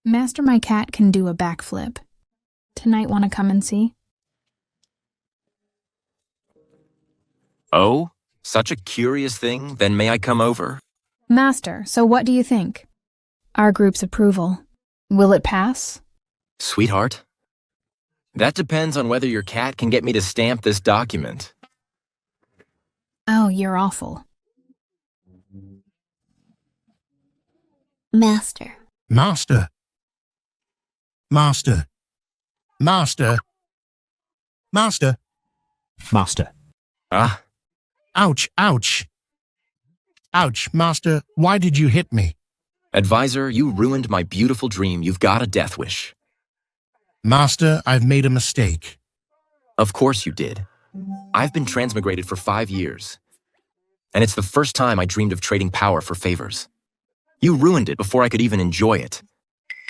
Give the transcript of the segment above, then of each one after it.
Master my cat can do a backflip. Tonight wanna come and see? Oh, such a curious thing, then may I come over? Master, so what do you think? Our group's approval. Will it pass? Sweetheart, that depends on whether your cat can get me to stamp this document. Oh, you're awful. Master. Master. Master. Master. Master. Master. Ah, Ouch, ouch. Ouch, Master, why did you hit me? advisor, you ruined my beautiful dream. You've got a death wish. Master, I've made a mistake. Of course you did. I've been transmigrated for 5 years. And it's the first time I dreamed of trading power for favors. You ruined it before I could even enjoy it.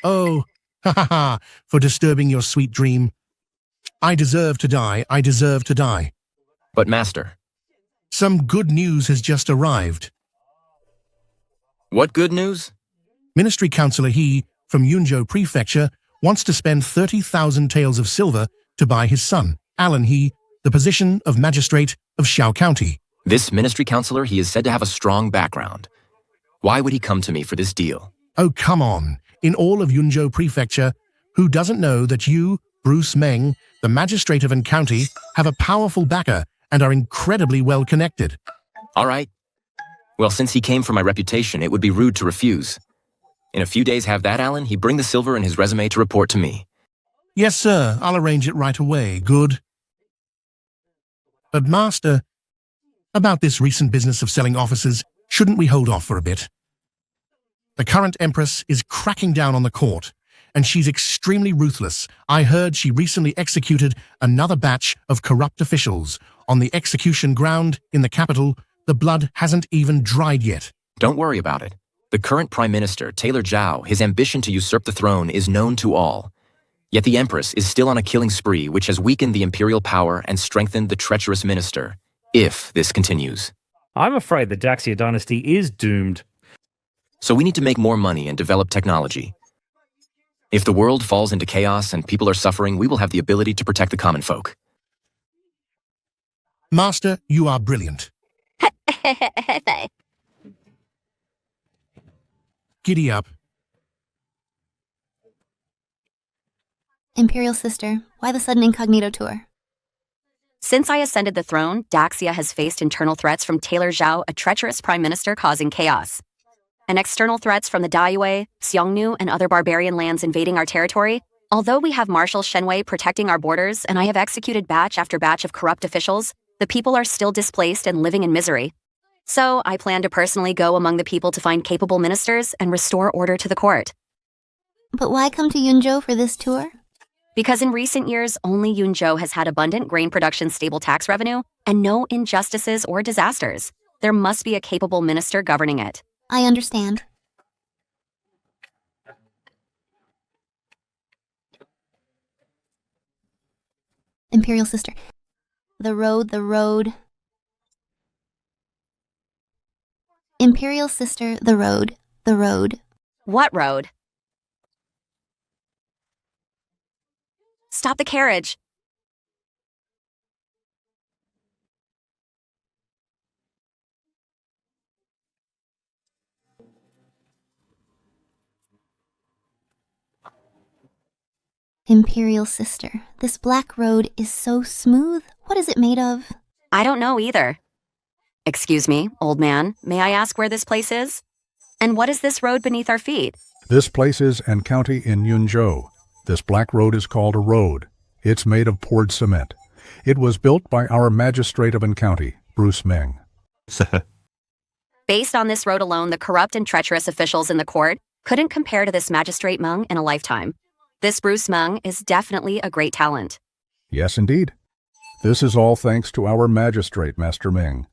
Oh, ha ha ha, for disturbing your sweet dream. I deserve to die, I deserve to die. But master, Some good news has just arrived. what good news? Ministry Councillor He, from Yunzhou Prefecture, wants to spend 30,000 taels of silver to buy his son, Alan He, the position of magistrate of Xiao County. This ministry counselor, he is said to have a strong background. Why would he come to me for this deal? Oh, come on. In all of Yunzhou Prefecture, who doesn't know that you, Bruce Meng, the magistrate of An County, have a powerful backer and are incredibly well connected? All right. Well, since he came for my reputation, it would be rude to refuse. In a few days, have that, Alan. He bring the silver and his resume to report to me. Yes, sir. I'll arrange it right away. Good. But, Master, about this recent business of selling offices, shouldn't we hold off for a bit? The current Empress is cracking down on the court, and she's extremely ruthless. I heard she recently executed another batch of corrupt officials. On the execution ground in the capital, the blood hasn't even dried yet. Don't worry about it. The current Prime Minister, Taylor Zhao, his ambition to usurp the throne is known to all. Yet the Empress is still on a killing spree which has weakened the imperial power and strengthened the treacherous minister, if this continues. I'm afraid the Daxia dynasty is doomed. So we need to make more money and develop technology. If the world falls into chaos and people are suffering, we will have the ability to protect the common folk. Master, you are brilliant. Giddy up. Imperial Sister, why the sudden incognito tour? Since I ascended the throne, Daxia has faced internal threats from Taylor Zhao, a treacherous prime minister causing chaos, and external threats from the Daiyue, Xiongnu, and other barbarian lands invading our territory. Although we have Marshal Shenwei protecting our borders and I have executed batch after batch of corrupt officials, the people are still displaced and living in misery. So I plan to personally go among the people to find capable ministers and restore order to the court. But why come to Yunzhou for this tour? Because in recent years, only Yunzhou has had abundant grain production stable tax revenue and no injustices or disasters. There must be a capable minister governing it. I understand. Imperial Sister. The road, the road. Imperial Sister, the road, the road. What road? Stop the carriage. Imperial Sister, this black road is so smooth. What is it made of? I don't know either. Excuse me, old man, may I ask where this place is? And what is this road beneath our feet? This place is An County in Yunzhou. This black road is called a road. It's made of poured cement. It was built by our magistrate of An County, Bruce Meng. Based on this road alone, the corrupt and treacherous officials in the court couldn't compare to this magistrate Meng in a lifetime. This Bruce Meng is definitely a great talent. Yes, indeed. This is all thanks to our magistrate, Master Meng.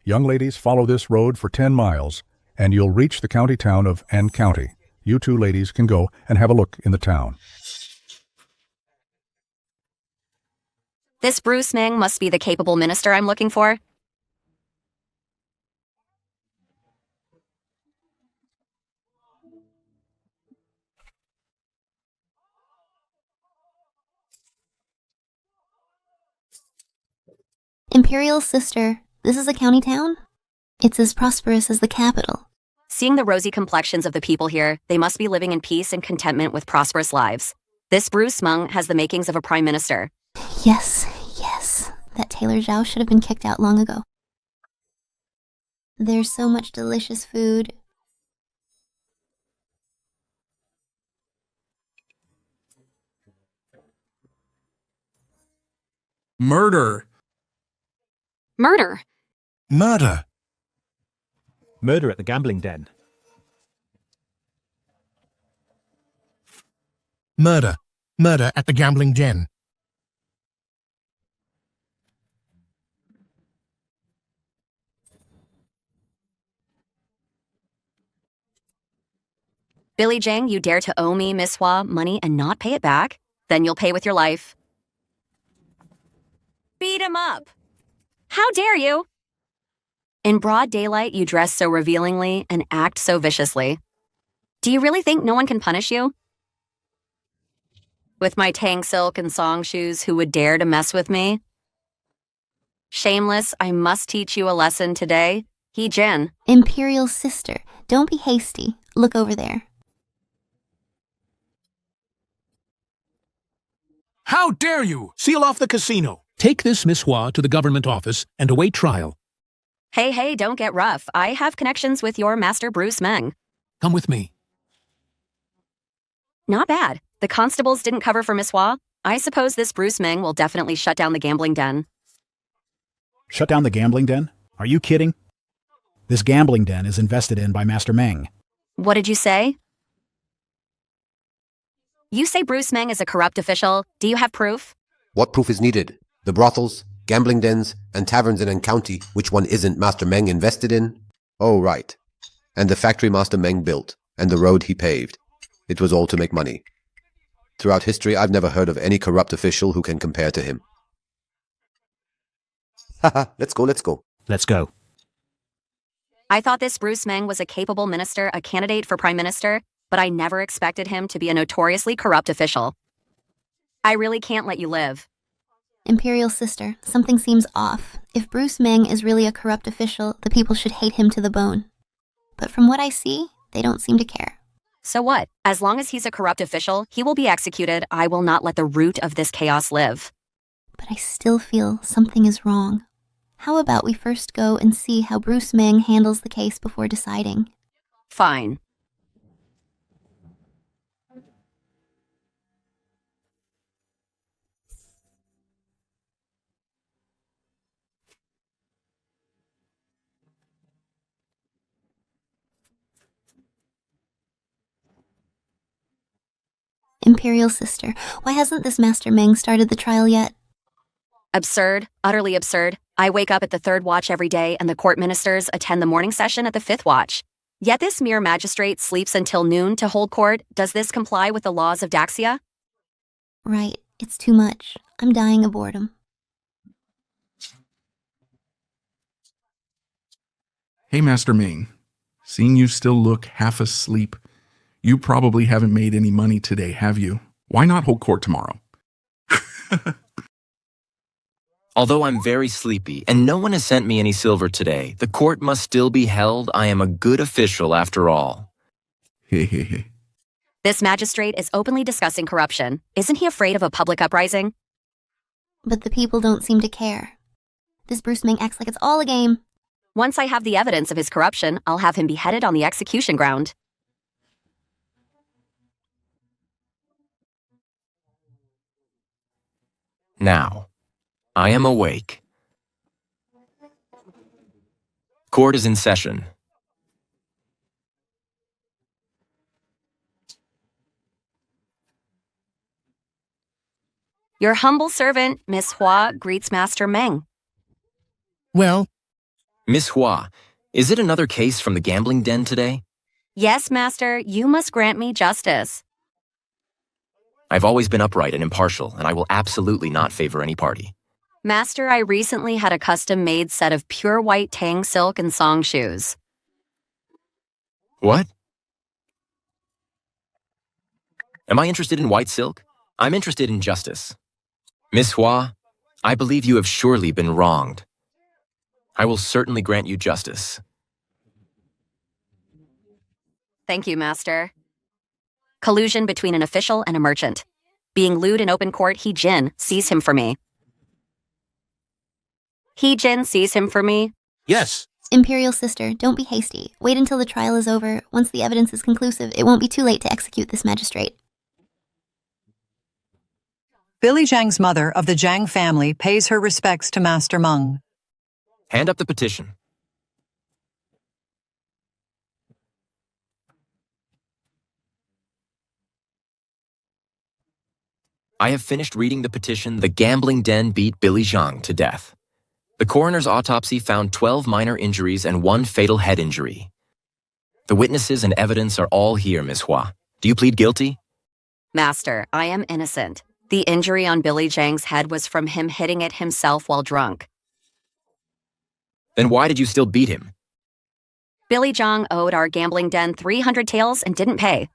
Young ladies, follow this road for 10 miles, and you'll reach the county town of An County. You two ladies can go and have a look in the town. This Bruce Meng must be the capable minister I'm looking for. Imperial sister, this is a county town? It's as prosperous as the capital. Seeing the rosy complexions of the people here, they must be living in peace and contentment with prosperous lives. This Bruce Meng has the makings of a prime minister. Yes, yes. That Taylor Zhao should have been kicked out long ago. There's so much delicious food. Murder. Murder. Murder. Murder at the gambling den. Murder. Murder at the gambling den. Billy Jang, you dare to owe me, Miss Hua, money and not pay it back? Then you'll pay with your life. Beat him up! How dare you? In broad daylight, you dress so revealingly and act so viciously. Do you really think no one can punish you? With my tang silk and song shoes, who would dare to mess with me? Shameless, I must teach you a lesson today. He Jin. Imperial sister, don't be hasty. Look over there. How dare you? Seal off the casino. Take this Miss Hua to the government office and await trial. Hey, don't get rough. I have connections with your master Bruce Meng. Come with me. Not bad. The constables didn't cover for Miss Hua. I suppose this Bruce Meng will definitely shut down the gambling den. Shut down the gambling den? Are you kidding? This gambling den is invested in by Master Meng. What did you say? You say Bruce Meng is a corrupt official. Do you have proof? What proof is needed? The brothels, gambling dens, and taverns in County, which one isn't Master Meng invested in? Oh, right. And the factory Master Meng built, and the road he paved. It was all to make money. Throughout history, I've never heard of any corrupt official who can compare to him. Haha, let's go. Let's go. I thought this Bruce Meng was a capable minister, a candidate for prime minister, but I never expected him to be a notoriously corrupt official. I really can't let you live. Imperial sister, something seems off. If Bruce Meng is really a corrupt official, the people should hate him to the bone. But from what I see, they don't seem to care. So what? As long as he's a corrupt official, he will be executed. I will not let the root of this chaos live. But I still feel something is wrong. How about we first go and see how Bruce Meng handles the case before deciding? Fine. Imperial sister, why hasn't this Master Meng started the trial yet? Absurd. Utterly absurd. I wake up at the 3rd watch every day, and the court ministers attend the morning session at the 5th watch. Yet this mere magistrate sleeps until noon to hold court. Does this comply with the laws of Daxia? Right. It's too much. I'm dying of boredom. Hey, Master Ming. Seeing you still look half asleep, you probably haven't made any money today, have you? Why not hold court tomorrow? Although I'm very sleepy and no one has sent me any silver today, the court must still be held. I am a good official after all. This magistrate is openly discussing corruption. Isn't he afraid of a public uprising? But the people don't seem to care. This Bruce Meng acts like it's all a game. Once I have the evidence of his corruption, I'll have him beheaded on the execution ground. Now, I am awake. Court is in session. Your humble servant, Miss Hua, greets Master Meng. Well, Miss Hua, is it another case from the gambling den today? Yes, Master, you must grant me justice. I've always been upright and impartial, and I will absolutely not favor any party. Master, I recently had a custom-made set of pure white tang silk and song shoes. What? Am I interested in white silk? I'm interested in justice. Miss Hua, I believe you have surely been wronged. I will certainly grant you justice. Thank you, Master. Collusion between an official and a merchant. Being lewd in open court, He Jin sees him for me. He Jin sees him for me. Yes. Imperial sister, don't be hasty. Wait until the trial is over. Once the evidence is conclusive, it won't be too late to execute this magistrate. Billy Zhang's mother of the Zhang family pays her respects to Master Meng. Hand up the petition. I have finished reading the petition. The gambling den beat Billy Zhang to death. The coroner's autopsy found 12 minor injuries and 1 fatal head injury. The witnesses and evidence are all here, Miss Hua. Do you plead guilty? Master, I am innocent. The injury on Billy Zhang's head was from him hitting it himself while drunk. Then why did you still beat him? Billy Zhang owed our gambling den 300 taels and didn't pay.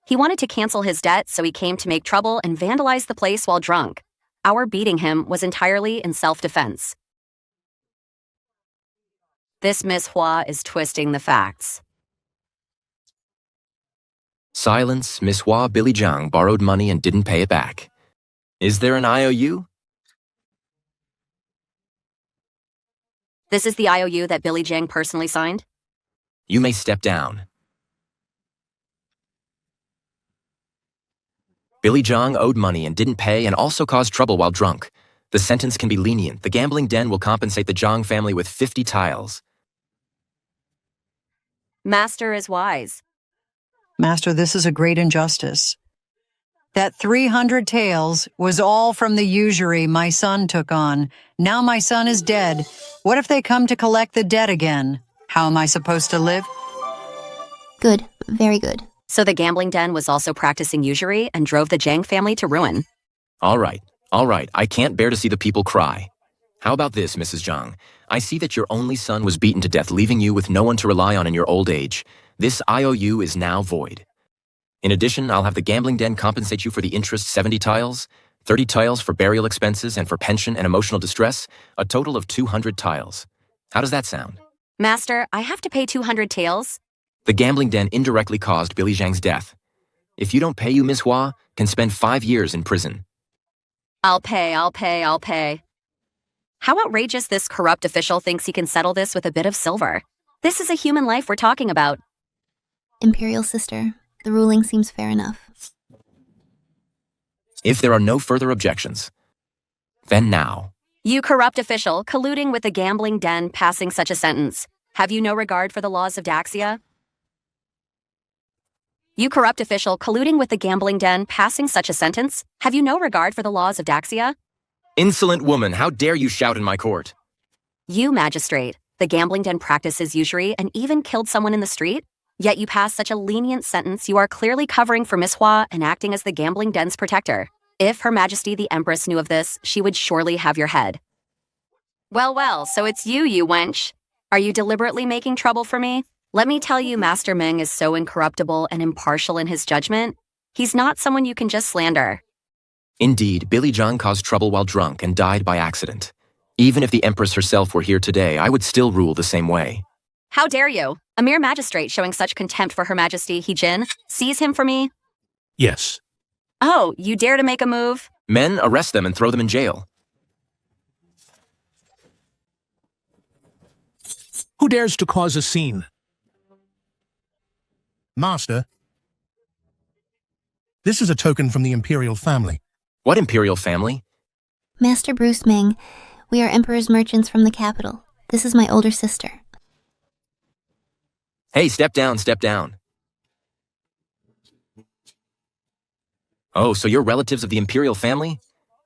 He wanted to cancel his debt, so he came to make trouble and vandalize the place while drunk. Our beating him was entirely in self-defense. This Miss Hua is twisting the facts. Silence, Miss Hua. Billy Zhang borrowed money and didn't pay it back. Is there an IOU? This is the IOU that Billy Zhang personally signed? You may step down. Billy Zhang owed money and didn't pay and also caused trouble while drunk. The sentence can be lenient. The gambling den will compensate the Zhang family with 50 tiles. Master is wise. Master, this is a great injustice. That 300 taels was all from the usury my son took on. Now my son is dead. What if they come to collect the debt again? How am I supposed to live? Good. Very good. So the gambling den was also practicing usury and drove the Zhang family to ruin. All right. I can't bear to see the people cry. How about this, Mrs. Zhang? I see that your only son was beaten to death, leaving you with no one to rely on in your old age. This IOU is now void. In addition, I'll have the gambling den compensate you for the interest 70 tiles, 30 tiles for burial expenses and for pension and emotional distress, a total of 200 tiles. How does that sound? Master, I have to pay 200 taels? The gambling den indirectly caused Billy Zhang's death. If you don't pay, you, Miss Hua, can spend 5 years in prison. I'll pay. How outrageous this corrupt official thinks he can settle this with a bit of silver. This is a human life we're talking about. Imperial sister, the ruling seems fair enough. If there are no further objections, then now. You corrupt official, colluding with the gambling den, passing such a sentence. Have you no regard for the laws of Daxia? You corrupt official, colluding with the gambling den, passing such a sentence. Have you no regard for the laws of Daxia? Insolent woman, how dare you shout in my court? You magistrate, the gambling den practices usury and even killed someone in the street? Yet you pass such a lenient sentence. You are clearly covering for Miss Hua and acting as the gambling den's protector. If Her Majesty the Empress knew of this, she would surely have your head. Well, so it's you wench. Are you deliberately making trouble for me? Let me tell you, Master Meng is so incorruptible and impartial in his judgment. He's not someone you can just slander. Indeed, Billy Zhang caused trouble while drunk and died by accident. Even if the Empress herself were here today, I would still rule the same way. How dare you? A mere magistrate showing such contempt for Her Majesty He Jin. Seize him for me? Yes. Oh, you dare to make a move? Men, arrest them and throw them in jail. Who dares to cause a scene? Master, this is a token from the Imperial family. What Imperial family? Master Bruce Meng, we are Emperor's merchants from the capital. This is my older sister. Hey, step down. Oh, so you're relatives of the Imperial family?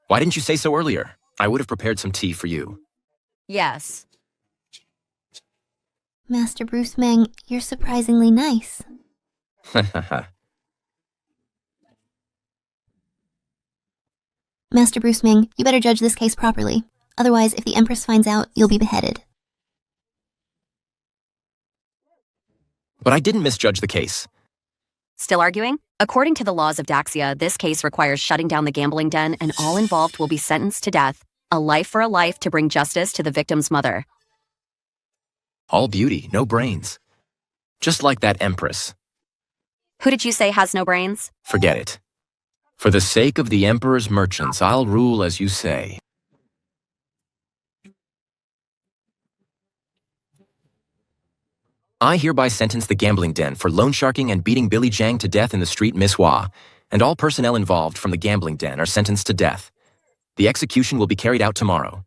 Why didn't you say so earlier? I would have prepared some tea for you. Yes. Master Bruce Meng, you're surprisingly nice. Master Bruce Meng, you better judge this case properly. Otherwise, if the Empress finds out, you'll be beheaded. But I didn't misjudge the case. Still arguing? According to the laws of Daxia, this case requires shutting down the gambling den and all involved will be sentenced to death. A life for a life to bring justice to the victim's mother. All beauty, no brains. Just like that Empress. Who did you say has no brains? Forget it. For the sake of the Emperor's merchants, I'll rule as you say. I hereby sentence the gambling den for loan sharking and beating Billy Jang to death in the street Miss Hua, and all personnel involved from the gambling den are sentenced to death. The execution will be carried out tomorrow.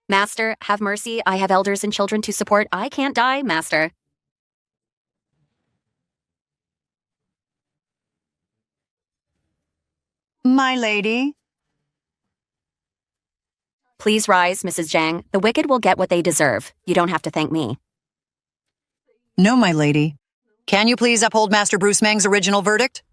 Master, have mercy. I have elders and children to support. I can't die, Master. My lady. Please rise, Mrs. Jang. The wicked will get what they deserve. You don't have to thank me. No, my lady. Can you please uphold Master Bruce Meng's original verdict?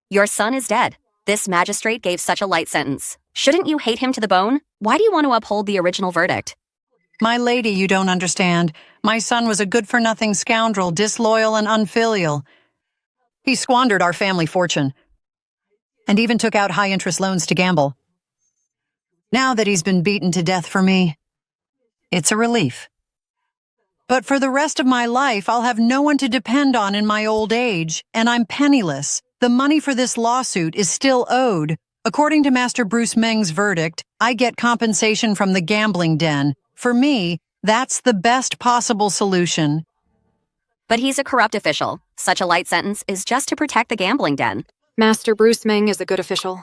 Your son is dead. This magistrate gave such a light sentence. Shouldn't you hate him to the bone? Why do you want to uphold the original verdict? My lady, you don't understand. My son was a good-for-nothing scoundrel, disloyal and unfilial. He squandered our family fortune and even took out high-interest loans to gamble. Now that he's been beaten to death for me, it's a relief. But for the rest of my life, I'll have no one to depend on in my old age, and I'm penniless. The money for this lawsuit is still owed. According to Master Bruce Meng's verdict, I get compensation from the gambling den. For me, that's the best possible solution. But he's a corrupt official. Such a light sentence is just to protect the gambling den. Master Bruce Meng is a good official.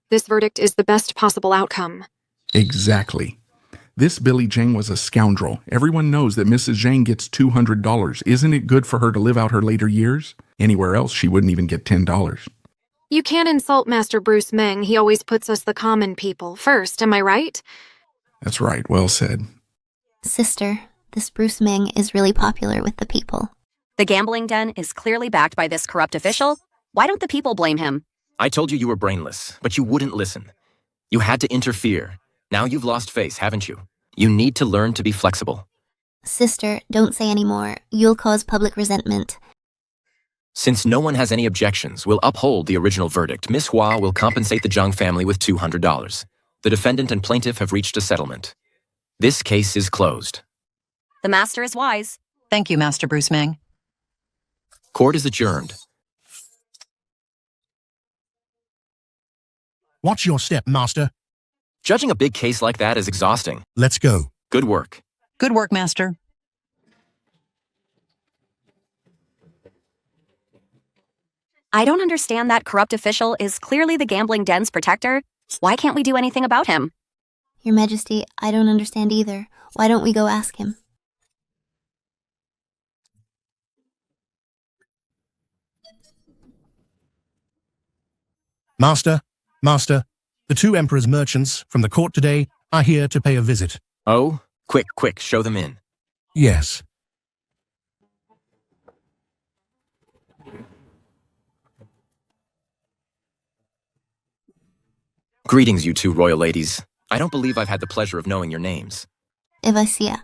This verdict is the best possible outcome. Exactly. This Billy Jang was a scoundrel. Everyone knows that Mrs. Jang gets $200. Isn't it good for her to live out her later years? Anywhere else, she wouldn't even get $10. You can't insult Master Bruce Meng. He always puts us the common people first, am I right? That's right, well said. Sister, this Bruce Meng is really popular with the people. The gambling den is clearly backed by this corrupt official. Why don't the people blame him? I told you were brainless, but you wouldn't listen. You had to interfere. Now you've lost face, haven't you? You need to learn to be flexible. Sister, don't say any more. You'll cause public resentment. Since no one has any objections, we'll uphold the original verdict. Miss Hua will compensate the Zhang family with $200. The defendant and plaintiff have reached a settlement. This case is closed. The master is wise. Thank you, Master Bruce Meng. Court is adjourned. Watch your step, Master. Judging a big case like that is exhausting. Let's go. Good work. Good work, Master. I don't understand. That corrupt official is clearly the gambling den's protector. Why can't we do anything about him? Your Majesty, I don't understand either. Why don't we go ask him? Master, the two Emperor's merchants from the court today are here to pay a visit. Oh, quick, show them in. Yes. Greetings, you two royal ladies. I don't believe I've had the pleasure of knowing your names. Evasia.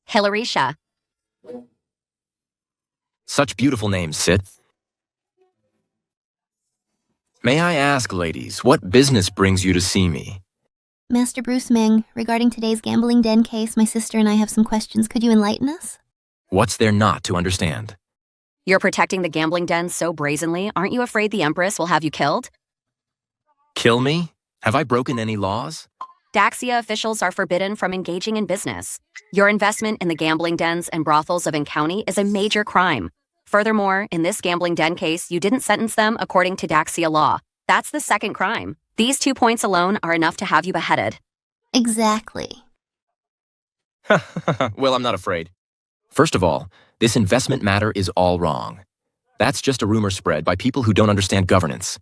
Hilarisha. Such beautiful names, Sit. May I ask, ladies, what business brings you to see me? Master Bruce Meng, regarding today's gambling den case, my sister and I have some questions. Could you enlighten us? What's there not to understand? You're protecting the gambling den so brazenly. Aren't you afraid the Empress will have you killed? Kill me? Have I broken any laws? Daxia officials are forbidden from engaging in business. Your investment in the gambling dens and brothels of County is a major crime. Furthermore, in this gambling den case, you didn't sentence them according to Daxia law. That's the second crime. These 2 points alone are enough to have you beheaded. Exactly. Well, I'm not afraid. First of all, this investment matter is all wrong. That's just a rumor spread by people who don't understand governance.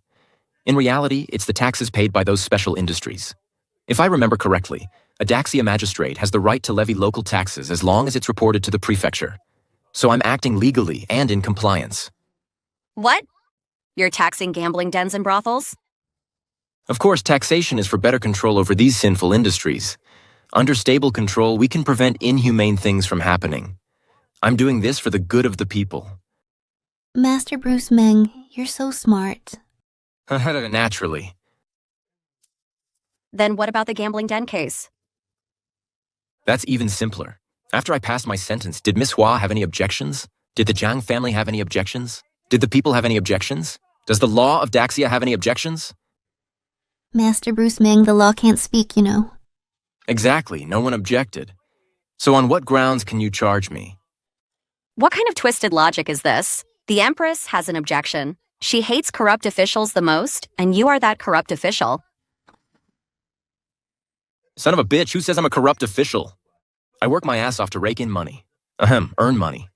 In reality, it's the taxes paid by those special industries. If I remember correctly, a Daxia magistrate has the right to levy local taxes as long as it's reported to the prefecture. So I'm acting legally and in compliance. What? You're taxing gambling dens and brothels? Of course, taxation is for better control over these sinful industries. Under stable control, we can prevent inhumane things from happening. I'm doing this for the good of the people. Master Bruce Meng, you're so smart. Naturally. Then what about the gambling den case? That's even simpler. After I passed my sentence, did Miss Hua have any objections? Did the Zhang family have any objections? Did the people have any objections? Does the law of Daxia have any objections? Master Bruce Meng, the law can't speak, you know. Exactly, no one objected. So on what grounds can you charge me? What kind of twisted logic is this? The Empress has an objection. She hates corrupt officials the most, and you are that corrupt official. Son of a bitch, who says I'm a corrupt official? I work my ass off to rake in money. Earn money.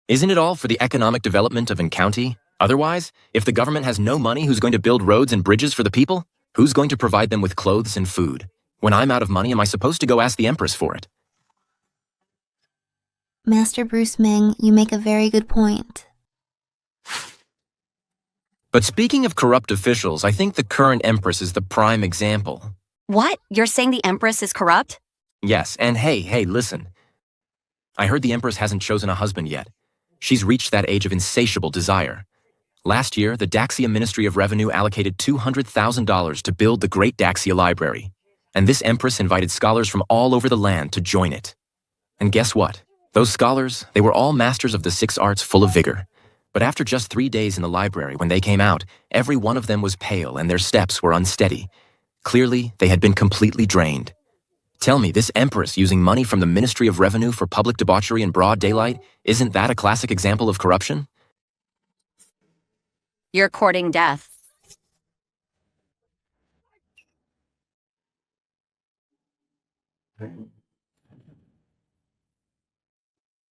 Isn't it all for the economic development of an county? Otherwise, if the government has no money, who's going to build roads and bridges for the people? Who's going to provide them with clothes and food? When I'm out of money, am I supposed to go ask the Empress for it? Master Bruce Meng, you make a very good point. But speaking of corrupt officials, I think the current Empress is the prime example. What? You're saying the Empress is corrupt? Yes, and hey, listen. I heard the Empress hasn't chosen a husband yet. She's reached that age of insatiable desire. Last year, the Daxia Ministry of Revenue allocated $200,000 to build the Great Daxia Library. And this Empress invited scholars from all over the land to join it. And guess what? Those scholars, they were all masters of the 6 arts full of vigor. But after just 3 days in the library, when they came out, every one of them was pale and their steps were unsteady. Clearly, they had been completely drained. Tell me, this Empress using money from the Ministry of Revenue for public debauchery in broad daylight, isn't that a classic example of corruption? You're courting death.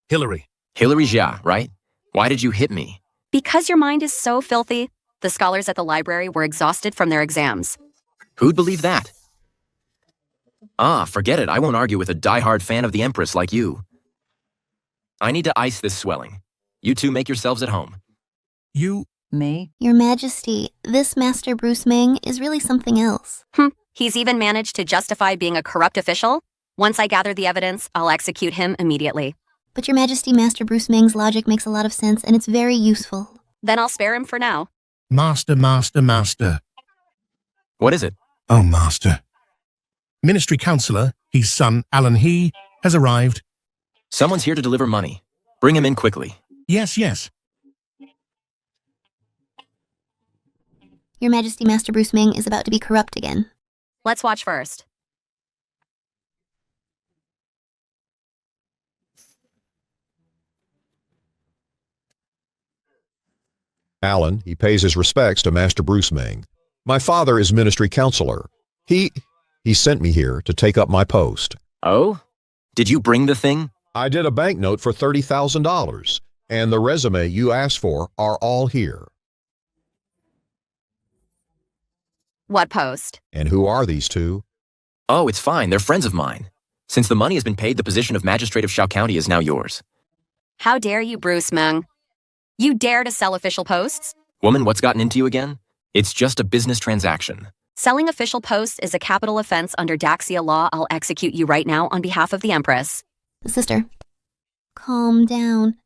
Hillary. Hillary Jia, right? Why did you hit me? Because your mind is so filthy, the scholars at the library were exhausted from their exams. Who'd believe that? Forget it. I won't argue with a diehard fan of the Empress like you. I need to ice this swelling. You two make yourselves at home. You... Me? Your Majesty, this Master Bruce Meng is really something else. He's even managed to justify being a corrupt official. Once I gather the evidence, I'll execute him immediately. But Your Majesty, Master Bruce Meng's logic makes a lot of sense, and it's very useful. Then I'll spare him for now. Master. What is it? Oh, Master. Ministry Councillor, his son, Alan He, has arrived. Someone's here to deliver money. Bring him in quickly. Yes. Your Majesty, Master Bruce Meng is about to be corrupt again. Let's watch first. Alan, he pays his respects to Master Bruce Meng. My father is ministry counselor. He sent me here to take up my post. Oh? Did you bring the thing? I did a banknote for $30,000, and the resume you asked for are all here. What post? And who are these two? Oh, it's fine. They're friends of mine. Since the money has been paid, the position of magistrate of Shao County is now yours. How dare you, Bruce Meng? You dare to sell official posts? Woman, what's gotten into you again? It's just a business transaction. Selling official posts is a capital offense under Daxia law. I'll execute you right now on behalf of the Empress. Sister, calm down.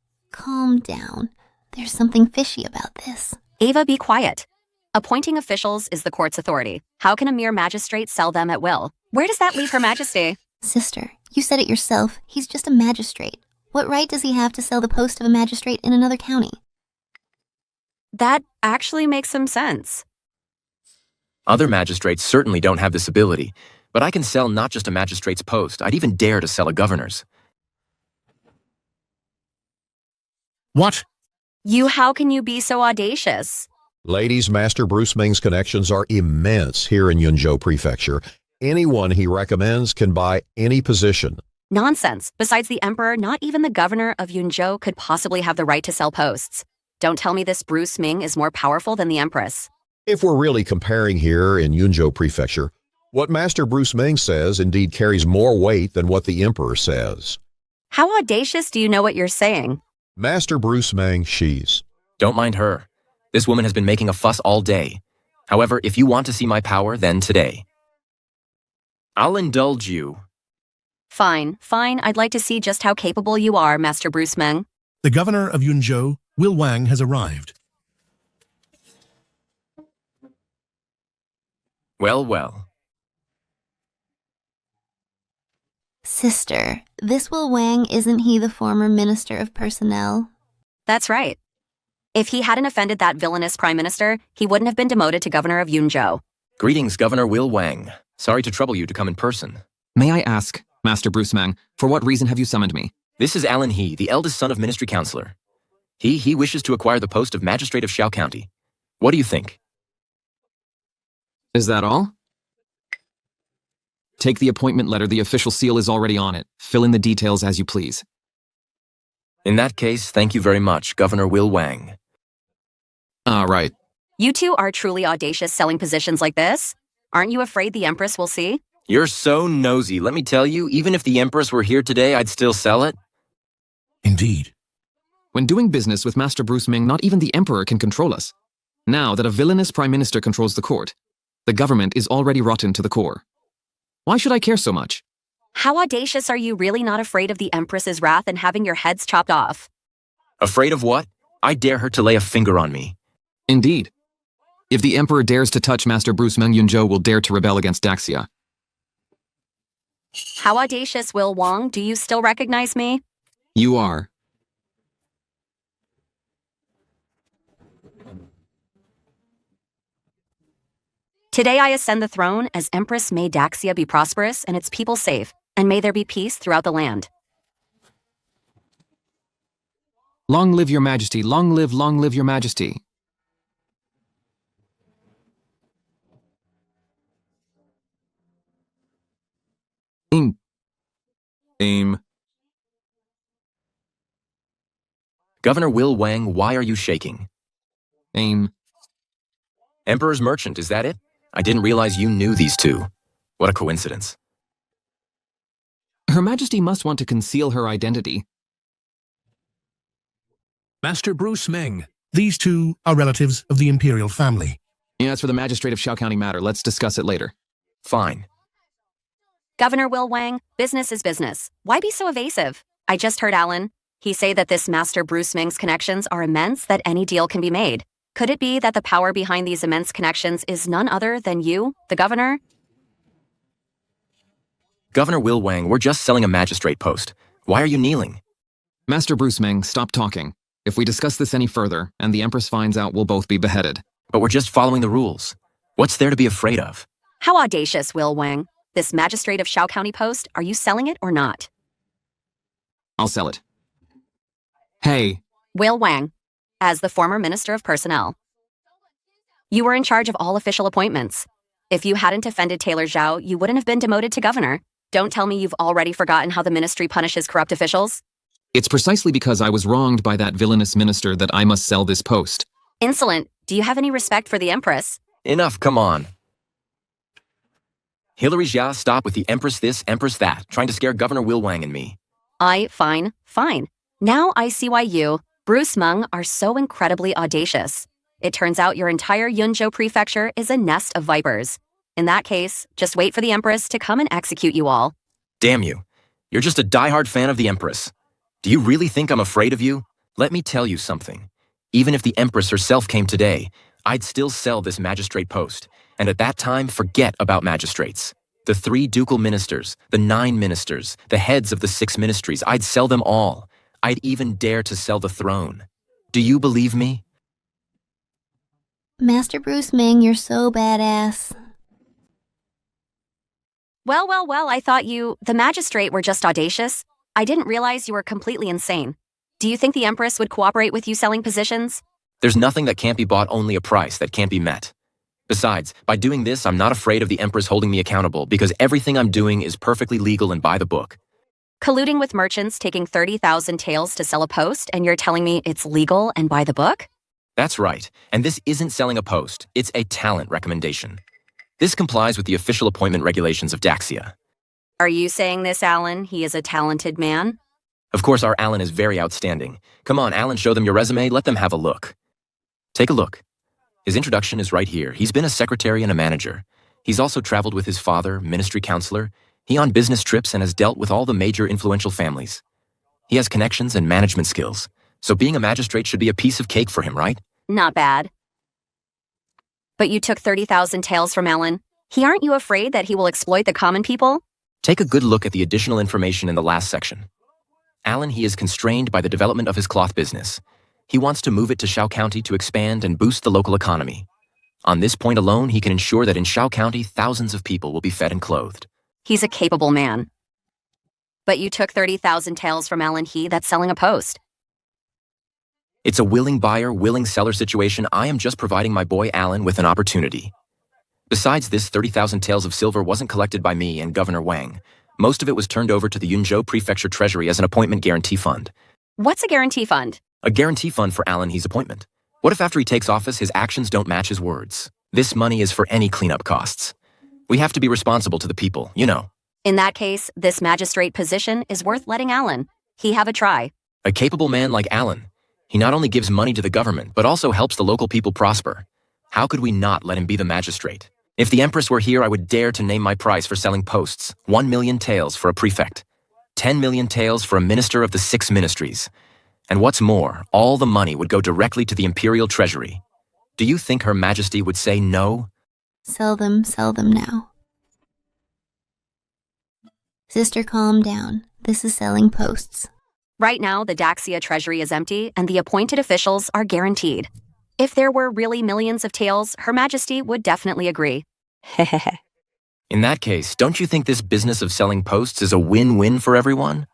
There's something fishy about this. Ava, be quiet. Appointing officials is the court's authority. How can a mere magistrate sell them at will? Where does that leave Her Majesty? Sister, you said it yourself. He's just a magistrate. What right does he have to sell the post of a magistrate in another county? That actually makes some sense. Other magistrates certainly don't have this ability, but I can sell not just a magistrate's post. I'd even dare to sell a governor's. What? How can you be so audacious? Ladies, Master Bruce Meng's connections are immense here in Yunzhou Prefecture. Anyone he recommends can buy any position. Nonsense. Besides the Emperor, not even the governor of Yunzhou could possibly have the right to sell posts. Don't tell me this Bruce Meng is more powerful than the Empress. If we're really comparing here in Yunzhou Prefecture, what Master Bruce Meng says indeed carries more weight than what the Emperor says. How audacious do you know what you're saying? Master Bruce Meng, she's. Don't mind her. This woman has been making a fuss all day. However, if you want to see my power, then today. I'll indulge you. Fine. I'd like to see just how capable you are, Master Bruce Meng. The governor of Yunzhou, Will Wang, has arrived. Well, well. Sister, this Will Wang, isn't he the former Minister of Personnel? That's right. If he hadn't offended that villainous prime minister, he wouldn't have been demoted to governor of Yunzhou. Greetings, Governor Will Wang. Sorry to trouble you to come in person. May I ask, Master Bruce Meng, for what reason have you summoned me? This is Alan He, the eldest son of Ministry Counselor. He wishes to acquire the post of Magistrate of Xiao County. What do you think? Is that all? Take the appointment letter. The official seal is already on it. Fill in the details as you please. In that case, thank you very much, Governor Will Wang. All right. You two are truly audacious selling positions like this. Aren't you afraid the Empress will see? You're so nosy. Let me tell you, even if the Empress were here today, I'd still sell it. Indeed. When doing business with Master Bruce Meng, not even the Emperor can control us. Now that a villainous prime minister controls the court, the government is already rotten to the core. Why should I care so much? How audacious are you, really not afraid of the Empress's wrath and having your heads chopped off? Afraid of what? I dare her to lay a finger on me. Indeed. If the Emperor dares to touch Master Bruce Meng, Yunzhou will dare to rebel against Daxia. How audacious, Will Wang? Do you still recognize me? You are. Today I ascend the throne as Empress. May Daxia be prosperous and its people safe, and may there be peace throughout the land. Long live your majesty, long live your majesty. Aim. Governor Will Wang, why are you shaking? Aim. Emperor's merchant, is that it? I didn't realize you knew these two. What a coincidence. Her Majesty must want to conceal her identity. Master Bruce Meng. These two are relatives of the Imperial family. Yeah, as for the magistrate of Xiao County matter, let's discuss it later. Fine. Governor Will Wang, business is business. Why be so evasive? I just heard Alan. He say that this Master Bruce Meng's connections are immense, that any deal can be made. Could it be that the power behind these immense connections is none other than you, the governor? Governor Will Wang, we're just selling a magistrate post. Why are you kneeling? Master Bruce Meng, stop talking. If we discuss this any further, and the Empress finds out, we'll both be beheaded. But we're just following the rules. What's there to be afraid of? How audacious, Will Wang. This magistrate of Xiao County post, are you selling it or not? I'll sell it. Hey. Will Wang, as the former Minister of Personnel. You were in charge of all official appointments. If you hadn't offended Taylor Zhao, you wouldn't have been demoted to governor. Don't tell me you've already forgotten how the ministry punishes corrupt officials. It's precisely because I was wronged by that villainous minister that I must sell this post. Insolent. Do you have any respect for the Empress? Enough, come on. Hillary Jia, stop with the Empress this, Empress that, trying to scare Governor Will Wang and me. Fine. Now I see why you, Bruce Meng, are so incredibly audacious. It turns out your entire Yunzhou prefecture is a nest of vipers. In that case, just wait for the Empress to come and execute you all. Damn you. You're just a diehard fan of the Empress. Do you really think I'm afraid of you? Let me tell you something. Even if the Empress herself came today, I'd still sell this magistrate post. And at that time, forget about magistrates. The 3 ducal ministers, the 9 ministers, the heads of the 6 ministries, I'd sell them all. I'd even dare to sell the throne. Do you believe me? Master Bruce Meng, you're so badass. Well, I thought you, the magistrate, were just audacious. I didn't realize you were completely insane. Do you think the Empress would cooperate with you selling positions? There's nothing that can't be bought, only a price that can't be met. Besides, by doing this, I'm not afraid of the Empress holding me accountable because everything I'm doing is perfectly legal and by the book. Colluding with merchants, taking 30,000 taels to sell a post, and you're telling me it's legal and by the book? That's right, and this isn't selling a post, it's a talent recommendation. This complies with the official appointment regulations of Daxia. Are you saying this, Alan? He is a talented man? Of course, our Alan is very outstanding. Come on, Alan, show them your resume, let them have a look. Take a look. His introduction is right here. He's been a secretary and a manager. He's also traveled with his father, ministry counselor. He on business trips and has dealt with all the major influential families. He has connections and management skills. So being a magistrate should be a piece of cake for him, right? Not bad. But you took 30,000 taels from Alan. Aren't you afraid that he will exploit the common people? Take a good look at the additional information in the last section. Alan, he is constrained by the development of his cloth business. He wants to move it to Shao County to expand and boost the local economy. On this point alone, he can ensure that in Shao County, thousands of people will be fed and clothed. He's a capable man. But you took 30,000 taels from Alan He that's selling a post. It's a willing buyer, willing seller situation. I am just providing my boy Alan with an opportunity. Besides this, 30,000 taels of silver wasn't collected by me and Governor Wang. Most of it was turned over to the Yunzhou Prefecture Treasury as an appointment guarantee fund. What's a guarantee fund? A guarantee fund for Alan He's appointment. What if after he takes office, his actions don't match his words? This money is for any cleanup costs. We have to be responsible to the people, you know. In that case, this magistrate position is worth letting Alan He have a try. A capable man like Alan. He not only gives money to the government, but also helps the local people prosper. How could we not let him be the magistrate? If the Empress were here, I would dare to name my price for selling posts. 1 million taels for a prefect. 10 million taels for a minister of the 6 ministries. And what's more, all the money would go directly to the Imperial Treasury. Do you think Her Majesty would say no? Sell them now. Sister, calm down. This is selling posts. Right now, the Daxia treasury is empty and the appointed officials are guaranteed. If there were really millions of taels, Her Majesty would definitely agree. In that case, don't you think this business of selling posts is a win-win for everyone?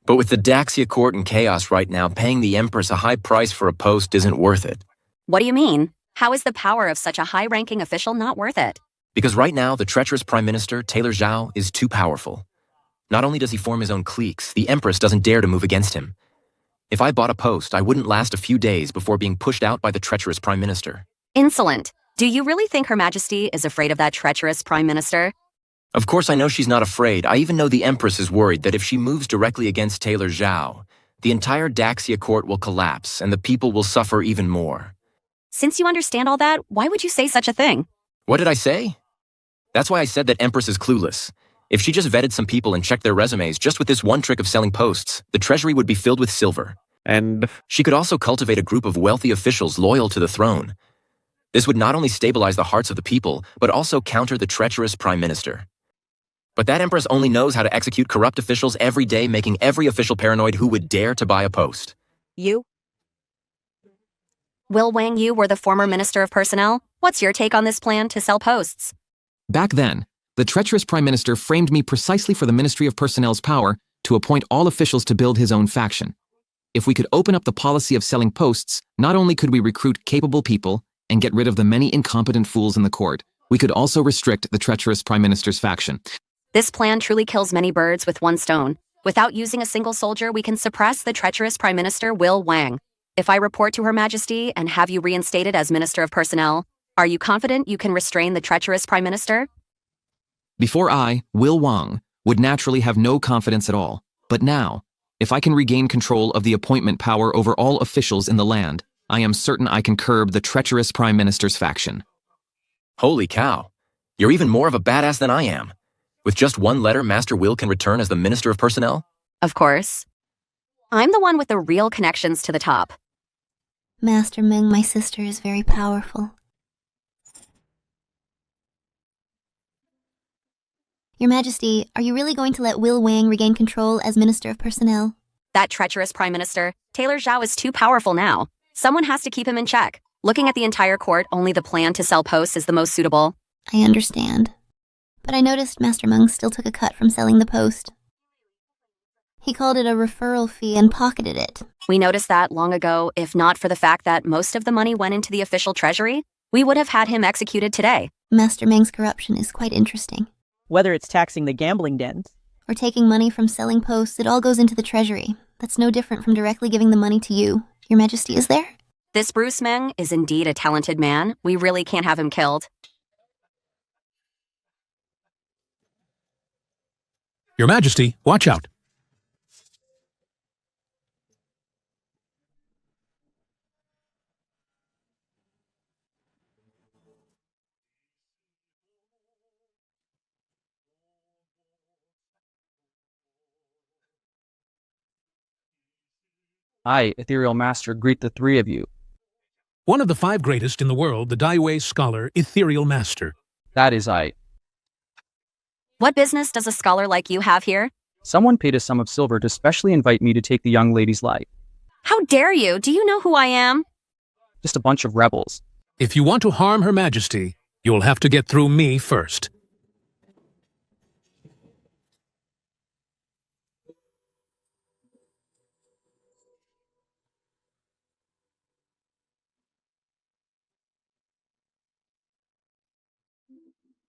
But with the Daxia court in chaos right now, paying the Empress a high price for a post isn't worth it. What do you mean? How is the power of such a high-ranking official not worth it? Because right now, the treacherous Prime Minister, Taylor Zhao, is too powerful. Not only does he form his own cliques, the Empress doesn't dare to move against him. If I bought a post, I wouldn't last a few days before being pushed out by the treacherous Prime Minister. Insolent. Do you really think Her Majesty is afraid of that treacherous Prime Minister? Of course, I know she's not afraid. I even know the Empress is worried that if she moves directly against Taylor Zhao, the entire Daxia court will collapse and the people will suffer even more. Since you understand all that, why would you say such a thing? What did I say? That's why I said that Empress is clueless. If she just vetted some people and checked their resumes just with this one trick of selling posts, the treasury would be filled with silver. And she could also cultivate a group of wealthy officials loyal to the throne. This would not only stabilize the hearts of the people, but also counter the treacherous Prime Minister. But that Empress only knows how to execute corrupt officials every day, making every official paranoid who would dare to buy a post. You? Will Wang, you were the former Minister of Personnel. What's your take on this plan to sell posts? Back then, the treacherous Prime Minister framed me precisely for the Ministry of Personnel's power to appoint all officials to build his own faction. If we could open up the policy of selling posts, not only could we recruit capable people and get rid of the many incompetent fools in the court, we could also restrict the treacherous Prime Minister's faction. This plan truly kills many birds with one stone. Without using a single soldier, we can suppress the treacherous Prime Minister Will Wang. If I report to Her Majesty and have you reinstated as Minister of Personnel, are you confident you can restrain the treacherous Prime Minister? Before I, Will Wang, would naturally have no confidence at all. But now, if I can regain control of the appointment power over all officials in the land, I am certain I can curb the treacherous Prime Minister's faction. Holy cow. You're even more of a badass than I am. With just one letter, Master Will can return as the Minister of Personnel? Of course. I'm the one with the real connections to the top. Master Meng, my sister, is very powerful. Your Majesty, are you really going to let Will Wang regain control as Minister of Personnel? That treacherous Prime Minister, Taylor Zhao, is too powerful now. Someone has to keep him in check. Looking at the entire court, only the plan to sell posts is the most suitable. I understand. But I noticed Master Meng still took a cut from selling the post. He called it a referral fee and pocketed it. We noticed that long ago. If not for the fact that most of the money went into the official treasury, we would have had him executed today. Master Meng's corruption is quite interesting. Whether it's taxing the gambling dens or taking money from selling posts, it all goes into the treasury. That's no different from directly giving the money to you. Your Majesty, is there? This Bruce Meng is indeed a talented man. We really can't have him killed. Your Majesty, watch out. I, Ethereal Master, greet the three of you. One of the 5 greatest in the world, the Daiwei scholar, Ethereal Master. That is I. What business does a scholar like you have here? Someone paid a sum of silver to specially invite me to take the young lady's life. How dare you? Do you know who I am? Just a bunch of rebels. If you want to harm Her Majesty, you'll have to get through me first.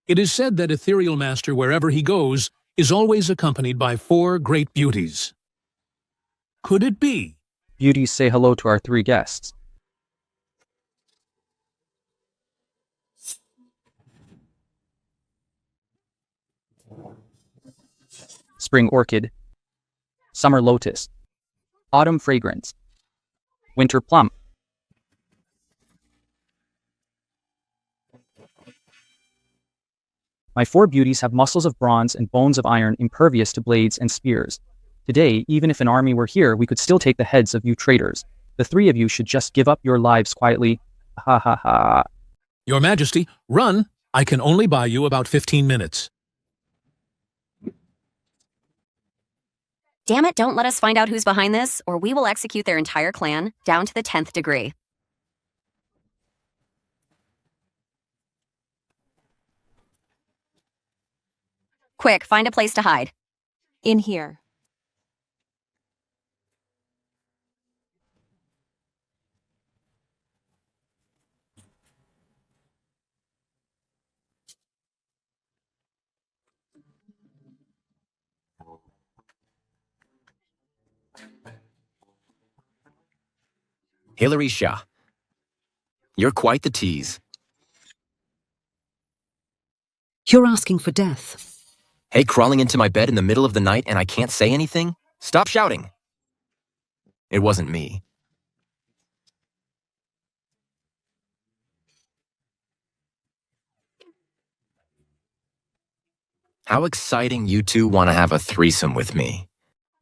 It is said that Ethereal Master, wherever he goes, is always accompanied by 4 great beauties. Could it be? Beauties, say hello to our 3 guests. Spring orchid, summer lotus, autumn fragrance, winter plum. My 4 beauties have muscles of bronze and bones of iron, impervious to blades and spears. Today, even if an army were here, we could still take the heads of you traitors. The 3 of you should just give up your lives quietly. Ha ha ha. Your Majesty, run! I can only buy you about 15 minutes. Damn it, don't let us find out who's behind this, or we will execute their entire clan, down to the 10th degree. Quick, find a place to hide. In here. Hilary Shah. You're quite the tease. You're asking for death. Hey, crawling into my bed in the middle of the night and I can't say anything? Stop shouting. It wasn't me. How exciting you 2 want to have a threesome with me.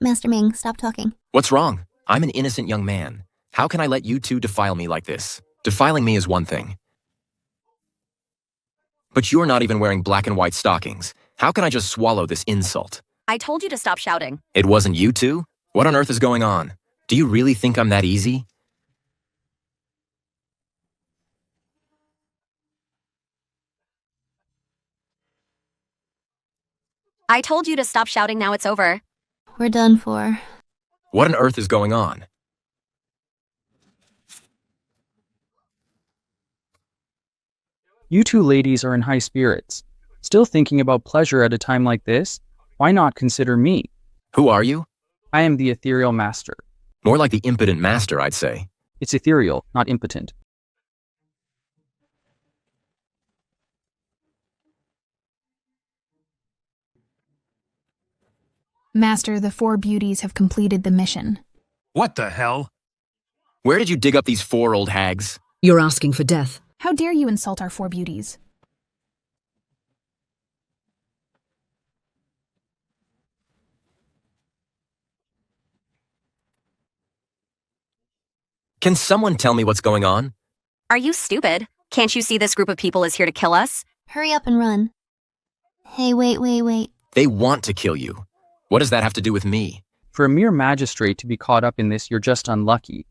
Master Ming, stop talking. What's wrong? I'm an innocent young man. How can I let you 2 defile me like this? Defiling me is one thing. But you're not even wearing black and white stockings. How can I just swallow this insult? I told you to stop shouting. It wasn't you 2? What on earth is going on? Do you really think I'm that easy? I told you to stop shouting, now it's over. We're done for. What on earth is going on? You 2 ladies are in high spirits. Still thinking about pleasure at a time like this? Why not consider me? Who are you? I am the Ethereal Master. More like the impotent master, I'd say. It's ethereal, not impotent. Master, the 4 beauties have completed the mission. What the hell? Where did you dig up these 4 old hags? You're asking for death. How dare you insult our 4 beauties? Can someone tell me what's going on? Are you stupid? Can't you see this group of people is here to kill us? Hurry up and run. Hey, wait. They want to kill you. What does that have to do with me? For a mere magistrate to be caught up in this, you're just unlucky.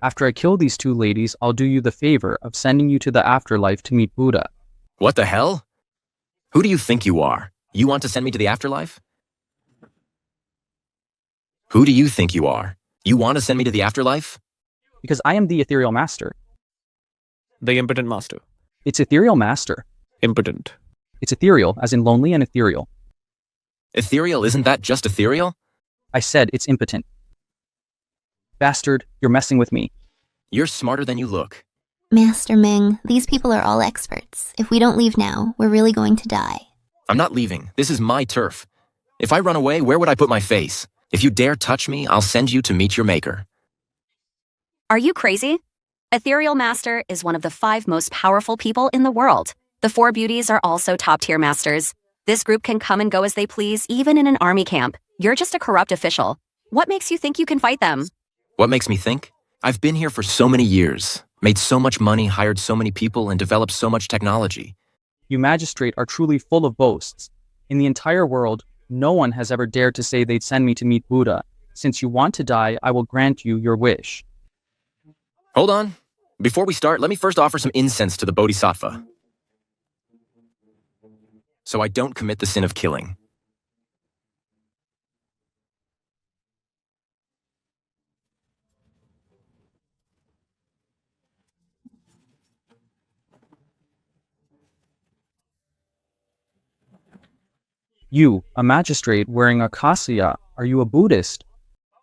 After I kill these 2 ladies, I'll do you the favor of sending you to the afterlife to meet Buddha. What the hell? Who do you think you are? You want to send me to the afterlife? Who do you think you are? You want to send me to the afterlife? Because I am the Ethereal Master. The impotent master. It's Ethereal Master. Impotent. It's ethereal, as in lonely and ethereal. Ethereal, isn't that just ethereal? I said it's impotent. Bastard, you're messing with me. You're smarter than you look. Master Ming, these people are all experts. If we don't leave now, we're really going to die. I'm not leaving. This is my turf. If I run away, where would I put my face? If you dare touch me, I'll send you to meet your maker. Are you crazy? Ethereal Master is one of the 5 most powerful people in the world. The 4 beauties are also top-tier masters. This group can come and go as they please, even in an army camp. You're just a corrupt official. What makes you think you can fight them? What makes me think? I've been here for so many years. Made so much money, hired so many people, and developed so much technology. You magistrate are truly full of boasts. In the entire world, no one has ever dared to say they'd send me to meet Buddha. Since you want to die, I will grant you your wish. Hold on. Before we start, let me first offer some incense to the Bodhisattva, so I don't commit the sin of killing. You, a magistrate wearing a kasaya, are you a Buddhist?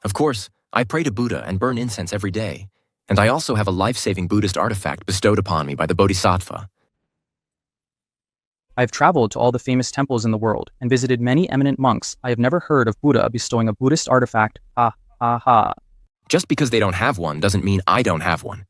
Of course, I pray to Buddha and burn incense every day, and I also have a life-saving Buddhist artifact bestowed upon me by the Bodhisattva. I have traveled to all the famous temples in the world and visited many eminent monks. I have never heard of Buddha bestowing a Buddhist artifact. Ha, ha, ha. Just because they don't have one doesn't mean I don't have one.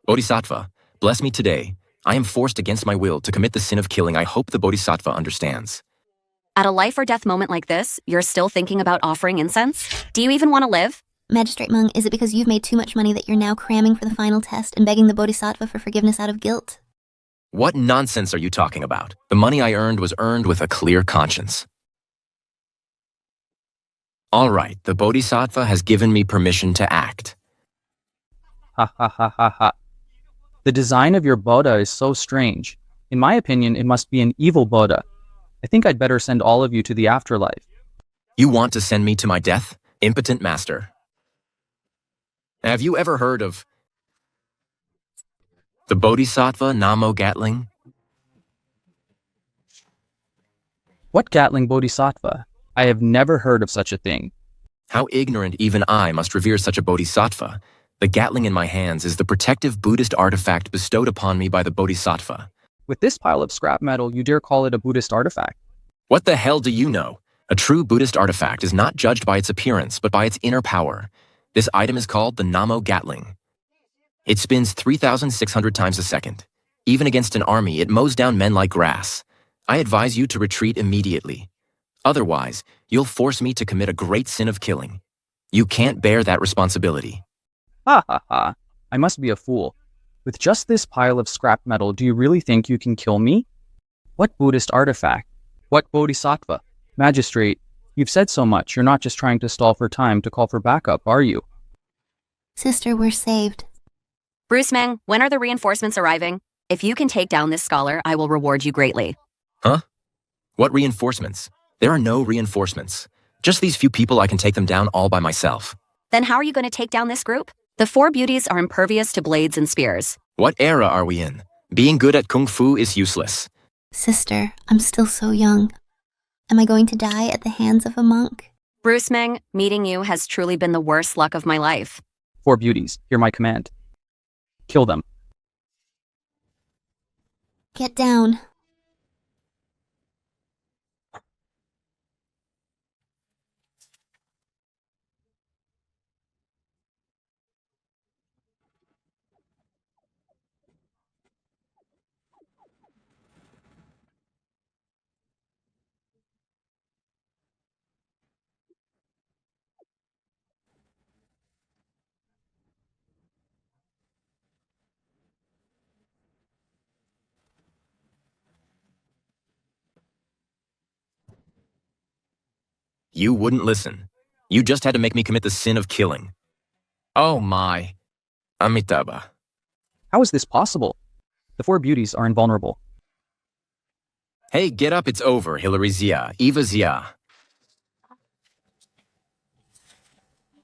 Bodhisattva, bless me today. I am forced against my will to commit the sin of killing. I hope the Bodhisattva understands. At a life or death moment like this, you're still thinking about offering incense? Do you even want to live? Magistrate Meng, is it because you've made too much money that you're now cramming for the final test and begging the Bodhisattva for forgiveness out of guilt? What nonsense are you talking about? The money I earned was earned with a clear conscience. All right, the Bodhisattva has given me permission to act. Ha ha ha ha ha. The design of your Buddha is so strange. In my opinion, it must be an evil Buddha. I think I'd better send all of you to the afterlife. You want to send me to my death, impotent master? Have you ever heard of the Bodhisattva Namo Gatling? What Gatling Bodhisattva? I have never heard of such a thing. How ignorant even I must revere such a Bodhisattva. The Gatling in my hands is the protective Buddhist artifact bestowed upon me by the Bodhisattva. With this pile of scrap metal, you dare call it a Buddhist artifact? What the hell do you know? A true Buddhist artifact is not judged by its appearance, but by its inner power. This item is called the Namo Gatling. It spins 3,600 times a second. Even against an army, it mows down men like grass. I advise you to retreat immediately. Otherwise, you'll force me to commit a great sin of killing. You can't bear that responsibility. Ha ha ha. I must be a fool. With just this pile of scrap metal, do you really think you can kill me? What Buddhist artifact? What Bodhisattva? Magistrate, you've said so much. You're not just trying to stall for time to call for backup, are you? Sister, we're saved. Bruce Meng, when are the reinforcements arriving? If you can take down this scholar, I will reward you greatly. Huh? What reinforcements? There are no reinforcements. Just these few people. I can take them down all by myself. Then how are you going to take down this group? The four beauties are impervious to blades and spears. What era are we in? Being good at kung fu is useless. Sister, I'm still so young. Am I going to die at the hands of a monk? Bruce Meng, meeting you has truly been the worst luck of my life. Four beauties, hear my command. Kill them. Get down. You wouldn't listen. You just had to make me commit the sin of killing. Oh my. Amitabha. How is this possible? The four beauties are invulnerable. Hey, get up, it's over, Hilary Zia, Eva Zia.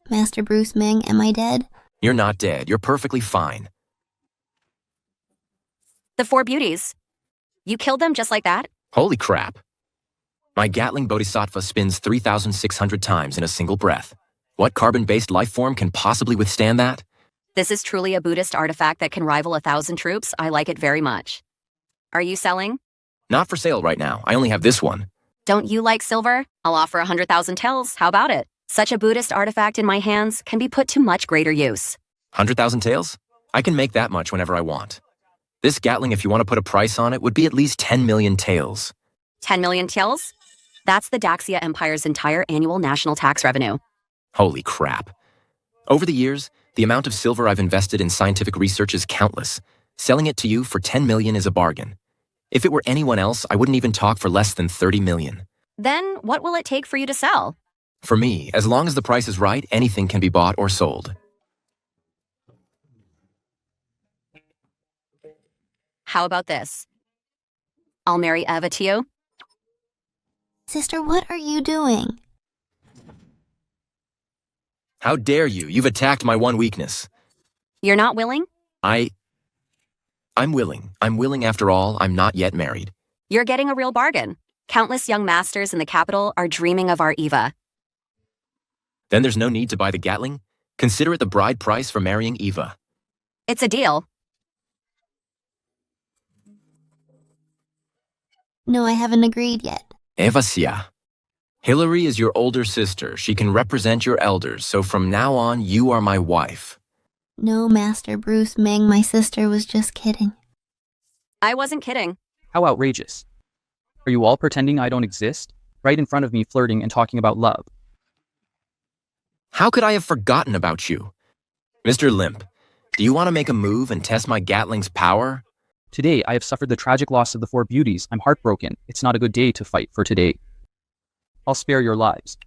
Master Bruce Meng, am I dead? You're not dead, you're perfectly fine. The four beauties. You killed them just like that? Holy crap. My Gatling Bodhisattva spins 3,600 times in a single breath. What carbon-based life form can possibly withstand that? This is truly a Buddhist artifact that can rival 1,000 troops. I like it very much. Are you selling? Not for sale right now. I only have this one. Don't you like silver? I'll offer 100,000 taels. How about it? Such a Buddhist artifact in my hands can be put to much greater use. 100,000 taels? I can make that much whenever I want. This Gatling, if you want to put a price on it, would be at least 10 million taels. 10 million taels? That's the Daxia Empire's entire annual national tax revenue. Holy crap. Over the years, the amount of silver I've invested in scientific research is countless. Selling it to you for 10 million is a bargain. If it were anyone else, I wouldn't even talk for less than 30 million. Then what will it take for you to sell? For me, as long as the price is right, anything can be bought or sold. How about this? I'll marry Eva to you. Sister, what are you doing? How dare you? You've attacked my one weakness. You're not willing? I'm willing. I'm willing after all. I'm not yet married. You're getting a real bargain. Countless young masters in the capital are dreaming of our Eva. Then there's no need to buy the Gatling. Consider it the bride price for marrying Eva. It's a deal. No, I haven't agreed yet. Evasia. Hillary is your older sister. She can represent your elders, so from now on, you are my wife. No, Master Bruce Meng, my sister was just kidding. I wasn't kidding. How outrageous. Are you all pretending I don't exist? Right in front of me flirting and talking about love. How could I have forgotten about you? Mr. Limp, do you want to make a move and test my Gatling's power? Today, I have suffered the tragic loss of the 4 beauties. I'm heartbroken. It's not a good day to fight for today. I'll spare your lives.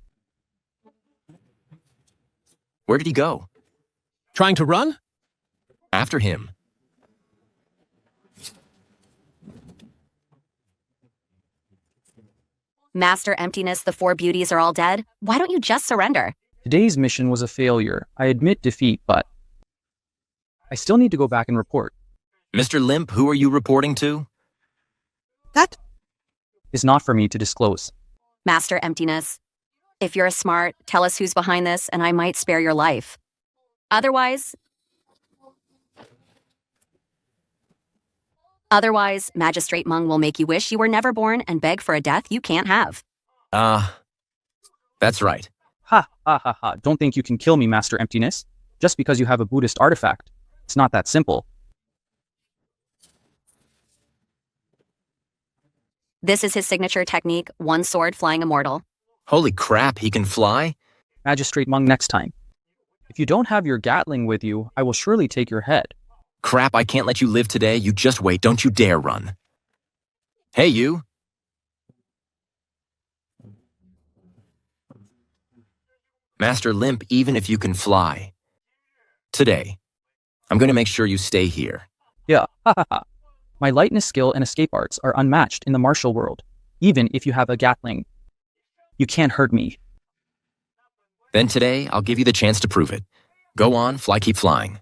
Where did he go? Trying to run? After him. Master Emptiness, the 4 beauties are all dead. Why don't you just surrender? Today's mission was a failure. I admit defeat, but I still need to go back and report. Mr. Limp, who are you reporting to? That is not for me to disclose. Master Emptiness, if you're smart, tell us who's behind this and I might spare your life. Otherwise, Magistrate Meng will make you wish you were never born and beg for a death you can't have. That's right. Ha, ha, ha, ha. Don't think you can kill me, Master Emptiness. Just because you have a Buddhist artifact. It's not that simple. This is his signature technique, one sword flying immortal. Holy crap, he can fly? Magistrate Meng next time. If you don't have your Gatling with you, I will surely take your head. Crap, I can't let you live today. You just wait. Don't you dare run. Hey, you. Master Limp, even if you can fly. Today, I'm going to make sure you stay here. Yeah, ha ha ha. My lightness skill and escape arts are unmatched in the martial world. Even if you have a Gatling, you can't hurt me. Then today, I'll give you the chance to prove it. Go on, fly, keep flying.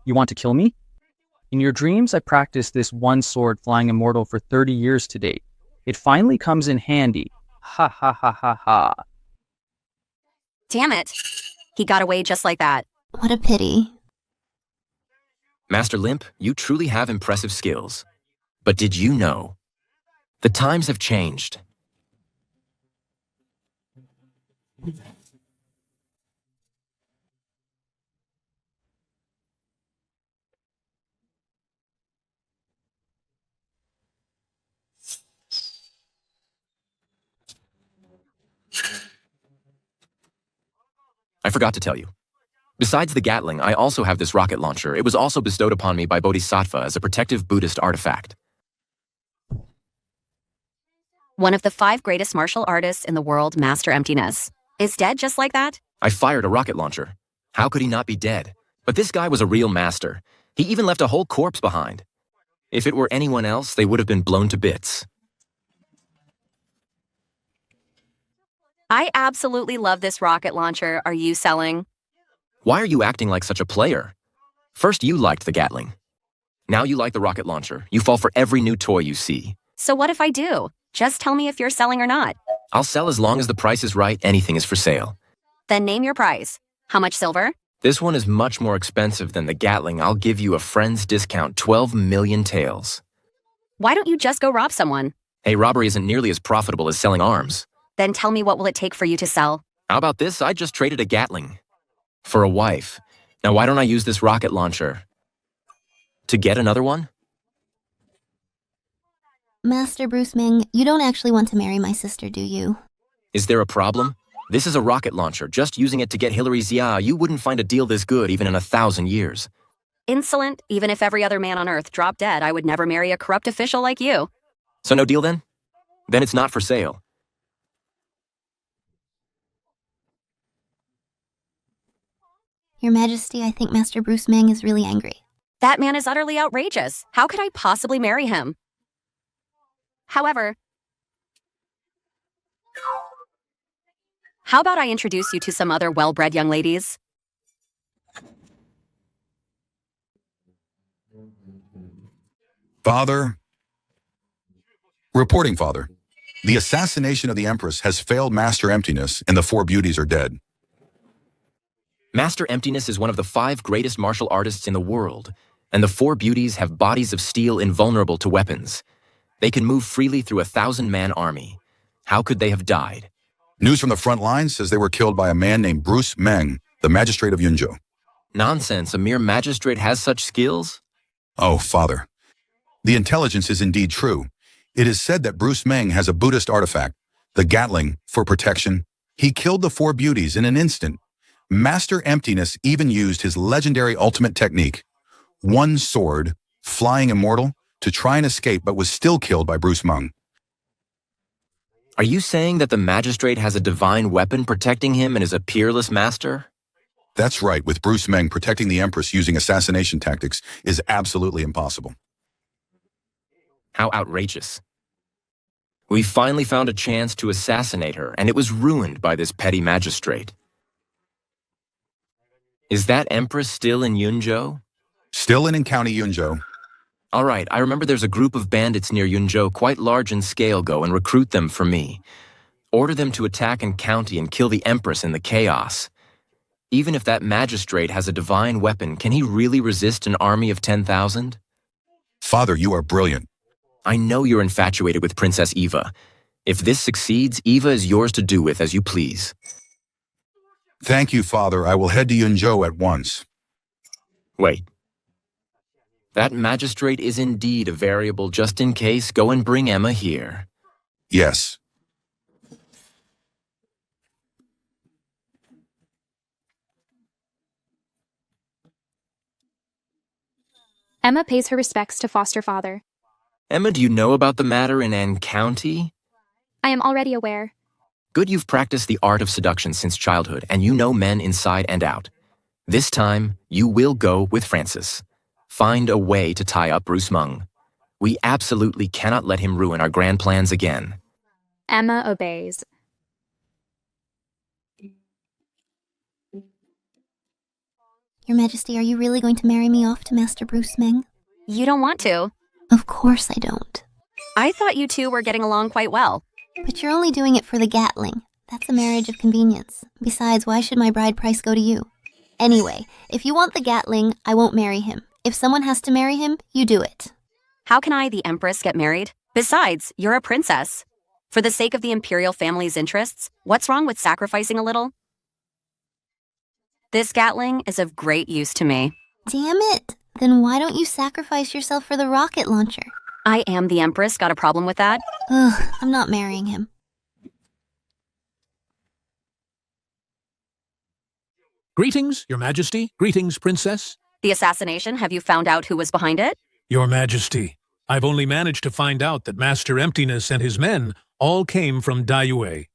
You want to kill me? In your dreams, I practiced this one sword flying immortal for 30 years to date. It finally comes in handy. Ha ha ha ha ha. Damn it. He got away just like that. What a pity. Master Limp, you truly have impressive skills. But did you know? The times have changed. I forgot to tell you. Besides the Gatling, I also have this rocket launcher. It was also bestowed upon me by Bodhisattva as a protective Buddhist artifact. One of the 5 greatest martial artists in the world, Master Emptiness, is dead just like that? I fired a rocket launcher. How could he not be dead? But this guy was a real master. He even left a whole corpse behind. If it were anyone else, they would have been blown to bits. I absolutely love this rocket launcher. Are you selling? Why are you acting like such a player? First you liked the Gatling. Now you like the rocket launcher. You fall for every new toy you see. So what if I do? Just tell me if you're selling or not. I'll sell as long as the price is right. Anything is for sale. Then name your price. How much silver? This one is much more expensive than the Gatling. I'll give you a friend's discount, 12 million taels. Why don't you just go rob someone? Hey, robbery isn't nearly as profitable as selling arms. Then tell me what will it take for you to sell? How about this? I just traded a Gatling for a wife. Now why don't I use this rocket launcher? To get another one? Master Bruce Meng, you don't actually want to marry my sister, do you? Is there a problem? This is a rocket launcher. Just using it to get Hillary Zia, you wouldn't find a deal this good even in 1,000 years. Insolent. Even if every other man on Earth dropped dead, I would never marry a corrupt official like you. So no deal then? Then it's not for sale. Your Majesty, I think Master Bruce Meng is really angry. That man is utterly outrageous. How could I possibly marry him? However, how about I introduce you to some other well-bred young ladies? Father. Reporting, Father. The assassination of the Empress has failed Master Emptiness, and the four beauties are dead. Master Emptiness is one of the 5 greatest martial artists in the world, and the 4 beauties have bodies of steel invulnerable to weapons. They can move freely through a 1,000-man army. How could they have died? News from the front line says they were killed by a man named Bruce Meng, the magistrate of Yunzhou. Nonsense, a mere magistrate has such skills? Oh, Father. The intelligence is indeed true. It is said that Bruce Meng has a Buddhist artifact, the Gatling, for protection. He killed the 4 beauties in an instant. Master Emptiness even used his legendary ultimate technique, one sword, flying immortal, to try and escape but was still killed by Bruce Meng. Are you saying that the magistrate has a divine weapon protecting him and is a peerless master? That's right, with Bruce Meng protecting the Empress using assassination tactics is absolutely impossible. How outrageous. We finally found a chance to assassinate her, and it was ruined by this petty magistrate. Is that Empress still in Yunzhou? Still in County Yunzhou. All right, I remember there's a group of bandits near Yunzhou, quite large in scale. Go and recruit them for me. Order them to attack County and kill the Empress in the chaos. Even if that magistrate has a divine weapon, can he really resist an army of 10,000? Father, you are brilliant. I know you're infatuated with Princess Eva. If this succeeds, Eva is yours to do with as you please. Thank you, Father. I will head to Yunzhou at once. Wait. That magistrate is indeed a variable. Just in case, go and bring Emma here. Yes. Emma pays her respects to foster father. Emma, do you know about the matter in County? I am already aware. Good, you've practiced the art of seduction since childhood, and you know men inside and out. This time, you will go with Francis. Find a way to tie up Bruce Meng. We absolutely cannot let him ruin our grand plans again. Emma obeys. Your Majesty, are you really going to marry me off to Master Bruce Meng? You don't want to. Of course I don't. I thought you two were getting along quite well. But you're only doing it for the Gatling. That's a marriage of convenience. Besides, why should my bride price go to you? Anyway, if you want the Gatling, I won't marry him. If someone has to marry him, you do it. How can I, the Empress, get married? Besides, you're a princess. For the sake of the Imperial family's interests, what's wrong with sacrificing a little? This Gatling is of great use to me. Damn it! Then why don't you sacrifice yourself for the rocket launcher? I am the Empress. Got a problem with that? Ugh, I'm not marrying him. Greetings, Your Majesty. Greetings, Princess. The assassination, have you found out who was behind it? Your Majesty, I've only managed to find out that Master Emptiness and his men all came from Daiyue.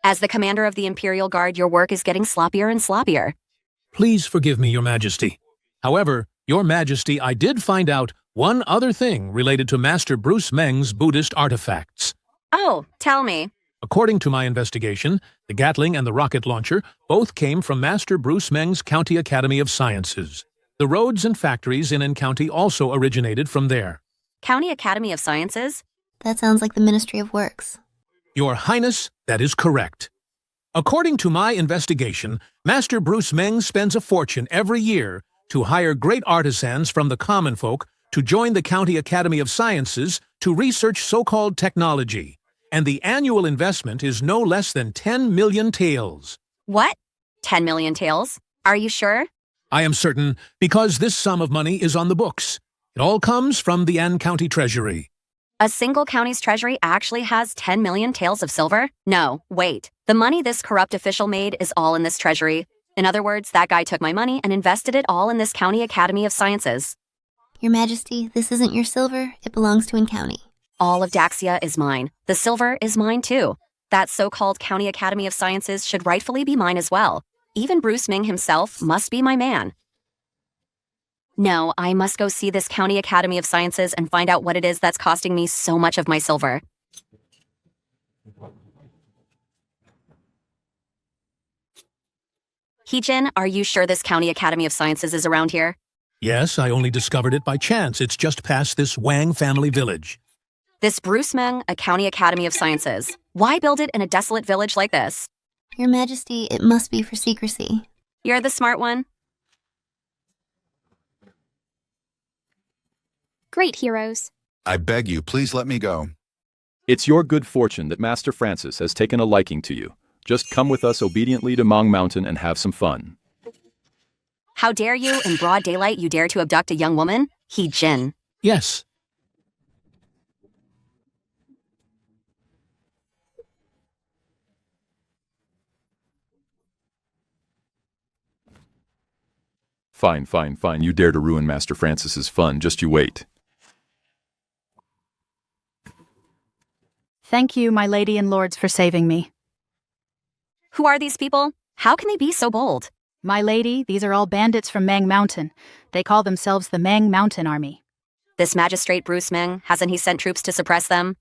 As the commander of the Imperial Guard, your work is getting sloppier and sloppier. Please forgive me, Your Majesty. However, Your Majesty, I did find out one other thing related to Master Bruce Meng's Buddhist artifacts. Oh, tell me. According to my investigation, the Gatling and the rocket launcher both came from Master Bruce Meng's County Academy of Sciences. The roads and factories in County also originated from there. County Academy of Sciences? That sounds like the Ministry of Works. Your Highness, that is correct. According to my investigation, Master Bruce Meng spends a fortune every year to hire great artisans from the common folk to join the County Academy of Sciences to research so-called technology, and the annual investment is no less than 10 million taels. What? 10 million taels? Are you sure? I am certain because this sum of money is on the books. It all comes from the Anne County Treasury. A single county's treasury actually has 10 million taels of silver? No, wait. The money this corrupt official made is all in this treasury. In other words, that guy took my money and invested it all in this county academy of sciences. Your Majesty, this isn't your silver. It belongs to County. All of Daxia is mine. The silver is mine too. That so-called county academy of sciences should rightfully be mine as well. Even Bruce Meng himself must be my man. No, I must go see this county academy of sciences and find out what it is that's costing me so much of my silver. Heejin, are you sure this county academy of sciences is around here? Yes, I only discovered it by chance. It's just past this Wang family village. This Bruce Meng, a county academy of sciences. Why build it in a desolate village like this? Your Majesty, it must be for secrecy. You're the smart one. Great heroes. I beg you, please let me go. It's your good fortune that Master Francis has taken a liking to you. Just come with us obediently to Mang Mountain and have some fun. How dare you, in broad daylight, you dare to abduct a young woman? Heejin. Yes. Fine, fine, fine. You dare to ruin Master Francis's fun. Just you wait. Thank you, my lady and lords, for saving me. Who are these people? How can they be so bold? My lady, these are all bandits from Mang Mountain. They call themselves the Mang Mountain Army. This magistrate Bruce Meng, hasn't he sent troops to suppress them?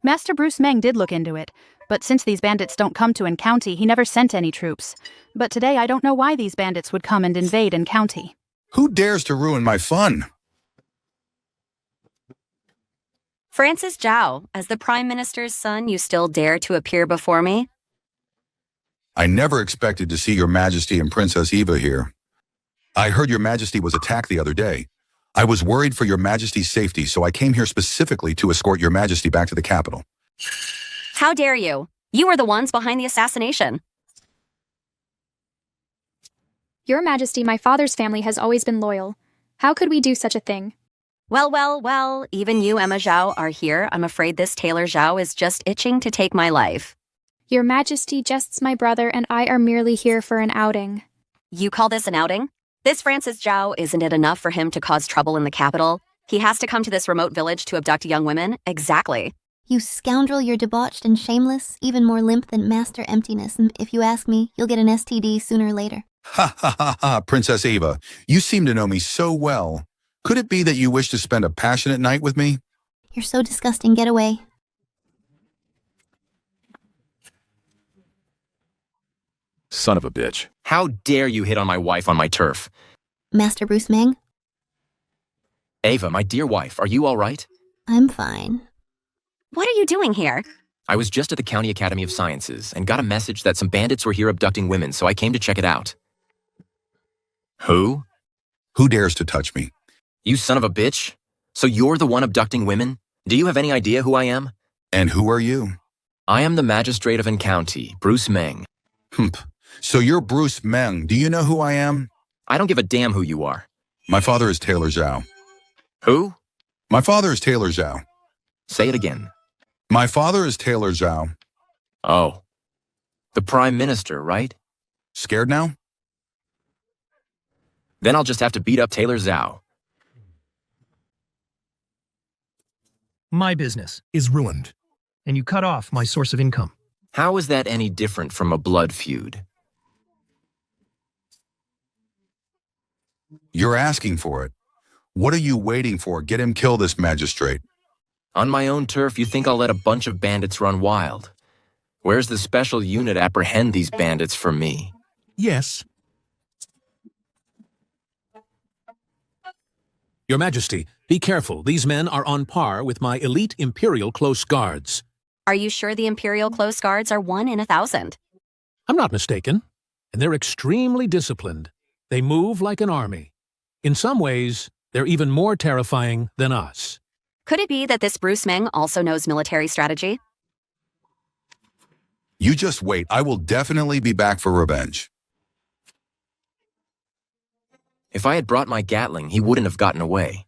Master Bruce Meng did look into it, but since these bandits don't come to County, he never sent any troops. But today I don't know why these bandits would come and invade County. Who dares to ruin my fun? Francis Zhao, as the Prime Minister's son, you still dare to appear before me? I never expected to see Your Majesty and Princess Eva here. I heard Your Majesty was attacked the other day. I was worried for Your Majesty's safety, so I came here specifically to escort Your Majesty back to the capital. How dare you? You were the ones behind the assassination. Your Majesty, my father's family has always been loyal. How could we do such a thing? Well, even you, Emma Zhao, are here. I'm afraid this Taylor Zhao is just itching to take my life. Your Majesty, Jests, my brother, and I are merely here for an outing. You call this an outing? This Francis Zhao, isn't it enough for him to cause trouble in the capital? He has to come to this remote village to abduct young women? Exactly. You scoundrel, you're debauched and shameless, even more limp than Master Emptiness, and if you ask me, you'll get an STD sooner or later. Ha ha ha ha, Princess Eva. You seem to know me so well. Could it be that you wish to spend a passionate night with me? You're so disgusting, get away. Son of a bitch. How dare you hit on my wife on my turf? Master Bruce Meng? Ava, my dear wife, are you all right? I'm fine. What are you doing here? I was just at the County Academy of Sciences and got a message that some bandits were here abducting women, so I came to check it out. Who? Who dares to touch me? You son of a bitch. So you're the one abducting women? Do you have any idea who I am? And who are you? I am the magistrate of County, Bruce Meng. So you're Bruce Meng. Do you know who I am? I don't give a damn who you are. My father is Taylor Zhao. Who? My father is Taylor Zhao. Say it again. My father is Taylor Zhao. Oh. The Prime Minister, right? Scared now? Then I'll just have to beat up Taylor Zhao. My business is ruined, and you cut off my source of income. How is that any different from a blood feud? You're asking for it. What are you waiting for? Get him, kill this magistrate. On my own turf, you think I'll let a bunch of bandits run wild? Where's the special unit apprehend these bandits for me? Yes. Your Majesty, be careful. These men are on par with my elite Imperial close guards. Are you sure the Imperial close guards are 1 in 1,000? I'm not mistaken. And they're extremely disciplined. They move like an army. In some ways, they're even more terrifying than us. Could it be that this Bruce Meng also knows military strategy? You just wait. I will definitely be back for revenge. If I had brought my Gatling, he wouldn't have gotten away.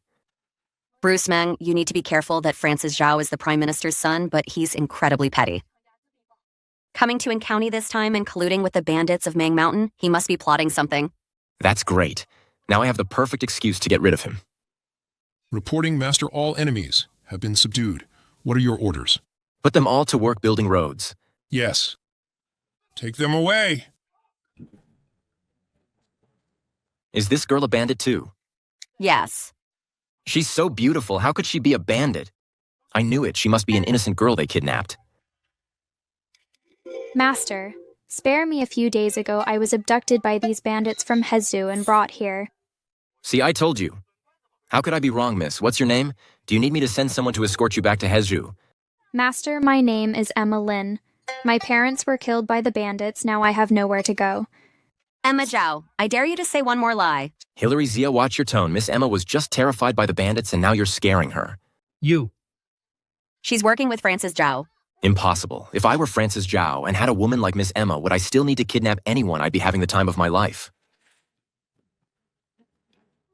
Bruce Meng, you need to be careful that Francis Zhao is the Prime Minister's son, but he's incredibly petty. Coming to County this time and colluding with the bandits of Mang Mountain, he must be plotting something. That's great. Now I have the perfect excuse to get rid of him. Reporting Master, all enemies have been subdued. What are your orders? Put them all to work building roads. Yes. Take them away. Is this girl a bandit too? Yes. She's so beautiful, how could she be a bandit? I knew it, she must be an innocent girl they kidnapped. Master, spare me. A few days ago I was abducted by these bandits from Hezhou and brought here. See, I told you. How could I be wrong, miss? What's your name? Do you need me to send someone to escort you back to Hezhou? Master, my name is Emma Lin. My parents were killed by the bandits, now I have nowhere to go. Emma Zhao, I dare you to say one more lie. Hillary Zia, watch your tone. Miss Emma was just terrified by the bandits and now you're scaring her. You. She's working with Francis Zhao. Impossible. If I were Francis Zhao and had a woman like Miss Emma, would I still need to kidnap anyone? I'd be having the time of my life.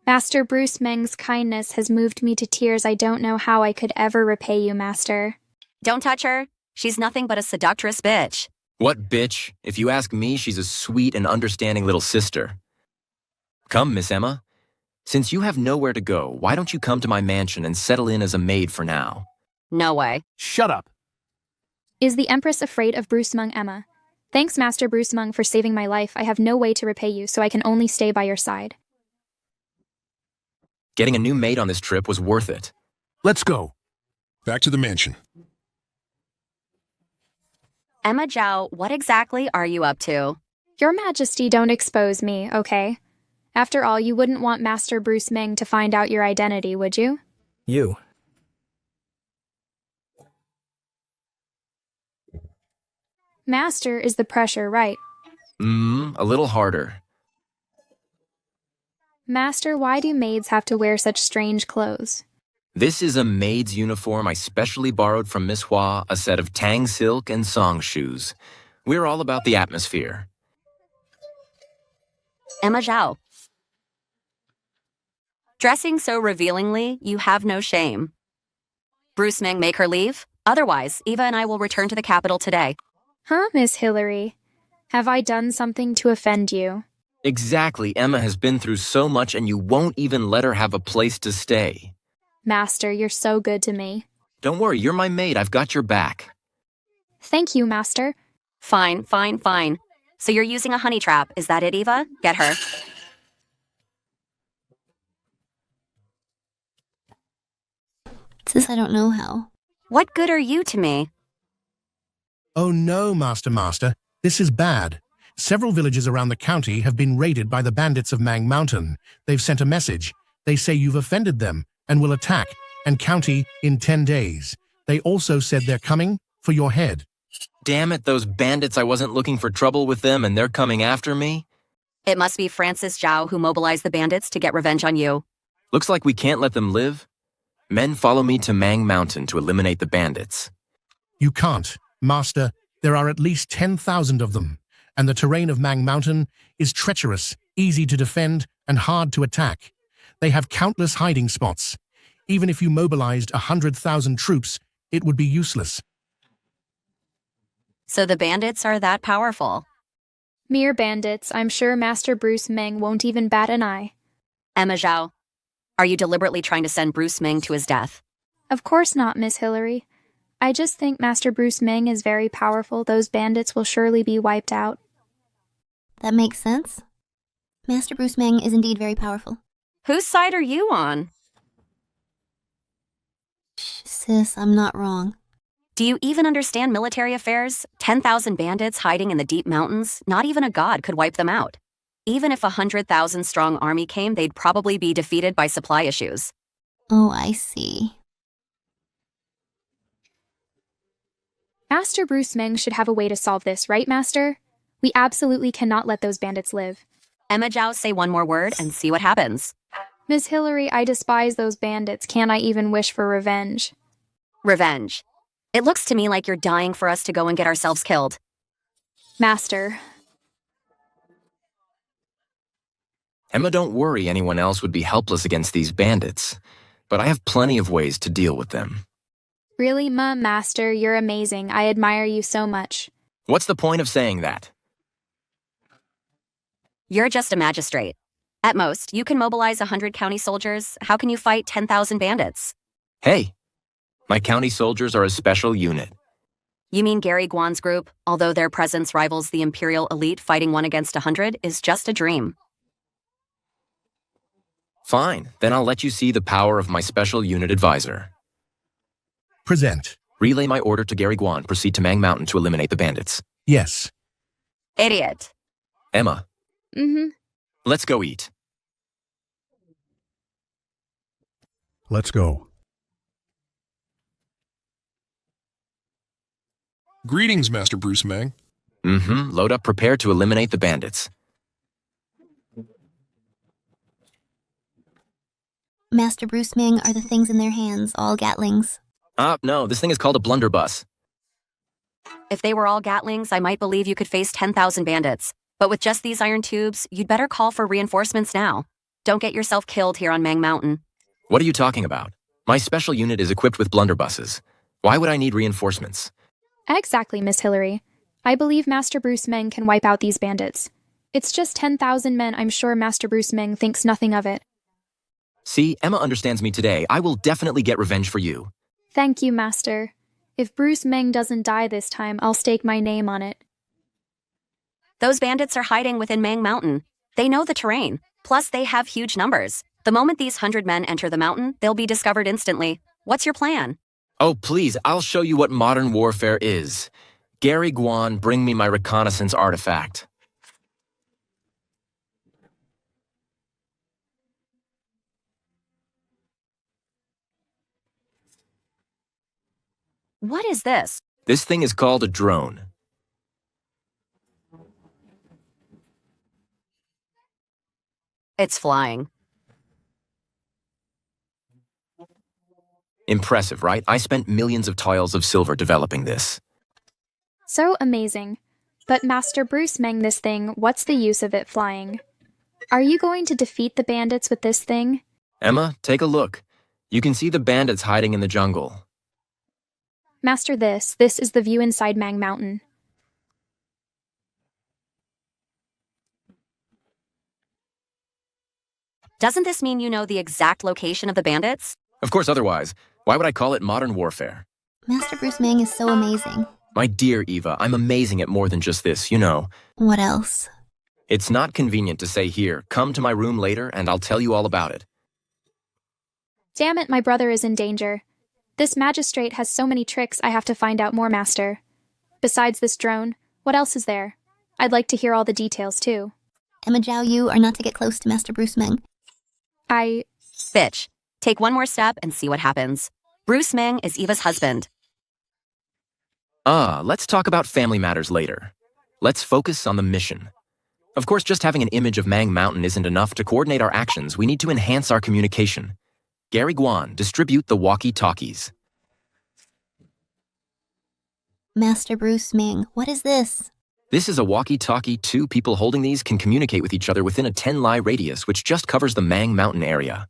Master Bruce Meng's kindness has moved me to tears. I don't know how I could ever repay you, Master. Don't touch her. She's nothing but a seductress bitch. What bitch? If you ask me, she's a sweet and understanding little sister. Come, Miss Emma. Since you have nowhere to go, why don't you come to my mansion and settle in as a maid for now? No way. Shut up. Is the Empress afraid of Bruce Meng, Emma? Thanks, Master Bruce Meng, for saving my life. I have no way to repay you, so I can only stay by your side. Getting a new maid on this trip was worth it. Let's go. Back to the mansion. Emma Zhao, what exactly are you up to? Your Majesty, don't expose me, okay? After all, you wouldn't want Master Bruce Meng to find out your identity, would you? You. Master, is the pressure right? A little harder. Master, why do maids have to wear such strange clothes? This is a maid's uniform I specially borrowed from Miss Hua, a set of tang silk and song shoes. We're all about the atmosphere. Emma Zhao. Dressing so revealingly, you have no shame. Bruce Meng, make her leave. Otherwise, Eva and I will return to the capital today. Huh, Miss Hillary? Have I done something to offend you? Exactly. Emma has been through so much and you won't even let her have a place to stay. Master, you're so good to me. Don't worry, you're my maid. I've got your back. Thank you, Master. Fine. So you're using a honey trap, is that it, Eva? Get her. Sis, I don't know how. What good are you to me? Oh no, Master. This is bad. Several villages around the county have been raided by the bandits of Mang Mountain. They've sent a message. They say you've offended them and will attack and county in 10 days. They also said they're coming for your head. Damn it, those bandits, I wasn't looking for trouble with them and they're coming after me? It must be Francis Zhao who mobilized the bandits to get revenge on you. Looks like we can't let them live. Men, follow me to Mang Mountain to eliminate the bandits. You can't, Master. There are at least 10,000 of them, and the terrain of Mang Mountain is treacherous, easy to defend, and hard to attack. They have countless hiding spots. Even if you mobilized 100,000 troops, it would be useless. So the bandits are that powerful? Mere bandits. I'm sure Master Bruce Meng won't even bat an eye. Emma Zhao, are you deliberately trying to send Bruce Meng to his death? Of course not, Miss Hillary. I just think Master Bruce Meng is very powerful. Those bandits will surely be wiped out. That makes sense. Master Bruce Meng is indeed very powerful. Whose side are you on? Sis, I'm not wrong. Do you even understand military affairs? 10,000 bandits hiding in the deep mountains? Not even a god could wipe them out. Even if a 100,000-strong army came, they'd probably be defeated by supply issues. Oh, I see. Master Bruce Meng should have a way to solve this, right, Master? We absolutely cannot let those bandits live. Emma Zhao, say one more word and see what happens. Miss Hillary, I despise those bandits. Can't I even wish for revenge? Revenge. It looks to me like you're dying for us to go and get ourselves killed. Master. Emma, don't worry, anyone else would be helpless against these bandits. But I have plenty of ways to deal with them. Really, Master, you're amazing. I admire you so much. What's the point of saying that? You're just a magistrate. At most, you can mobilize 100 county soldiers. How can you fight 10,000 bandits? Hey, my county soldiers are a special unit. You mean Gary Guan's group, although their presence rivals the Imperial elite fighting 1 against 100, is just a dream. Fine, then I'll let you see the power of my special unit advisor. Present. Relay my order to Gary Guan. Proceed to Mang Mountain to eliminate the bandits. Yes. Idiot. Emma. Mm-hmm. Let's go eat. Let's go. Greetings, Master Bruce Meng. Mm-hmm. Load up, prepare to eliminate the bandits. Master Bruce Meng are the things in their hands, all Gatlings. No, this thing is called a blunderbuss. If they were all Gatlings, I might believe you could face 10,000 bandits. But with just these iron tubes, you'd better call for reinforcements now. Don't get yourself killed here on Mang Mountain. What are you talking about? My special unit is equipped with blunderbusses. Why would I need reinforcements? Exactly, Miss Hillary. I believe Master Bruce Meng can wipe out these bandits. It's just 10,000 men. I'm sure Master Bruce Meng thinks nothing of it. See, Emma understands me today. I will definitely get revenge for you. Thank you, Master. If Bruce Meng doesn't die this time, I'll stake my name on it. Those bandits are hiding within Mang Mountain. They know the terrain. Plus, they have huge numbers. The moment these 100 men enter the mountain, they'll be discovered instantly. What's your plan? Oh, please, I'll show you what modern warfare is. Gary Guan, bring me my reconnaissance artifact. What is this? This thing is called a drone. It's flying. Impressive, right? I spent millions of tiles of silver developing this. So amazing. But Master Bruce Meng, this thing, what's the use of it flying? Are you going to defeat the bandits with this thing? Emma, take a look. You can see the bandits hiding in the jungle. Master, this is the view inside Mang Mountain. Doesn't this mean you know the exact location of the bandits? Of course, otherwise. Why would I call it modern warfare? Master Bruce Meng is so amazing. My dear Eva, I'm amazing at more than just this, you know. What else? It's not convenient to say here, come to my room later and I'll tell you all about it. Damn it, my brother is in danger. This magistrate has so many tricks, I have to find out more, Master. Besides this drone, what else is there? I'd like to hear all the details, too. Emma Zhao, you are not to get close to Master Bruce Meng. Bitch, take one more step and see what happens. Bruce Meng is Eva's husband. Let's talk about family matters later. Let's focus on the mission. Of course, just having an image of Mang Mountain isn't enough. To coordinate our actions, we need to enhance our communication. Gary Guan, distribute the walkie-talkies. Master Bruce Meng, what is this? This is a walkie-talkie. 2 people holding these can communicate with each other within a 10-li radius, which just covers the Mang Mountain area.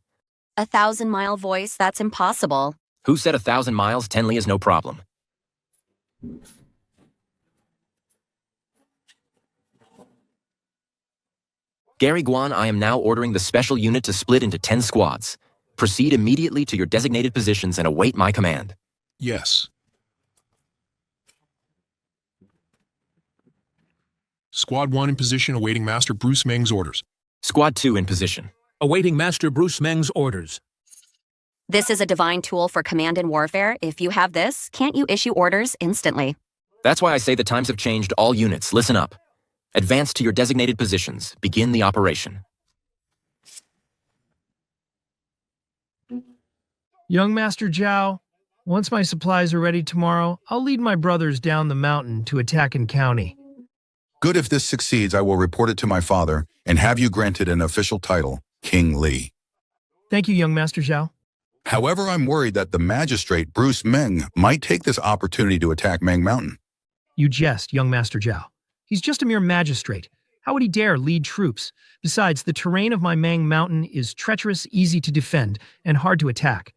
1,000-mile voice? That's impossible. Who said 1,000 miles? 10 li is no problem. Gary Guan, I am now ordering the special unit to split into 10 squads. Proceed immediately to your designated positions and await my command. Yes. Squad 1 in position, awaiting Master Bruce Meng's orders. Squad 2 in position. Awaiting Master Bruce Meng's orders. This is a divine tool for command and warfare. If you have this, can't you issue orders instantly? That's why I say the times have changed. All units, listen up. Advance to your designated positions. Begin the operation. Young Master Zhao, once my supplies are ready tomorrow, I'll lead my brothers down the mountain to attack in county. Good. If this succeeds, I will report it to my father and have you granted an official title, King Li. Thank you, young Master Zhao. However, I'm worried that the magistrate, Bruce Meng, might take this opportunity to attack Mang Mountain. You jest, young Master Zhao. He's just a mere magistrate. How would he dare lead troops? Besides, the terrain of my Mang Mountain is treacherous, easy to defend, and hard to attack.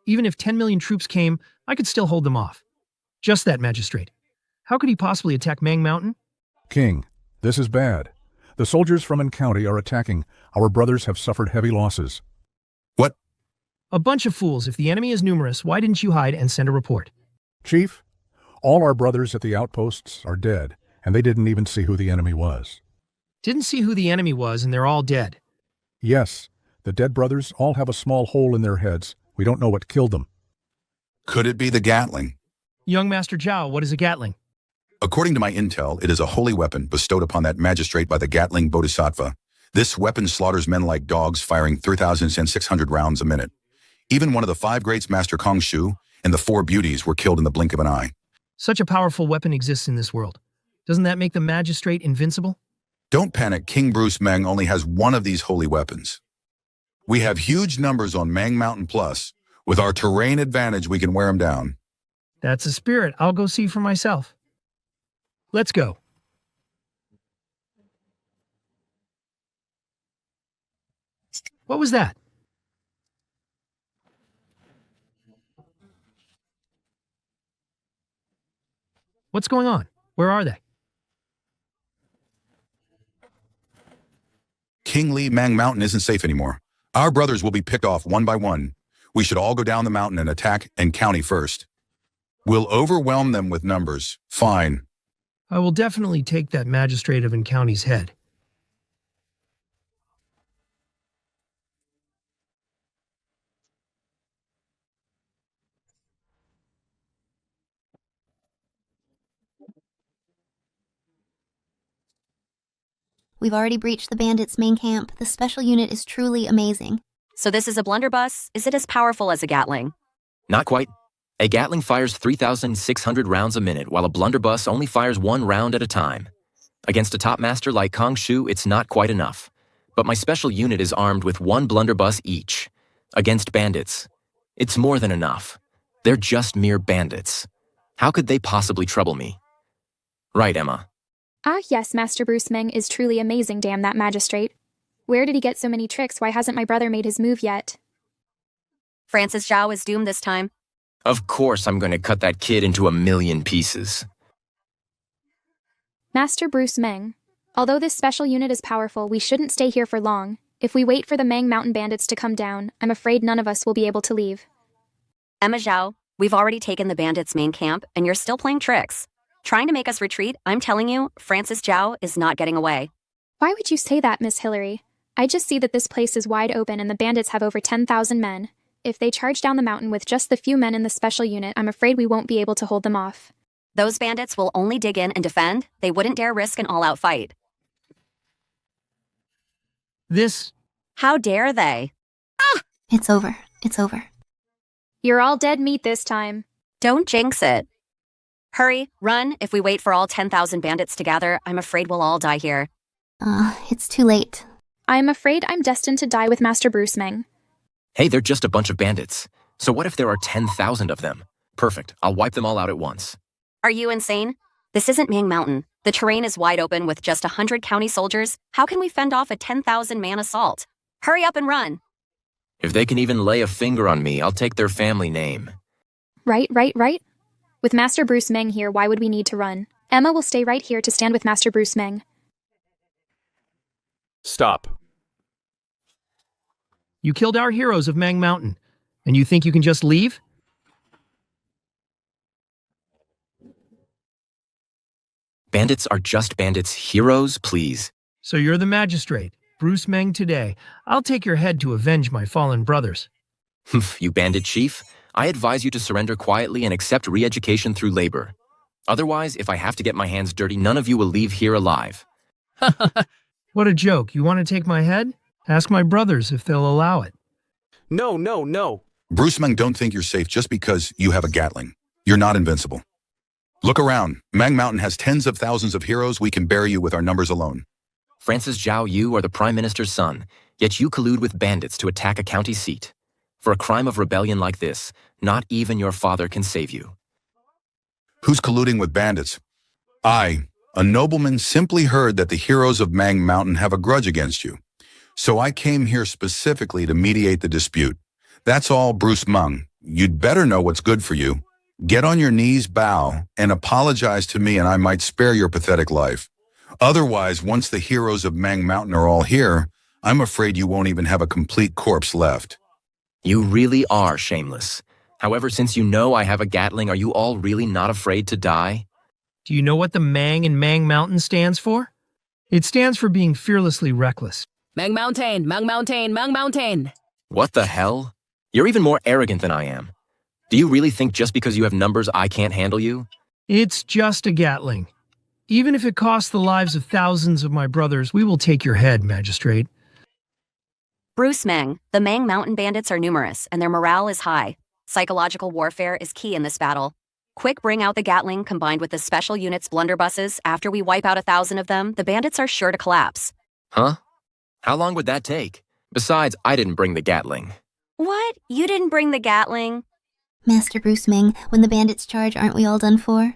Even if 10 million troops came, I could still hold them off. Just that, magistrate. How could he possibly attack Mang Mountain? King, this is bad. The soldiers from N County are attacking. Our brothers have suffered heavy losses. What? A bunch of fools. If the enemy is numerous, why didn't you hide and send a report? Chief, all our brothers at the outposts are dead, and they didn't even see who the enemy was. Didn't see who the enemy was, and they're all dead. Yes, the dead brothers all have a small hole in their heads. We don't know what killed them. Could it be the Gatling? Young Master Zhao, what is a Gatling? According to my intel, it is a holy weapon bestowed upon that magistrate by the Gatling Bodhisattva. This weapon slaughters men like dogs, firing 3,600 rounds a minute. Even one of the 5 greats, Master Kong Shu, and the 4 beauties were killed in the blink of an eye. Such a powerful weapon exists in this world. Doesn't that make the magistrate invincible? Don't panic, King Bruce Meng only has one of these holy weapons. We have huge numbers on Mang Mountain Plus. With our terrain advantage, we can wear him down. That's a spirit. I'll go see for myself. Let's go. What was that? What's going on? Where are they? King Li, Mang Mountain isn't safe anymore. Our brothers will be picked off one by one. We should all go down the mountain and attack N County first. We'll overwhelm them with numbers. Fine. I will definitely take that magistrate of N County's head. We've already breached the bandits' main camp. The special unit is truly amazing. So this is a blunderbuss? Is it as powerful as a Gatling? Not quite. A Gatling fires 3,600 rounds a minute, while a blunderbuss only fires 1 round at a time. Against a top master like Kong Shu, it's not quite enough. But my special unit is armed with 1 blunderbuss each. Against bandits, it's more than enough. They're just mere bandits. How could they possibly trouble me? Right, Emma. Ah, yes, Master Bruce Meng is truly amazing, damn that magistrate. Where did he get so many tricks? Why hasn't my brother made his move yet? Francis Zhao is doomed this time. Of course I'm going to cut that kid into 1,000,000 pieces. Master Bruce Meng, although this special unit is powerful, we shouldn't stay here for long. If we wait for the Mang Mountain bandits to come down, I'm afraid none of us will be able to leave. Emma Zhao, we've already taken the bandits' main camp, and you're still playing tricks. Trying to make us retreat, I'm telling you, Francis Zhao is not getting away. Why would you say that, Miss Hillary? I just see that this place is wide open and the bandits have over 10,000 men. If they charge down the mountain with just the few men in the special unit, I'm afraid we won't be able to hold them off. Those bandits will only dig in and defend. They wouldn't dare risk an all-out fight. This... How dare they? Ah! It's over. It's over. You're all dead meat this time. Don't jinx it. Hurry, run. If we wait for all 10,000 bandits to gather, I'm afraid we'll all die here. It's too late. I'm afraid I'm destined to die with Master Bruce Meng. Hey, they're just a bunch of bandits. So what if there are 10,000 of them? Perfect. I'll wipe them all out at once. Are you insane? This isn't Mang Mountain. The terrain is wide open with just 100 county soldiers. How can we fend off a 10,000-man assault? Hurry up and run. If they can even lay a finger on me, I'll take their family name. Right. With Master Bruce Meng here, why would we need to run? Emma will stay right here to stand with Master Bruce Meng. Stop. You killed our heroes of Mang Mountain, and you think you can just leave? Bandits are just bandits. Heroes, please. So you're the magistrate, Bruce Meng today. I'll take your head to avenge my fallen brothers. You bandit chief, I advise you to surrender quietly and accept re-education through labor. Otherwise, if I have to get my hands dirty, none of you will leave here alive. What a joke. You want to take my head? Ask my brothers if they'll allow it. No. Bruce Meng don't think you're safe just because you have a Gatling. You're not invincible. Look around. Mang Mountain has tens of thousands of heroes. We can bury you with our numbers alone. Francis Zhao, you are the Prime Minister's son, yet you collude with bandits to attack a county seat. For a crime of rebellion like this, not even your father can save you. Who's colluding with bandits? I, A nobleman simply heard that the heroes of Mang Mountain have a grudge against you. So I came here specifically to mediate the dispute. That's all, Bruce Meng. You'd better know what's good for you. Get on your knees, bow, and apologize to me, and I might spare your pathetic life. Otherwise, once the heroes of Mang Mountain are all here, I'm afraid you won't even have a complete corpse left. You really are shameless. However, since you know I have a Gatling, are you all really not afraid to die? Do you know what the Mang in Mang Mountain stands for? It stands for being fearlessly reckless. Mang Mountain, Mang Mountain, Mang Mountain. What the hell? You're even more arrogant than I am. Do you really think just because you have numbers I can't handle you? It's just a Gatling. Even if it costs the lives of thousands of my brothers, we will take your head, magistrate. Bruce Meng, the Mang Mountain bandits are numerous and their morale is high. Psychological warfare is key in this battle. Quick, bring out the Gatling combined with the special unit's blunderbusses. After we wipe out 1,000 of them, the bandits are sure to collapse. Huh? How long would that take? Besides, I didn't bring the Gatling. What? You didn't bring the Gatling? Master Bruce Meng, when the bandits charge, aren't we all done for?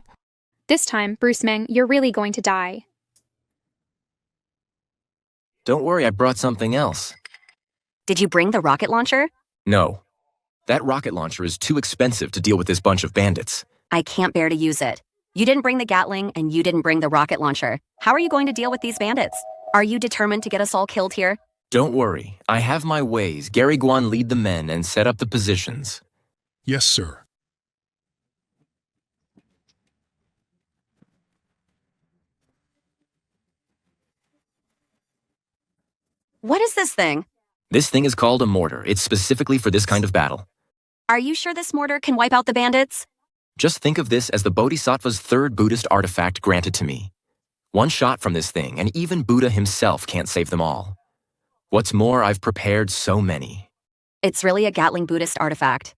This time, Bruce Meng, you're really going to die. Don't worry, I brought something else. Did you bring the rocket launcher? No. That rocket launcher is too expensive to deal with this bunch of bandits. I can't bear to use it. You didn't bring the Gatling, and you didn't bring the rocket launcher. How are you going to deal with these bandits? Are you determined to get us all killed here? Don't worry, I have my ways. Gary Guan, lead the men and set up the positions. Yes, sir. What is this thing? This thing is called a mortar. It's specifically for this kind of battle. Are you sure this mortar can wipe out the bandits? Just think of this as the Bodhisattva's third Buddhist artifact granted to me. One shot from this thing, and even Buddha himself can't save them all. What's more, I've prepared so many. It's really a Gatling Buddhist artifact.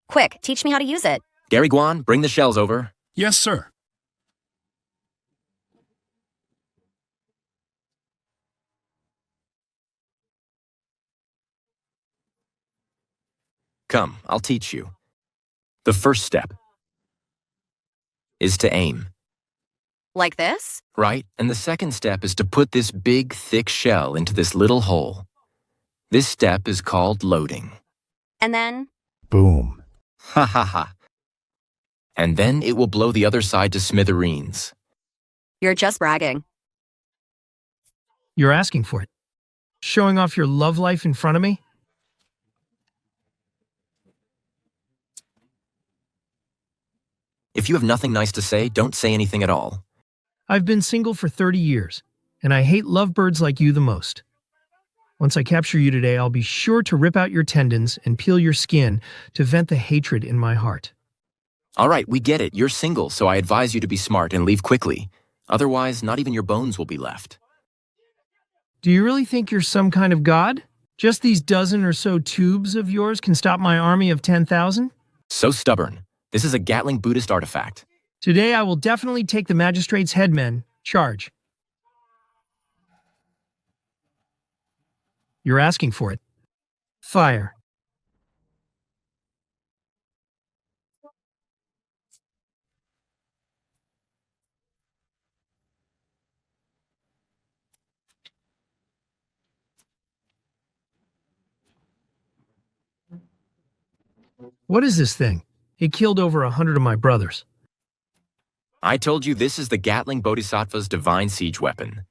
Quick, teach me how to use it. Gary Guan, bring the shells over. Yes, sir. Come, I'll teach you. The first step is to aim. Like this? Right, and the second step is to put this big, thick shell into this little hole. This step is called loading. And then? Boom. Ha ha ha. And then it will blow the other side to smithereens. You're just bragging. You're asking for it. Showing off your love life in front of me? If you have nothing nice to say, don't say anything at all. I've been single for 30 years, and I hate lovebirds like you the most. Once I capture you today, I'll be sure to rip out your tendons and peel your skin to vent the hatred in my heart. All right, we get it. You're single, so I advise you to be smart and leave quickly. Otherwise, not even your bones will be left. Do you really think you're some kind of god? Just these dozen or so tubes of yours can stop my army of 10,000? So stubborn. This is a Gatling Buddhist artifact. Today I will definitely take the magistrate's headmen. Charge. You're asking for it. Fire. What is this thing? It killed over 100 of my brothers. I told you this is the Gatling Bodhisattva's divine siege weapon.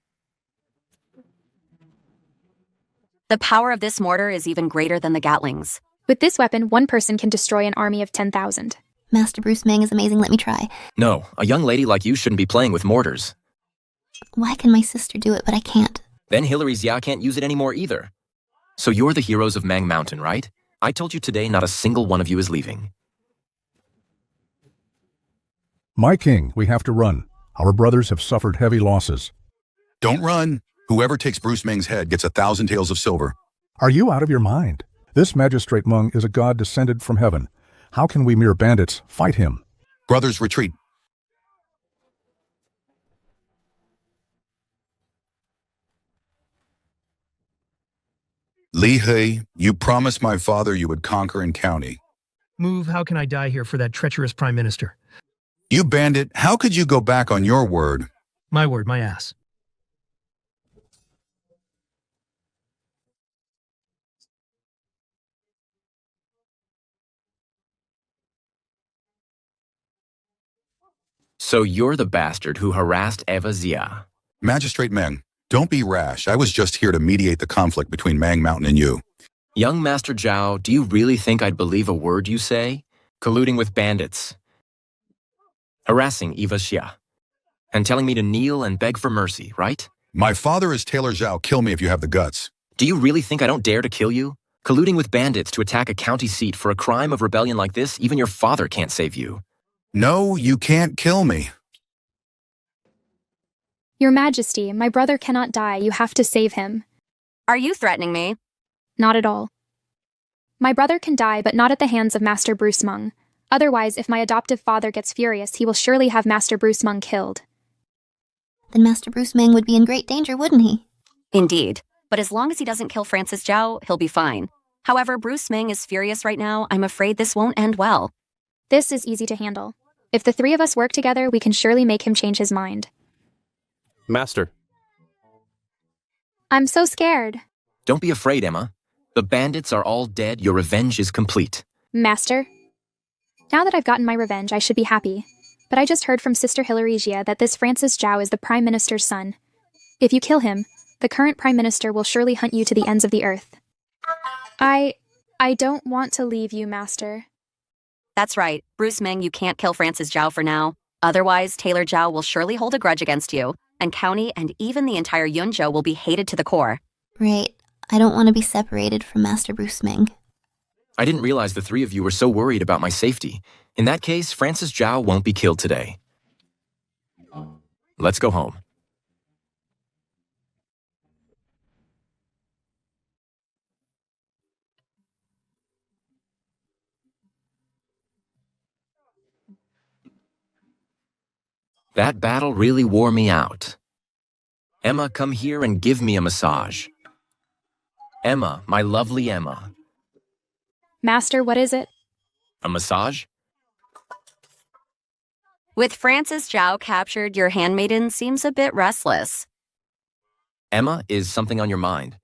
The power of this mortar is even greater than the Gatling's. With this weapon, one person can destroy an army of 10,000. Master Bruce Meng is amazing, let me try. No, a young lady like you shouldn't be playing with mortars. Why can my sister do it, but I can't? Then Hillary Xia can't use it anymore either. So you're the heroes of Mang Mountain, right? I told you today not a single one of you is leaving. My king, we have to run. Our brothers have suffered heavy losses. Don't run. Whoever takes Bruce Meng's head gets 1,000 taels of silver. Are you out of your mind? This magistrate Meng is a god descended from heaven. How can we mere bandits fight him? Brothers, retreat. Li Hui, you promised my father you would conquer in county. Move, how can I die here for that treacherous prime minister? You bandit, how could you go back on your word? My word, my ass. So you're the bastard who harassed Eva Xia. Magistrate Meng, don't be rash. I was just here to mediate the conflict between Mang Mountain and you. Young Master Zhao, do you really think I'd believe a word you say? Colluding with bandits, harassing Eva Xia, and telling me to kneel and beg for mercy, right? My father is Taylor Zhao. Kill me if you have the guts. Do you really think I don't dare to kill you? Colluding with bandits to attack a county seat for a crime of rebellion like this, even your father can't save you. No, you can't kill me. Your Majesty, my brother cannot die. You have to save him. Are you threatening me? Not at all. My brother can die, but not at the hands of Master Bruce Meng. Otherwise, if my adoptive father gets furious, he will surely have Master Bruce Meng killed. Then Master Bruce Meng would be in great danger, wouldn't he? Indeed. But as long as he doesn't kill Francis Zhao, he'll be fine. However, Bruce Meng is furious right now. I'm afraid this won't end well. This is easy to handle. If the three of us work together, we can surely make him change his mind. Master. I'm so scared. Don't be afraid, Emma. The bandits are all dead. Your revenge is complete. Master? Now that I've gotten my revenge, I should be happy. But I just heard from Sister Hilary Jia that this Francis Zhao is the Prime Minister's son. If you kill him, the current Prime Minister will surely hunt you to the ends of the earth. I don't want to leave you, Master. That's right. Bruce Meng, you can't kill Francis Zhao for now. Otherwise, Taylor Zhao will surely hold a grudge against you, and County and even the entire Yunzhou will be hated to the core. Right. I don't want to be separated from Master Bruce Meng. I didn't realize the three of you were so worried about my safety. In that case, Francis Zhao won't be killed today. Let's go home. That battle really wore me out. Emma, come here and give me a massage. Emma, my lovely Emma. Master, what is it? A massage? With Francis Zhao captured, your handmaiden seems a bit restless. Emma, is something on your mind?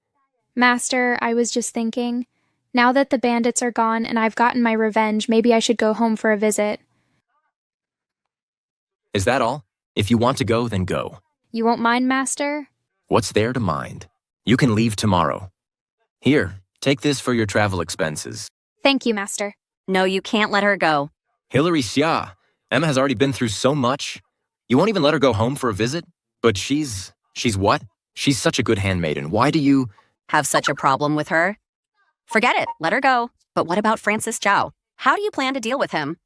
Master, I was just thinking, now that the bandits are gone and I've gotten my revenge, maybe I should go home for a visit. Is that all? If you want to go, then go. You won't mind, Master? What's there to mind? You can leave tomorrow. Here, take this for your travel expenses. Thank you, Master. No, you can't let her go. Hilary Xia, Emma has already been through so much. You won't even let her go home for a visit? But she's what? She's such a good handmaiden. Why do you have such a problem with her? Forget it. Let her go. But what about Francis Zhao? How do you plan to deal with him?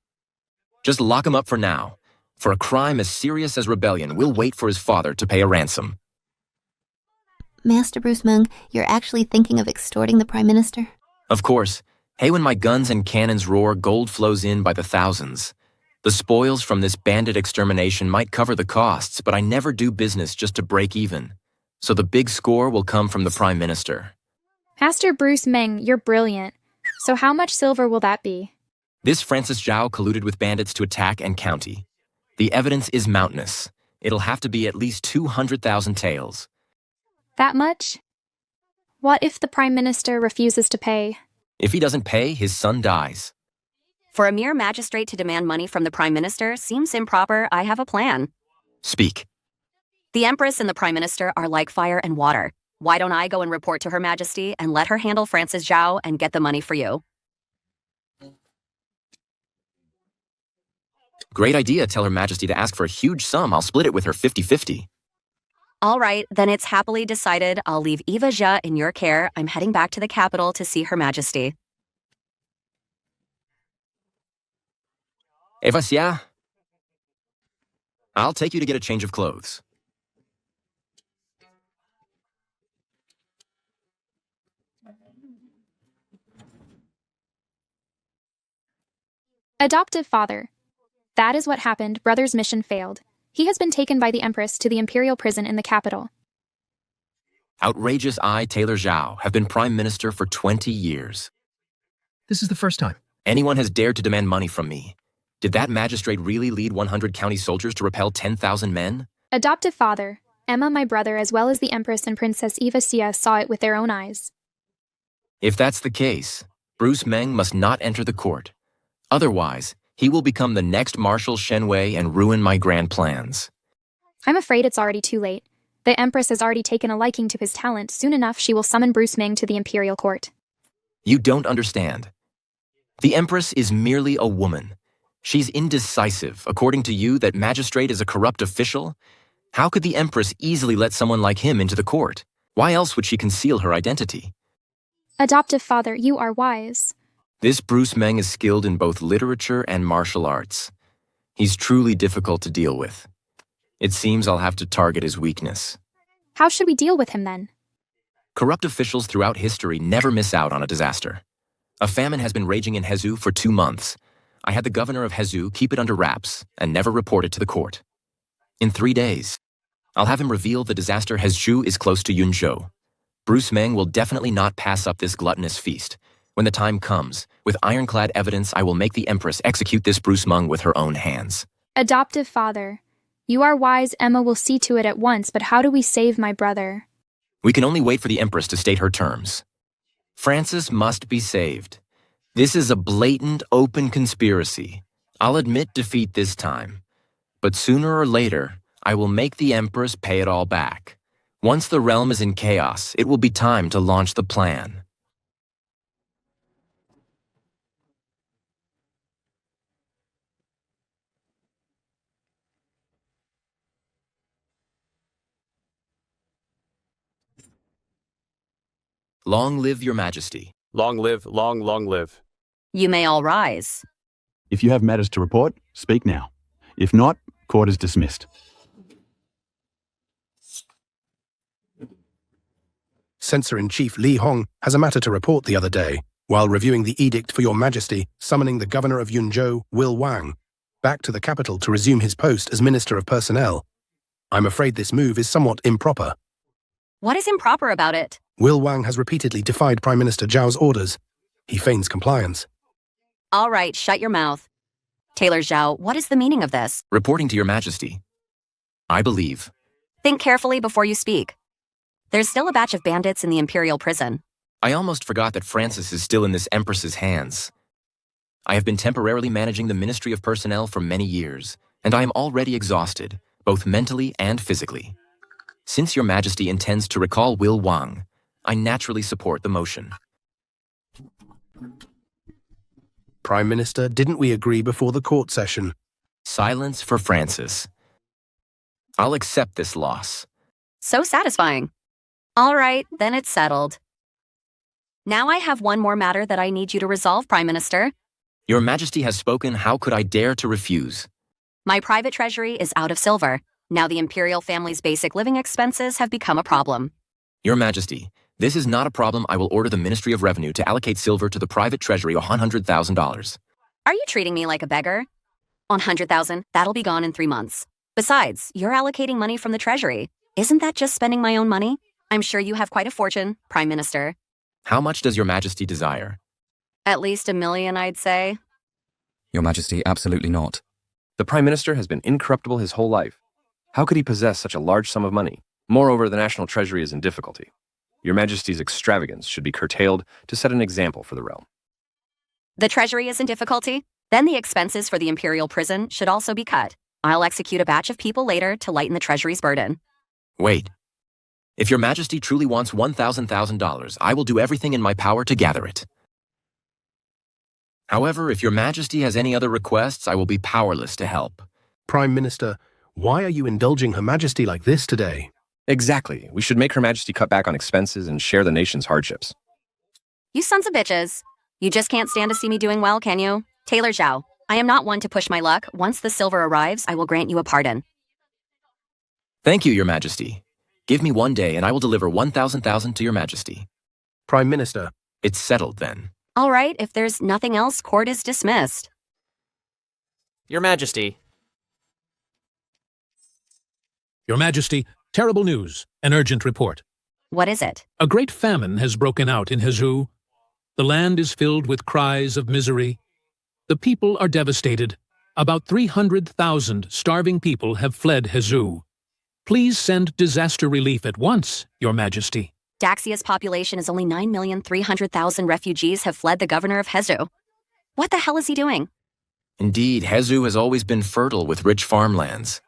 Just lock him up for now. For a crime as serious as rebellion, we'll wait for his father to pay a ransom. Master Bruce Meng, you're actually thinking of extorting the Prime Minister? Of course. Hey, when my guns and cannons roar, gold flows in by the thousands. The spoils from this bandit extermination might cover the costs, but I never do business just to break even. So the big score will come from the Prime Minister. Master Bruce Meng, you're brilliant. So how much silver will that be? This Francis Zhao colluded with bandits to attack EngCounty. The evidence is mountainous. It'll have to be at least 200,000 taels. That much? What if the Prime Minister refuses to pay? If he doesn't pay, his son dies. For a mere magistrate to demand money from the Prime Minister seems improper. I have a plan. Speak. The Empress and the Prime Minister are like fire and water. Why don't I go and report to Her Majesty and let her handle Francis Zhao and get the money for you? Great idea. Tell Her Majesty to ask for a huge sum. I'll split it with her 50-50. All right, then it's happily decided. I'll leave Eva Xia in your care. I'm heading back to the capital to see Her Majesty. Eva Xia, I'll take you to get a change of clothes. Adoptive father. That is what happened. Brother's mission failed. He has been taken by the Empress to the Imperial prison in the capital. Outrageous I, Taylor Zhao, have been Prime Minister for 20 years. This is the first time. Anyone has dared to demand money from me. Did that magistrate really lead 100 county soldiers to repel 10,000 men? Adoptive father. Emma, my brother, as well as the Empress and Princess Eva Sia saw it with their own eyes. If that's the case, Bruce Meng must not enter the court. Otherwise, he will become the next Marshal Shenwei and ruin my grand plans. I'm afraid it's already too late. The Empress has already taken a liking to his talent. Soon enough, she will summon Bruce Meng to the Imperial Court. You don't understand. The Empress is merely a woman. She's indecisive. According to you, that magistrate is a corrupt official? How could the Empress easily let someone like him into the court? Why else would she conceal her identity? Adoptive father, you are wise. This Bruce Meng is skilled in both literature and martial arts. He's truly difficult to deal with. It seems I'll have to target his weakness. How should we deal with him then? Corrupt officials throughout history never miss out on a disaster. A famine has been raging in Hezhou for 2 months. I had the governor of Hezhou keep it under wraps and never report it to the court. In 3 days, I'll have him reveal the disaster Hezhou is close to Yunzhou. Bruce Meng will definitely not pass up this gluttonous feast. When the time comes, with ironclad evidence, I will make the Empress execute this Bruce Meng with her own hands. Adoptive father. You are wise. Emma will see to it at once, but how do we save my brother? We can only wait for the Empress to state her terms. Francis must be saved. This is a blatant, open conspiracy. I'll admit defeat this time. But sooner or later, I will make the Empress pay it all back. Once the realm is in chaos, it will be time to launch the plan. Long live your majesty. Long live, long live. You may all rise. If you have matters to report, speak now. If not, court is dismissed. Censor-in-Chief Li Hong has a matter to report the other day, while reviewing the edict for your majesty summoning the governor of Yunzhou, Will Wang, back to the capital to resume his post as Minister of Personnel. I'm afraid this move is somewhat improper. What is improper about it? Will Wang has repeatedly defied Prime Minister Zhao's orders. He feigns compliance. All right, shut your mouth. Taylor Zhao, what is the meaning of this? Reporting to your majesty. I believe. Think carefully before you speak. There's still a batch of bandits in the Imperial prison. I almost forgot that Francis is still in this Empress's hands. I have been temporarily managing the Ministry of Personnel for many years, and I am already exhausted, both mentally and physically. Since your majesty intends to recall Will Wang, I naturally support the motion. Prime Minister, didn't we agree before the court session? Silence for Francis. I'll accept this loss. So satisfying. All right, then it's settled. Now I have one more matter that I need you to resolve, Prime Minister. Your majesty has spoken. How could I dare to refuse? My private treasury is out of silver. Now the imperial family's basic living expenses have become a problem. Your majesty, this is not a problem. I will order the Ministry of Revenue to allocate silver to the private treasury $100,000. Are you treating me like a beggar? $100,000, that'll be gone in 3 months. Besides, you're allocating money from the treasury. Isn't that just spending my own money? I'm sure you have quite a fortune, Prime Minister. How much does your majesty desire? At least $1 million, I'd say. Your majesty, absolutely not. The Prime Minister has been incorruptible his whole life. How could he possess such a large sum of money? Moreover, the national treasury is in difficulty. Your majesty's extravagance should be curtailed to set an example for the realm. The treasury is in difficulty? Then the expenses for the imperial prison should also be cut. I'll execute a batch of people later to lighten the treasury's burden. Wait. If your majesty truly wants $1,000, I will do everything in my power to gather it. However, if your majesty has any other requests, I will be powerless to help. Prime Minister, why are you indulging Her Majesty like this today? Exactly. We should make Her Majesty cut back on expenses and share the nation's hardships. You sons of bitches. You just can't stand to see me doing well, can you? Taylor Zhao, I am not one to push my luck. Once the silver arrives, I will grant you a pardon. Thank you, your majesty. Give me 1 day and I will deliver 1,000 to your majesty. Prime Minister. It's settled then. All right, if there's nothing else, court is dismissed. Your Majesty. Your Majesty, terrible news. An urgent report. What is it? A great famine has broken out in Hezhou. The land is filled with cries of misery. The people are devastated. About 300,000 starving people have fled Hezhou. Please send disaster relief at once, Your Majesty. Daxia's population is only 9,300,000 refugees have fled the governor of Hezu. What the hell is he doing? Indeed, Hezu has always been fertile with rich farmlands.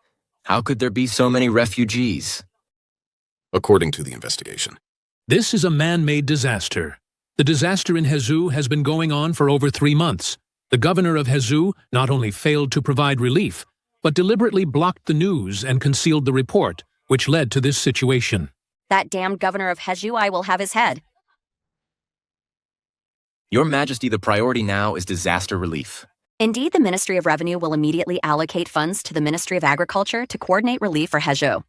How could there be so many refugees? According to the investigation. This is a man-made disaster. The disaster in Hezu has been going on for over 3 months. The governor of Hezu not only failed to provide relief, but deliberately blocked the news and concealed the report, which led to this situation. That damned governor of Hezu, I will have his head. Your Majesty, the priority now is disaster relief. Indeed, the Ministry of Revenue will immediately allocate funds to the Ministry of Agriculture to coordinate relief for Hezu.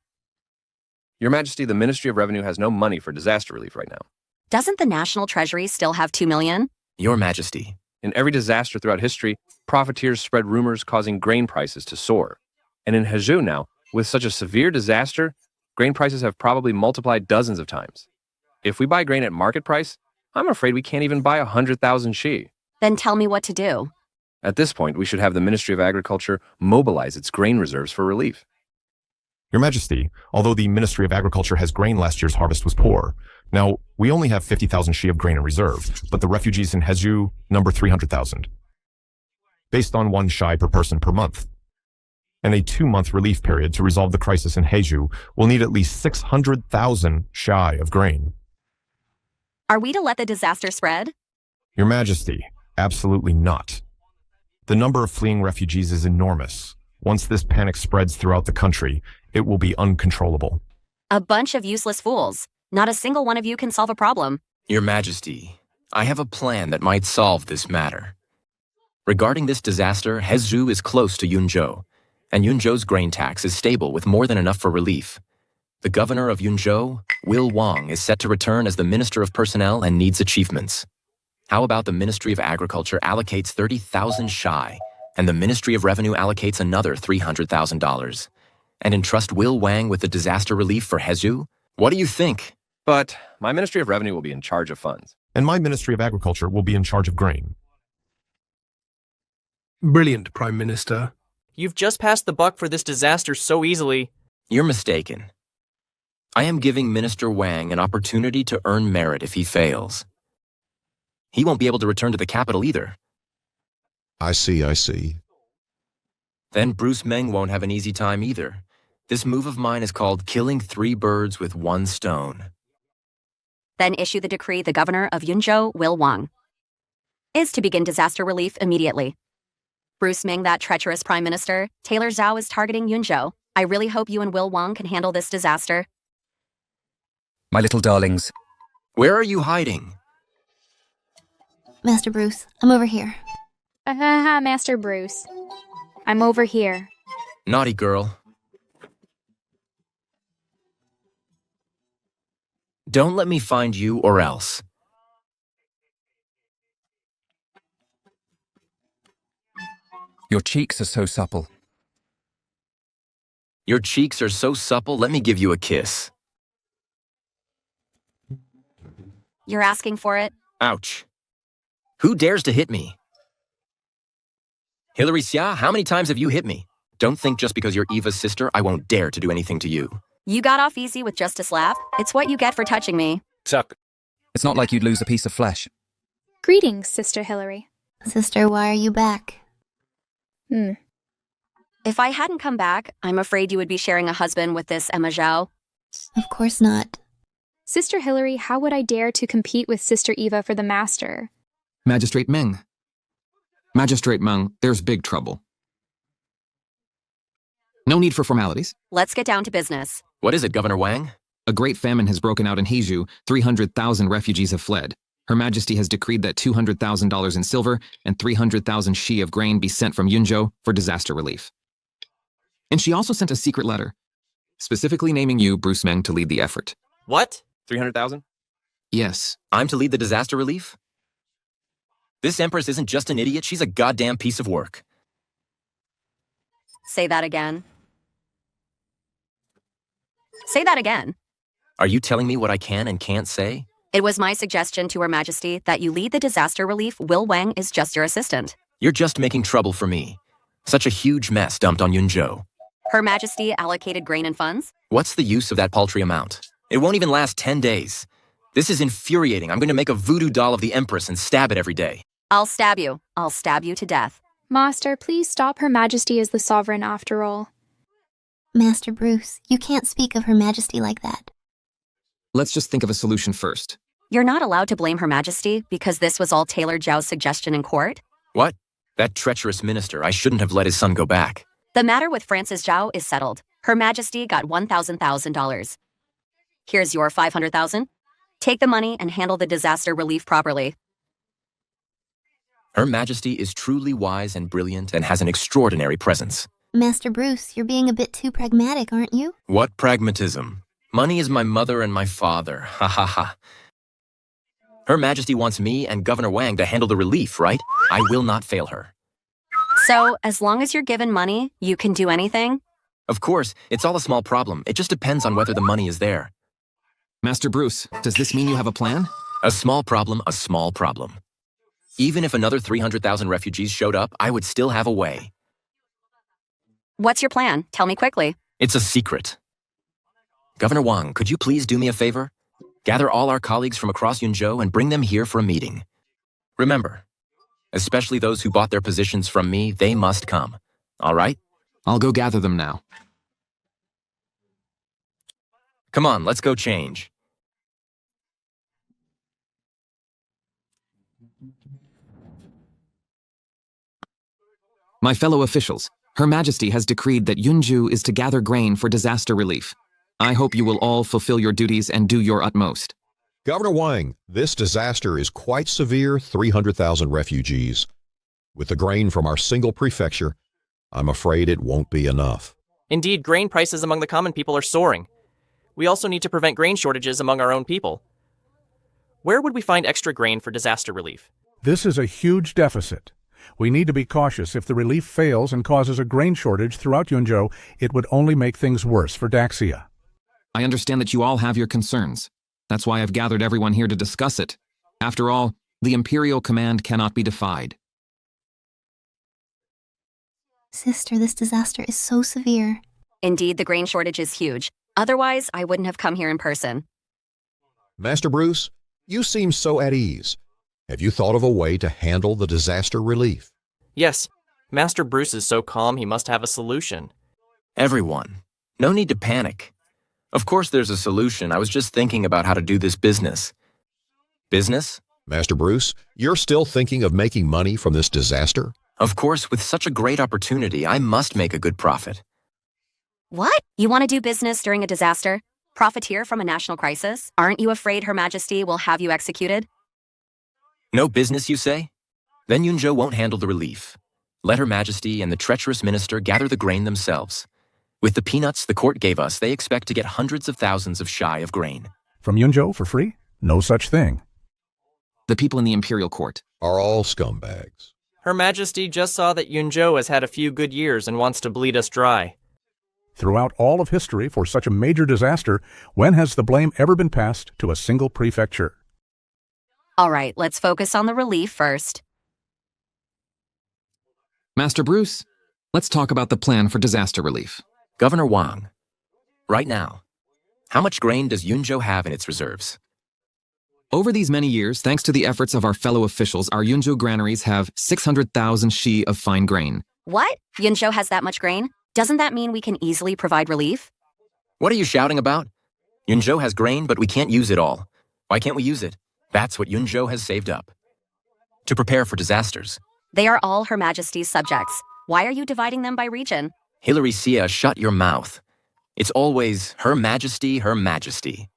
Your Majesty, the Ministry of Revenue has no money for disaster relief right now. Doesn't the National Treasury still have $2 million? Your Majesty. In every disaster throughout history, profiteers spread rumors causing grain prices to soar. And in Hezu now, with such a severe disaster, grain prices have probably multiplied dozens of times. If we buy grain at market price, I'm afraid we can't even buy 100,000 shi. Then tell me what to do. At this point, we should have the Ministry of Agriculture mobilize its grain reserves for relief. Your Majesty, although the Ministry of Agriculture has grain, last year's harvest was poor. Now, we only have 50,000 shi of grain in reserve, but the refugees in Hezu number 300,000. Based on 1 shi per person per month. And a 2-month relief period to resolve the crisis in Hezu will need at least 600,000 shi of grain. Are we to let the disaster spread? Your Majesty, absolutely not. The number of fleeing refugees is enormous. Once this panic spreads throughout the country, it will be uncontrollable. A bunch of useless fools. Not a single one of you can solve a problem. Your Majesty, I have a plan that might solve this matter. Regarding this disaster, Hezu is close to Yunzhou, and Yunzhou's grain tax is stable with more than enough for relief. The governor of Yunzhou, Will Wang, is set to return as the Minister of Personnel and Needs Achievements. How about the Ministry of Agriculture allocates 30,000 shi, and the Ministry of Revenue allocates another $300,000, and entrust Will Wang with the disaster relief for Hezu? What do you think? But my Ministry of Revenue will be in charge of funds. And my Ministry of Agriculture will be in charge of grain. Brilliant, Prime Minister. You've just passed the buck for this disaster so easily. You're mistaken. I am giving Minister Wang an opportunity to earn merit if he fails. He won't be able to return to the capital either. I see. Then Bruce Meng won't have an easy time either. This move of mine is called killing 3 birds with 1 stone. Then issue the decree the governor of Yunzhou, Will Wang, is to begin disaster relief immediately. Bruce Meng, that treacherous prime minister, Taylor Zhao is targeting Yunzhou. I really hope you and Will Wang can handle this disaster. My little darlings. Where are you hiding? Master Bruce, I'm over here. Master Bruce. I'm over here. Naughty girl. Don't let me find you or else. Your cheeks are so supple. Your cheeks are so supple, let me give you a kiss. You're asking for it? Ouch. Who dares to hit me? Hilary Xia, how many times have you hit me? Don't think just because you're Eva's sister, I won't dare to do anything to you. You got off easy with just a slap. It's what you get for touching me. Suck. It's not like you'd lose a piece of flesh. Greetings, Sister Hilary. Sister, why are you back? If I hadn't come back, I'm afraid you would be sharing a husband with this Emma Zhao. Of course not. Sister Hilary, how would I dare to compete with Sister Eva for the master? Magistrate Meng. Magistrate Meng, there's big trouble. No need for formalities. Let's get down to business. What is it, Governor Wang? A great famine has broken out in Hezu. 300,000 refugees have fled. Her Majesty has decreed that $200,000 in silver and 300,000 shi of grain be sent from Yunzhou for disaster relief. And she also sent a secret letter, specifically naming you, Bruce Meng, to lead the effort. What? 300,000? Yes. I'm to lead the disaster relief? This Empress isn't just an idiot, she's a goddamn piece of work. Say that again. Say that again. Are you telling me what I can and can't say? It was my suggestion to Her Majesty that you lead the disaster relief. Will Wang is just your assistant. You're just making trouble for me. Such a huge mess dumped on Yunzhou. Her Majesty allocated grain and funds? What's the use of that paltry amount? It won't even last 10 days. This is infuriating. I'm going to make a voodoo doll of the Empress and stab it every day. I'll stab you. I'll stab you to death. Master, please stop. Her Majesty is the sovereign after all. Master Bruce, you can't speak of Her Majesty like that. Let's just think of a solution first. You're not allowed to blame Her Majesty because this was all Taylor Zhao's suggestion in court? What? That treacherous minister, I shouldn't have let his son go back. The matter with Francis Zhao is settled. Her Majesty got $1,000. Here's your $500,000. Take the money and handle the disaster relief properly. Her Majesty is truly wise and brilliant and has an extraordinary presence. Master Bruce, you're being a bit too pragmatic, aren't you? What pragmatism? Money is my mother and my father. Ha ha ha. Her Majesty wants me and Governor Wang to handle the relief, right? I will not fail her. So, as long as you're given money, you can do anything? Of course, it's all a small problem. It just depends on whether the money is there. Master Bruce, does this mean you have a plan? A small problem, a small problem. Even if another 300,000 refugees showed up, I would still have a way. What's your plan? Tell me quickly. It's a secret. Governor Wang, could you please do me a favor? Gather all our colleagues from across Yunzhou and bring them here for a meeting. Remember, especially those who bought their positions from me, they must come. All right? I'll go gather them now. Come on, let's go change. My fellow officials, Her Majesty has decreed that Yunzhou is to gather grain for disaster relief. I hope you will all fulfill your duties and do your utmost. Governor Wang, this disaster is quite severe, 300,000 refugees. With the grain from our single prefecture, I'm afraid it won't be enough. Indeed, grain prices among the common people are soaring. We also need to prevent grain shortages among our own people. Where would we find extra grain for disaster relief? This is a huge deficit. We need to be cautious. If the relief fails and causes a grain shortage throughout Yunzhou, it would only make things worse for Daxia. I understand that you all have your concerns. That's why I've gathered everyone here to discuss it. After all, the Imperial command cannot be defied. Sister, this disaster is so severe. Indeed, the grain shortage is huge. Otherwise, I wouldn't have come here in person. Master Bruce, you seem so at ease. Have you thought of a way to handle the disaster relief? Yes. Master Bruce is so calm, he must have a solution. Everyone, no need to panic. Of course there's a solution. I was just thinking about how to do this business. Business? Master Bruce, you're still thinking of making money from this disaster? Of course, with such a great opportunity, I must make a good profit. What? You want to do business during a disaster? Profiteer from a national crisis? Aren't you afraid Her Majesty will have you executed? No business, you say? Then Yunzhou won't handle the relief. Let Her Majesty and the treacherous minister gather the grain themselves. With the peanuts the court gave us, they expect to get hundreds of thousands of shy of grain. From Yunzhou for free? No such thing. The people in the Imperial Court are all scumbags. Her Majesty just saw that Yunzhou has had a few good years and wants to bleed us dry. Throughout all of history for such a major disaster, when has the blame ever been passed to a single prefecture? All right, let's focus on the relief first. Master Bruce, let's talk about the plan for disaster relief. Governor Wang, right now, how much grain does Yunzhou have in its reserves? Over these many years, thanks to the efforts of our fellow officials, our Yunzhou granaries have 600,000 shi of fine grain. What? Yunzhou has that much grain? Doesn't that mean we can easily provide relief? What are you shouting about? Yunzhou has grain, but we can't use it all. Why can't we use it? That's what Yunzhou has saved up. To prepare for disasters. They are all Her Majesty's subjects. Why are you dividing them by region? Hilary Sia, shut your mouth. It's always Her Majesty, Her Majesty.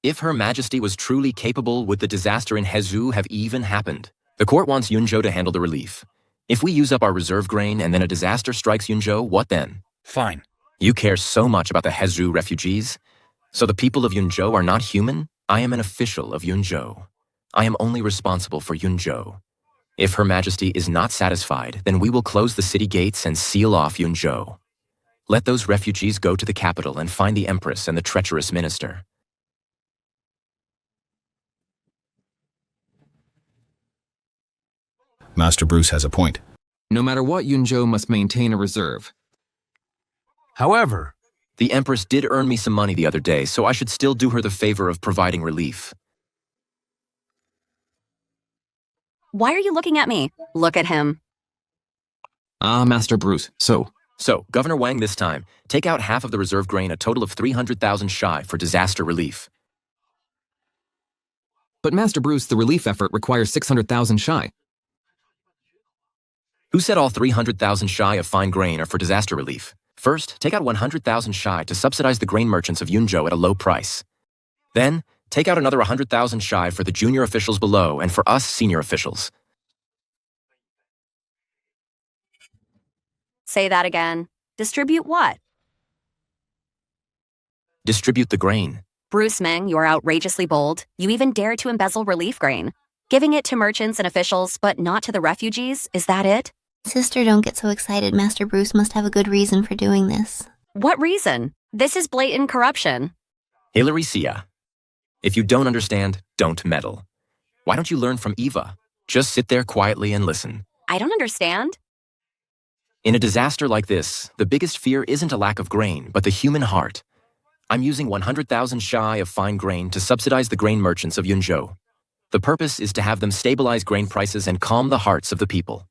If Her Majesty was truly capable, would the disaster in Hezhou have even happened? The court wants Yunzhou to handle the relief. If we use up our reserve grain and then a disaster strikes Yunzhou, what then? Fine. You care so much about the Hezhou refugees? So the people of Yunzhou are not human? I am an official of Yunzhou. I am only responsible for Yunzhou. If Her Majesty is not satisfied, then we will close the city gates and seal off Yunzhou. Let those refugees go to the capital and find the Empress and the treacherous minister. Master Bruce has a point. No matter what, Yunzhou must maintain a reserve. However, the Empress did earn me some money the other day, so I should still do her the favor of providing relief. Why are you looking at me? Look at him. Ah, Master Bruce. So, Governor Wang this time, take out half of the reserve grain, a total of 300,000 shy for disaster relief. But Master Bruce, the relief effort requires 600,000 shy. Who said all 300,000 shy of fine grain are for disaster relief? First, take out 100,000 shy to subsidize the grain merchants of Yunzhou at a low price. Then, take out another 100,000 shy for the junior officials below and for us senior officials. Say that again. Distribute what? Distribute the grain. Bruce Meng, you're outrageously bold. You even dare to embezzle relief grain. Giving it to merchants and officials, but not to the refugees, is that it? Sister, don't get so excited. Master Bruce must have a good reason for doing this. What reason? This is blatant corruption. Hilary Sia. If you don't understand, don't meddle. Why don't you learn from Eva? Just sit there quietly and listen. I don't understand. In a disaster like this, the biggest fear isn't a lack of grain, but the human heart. I'm using 100,000 shy of fine grain to subsidize the grain merchants of Yunzhou. The purpose is to have them stabilize grain prices and calm the hearts of the people.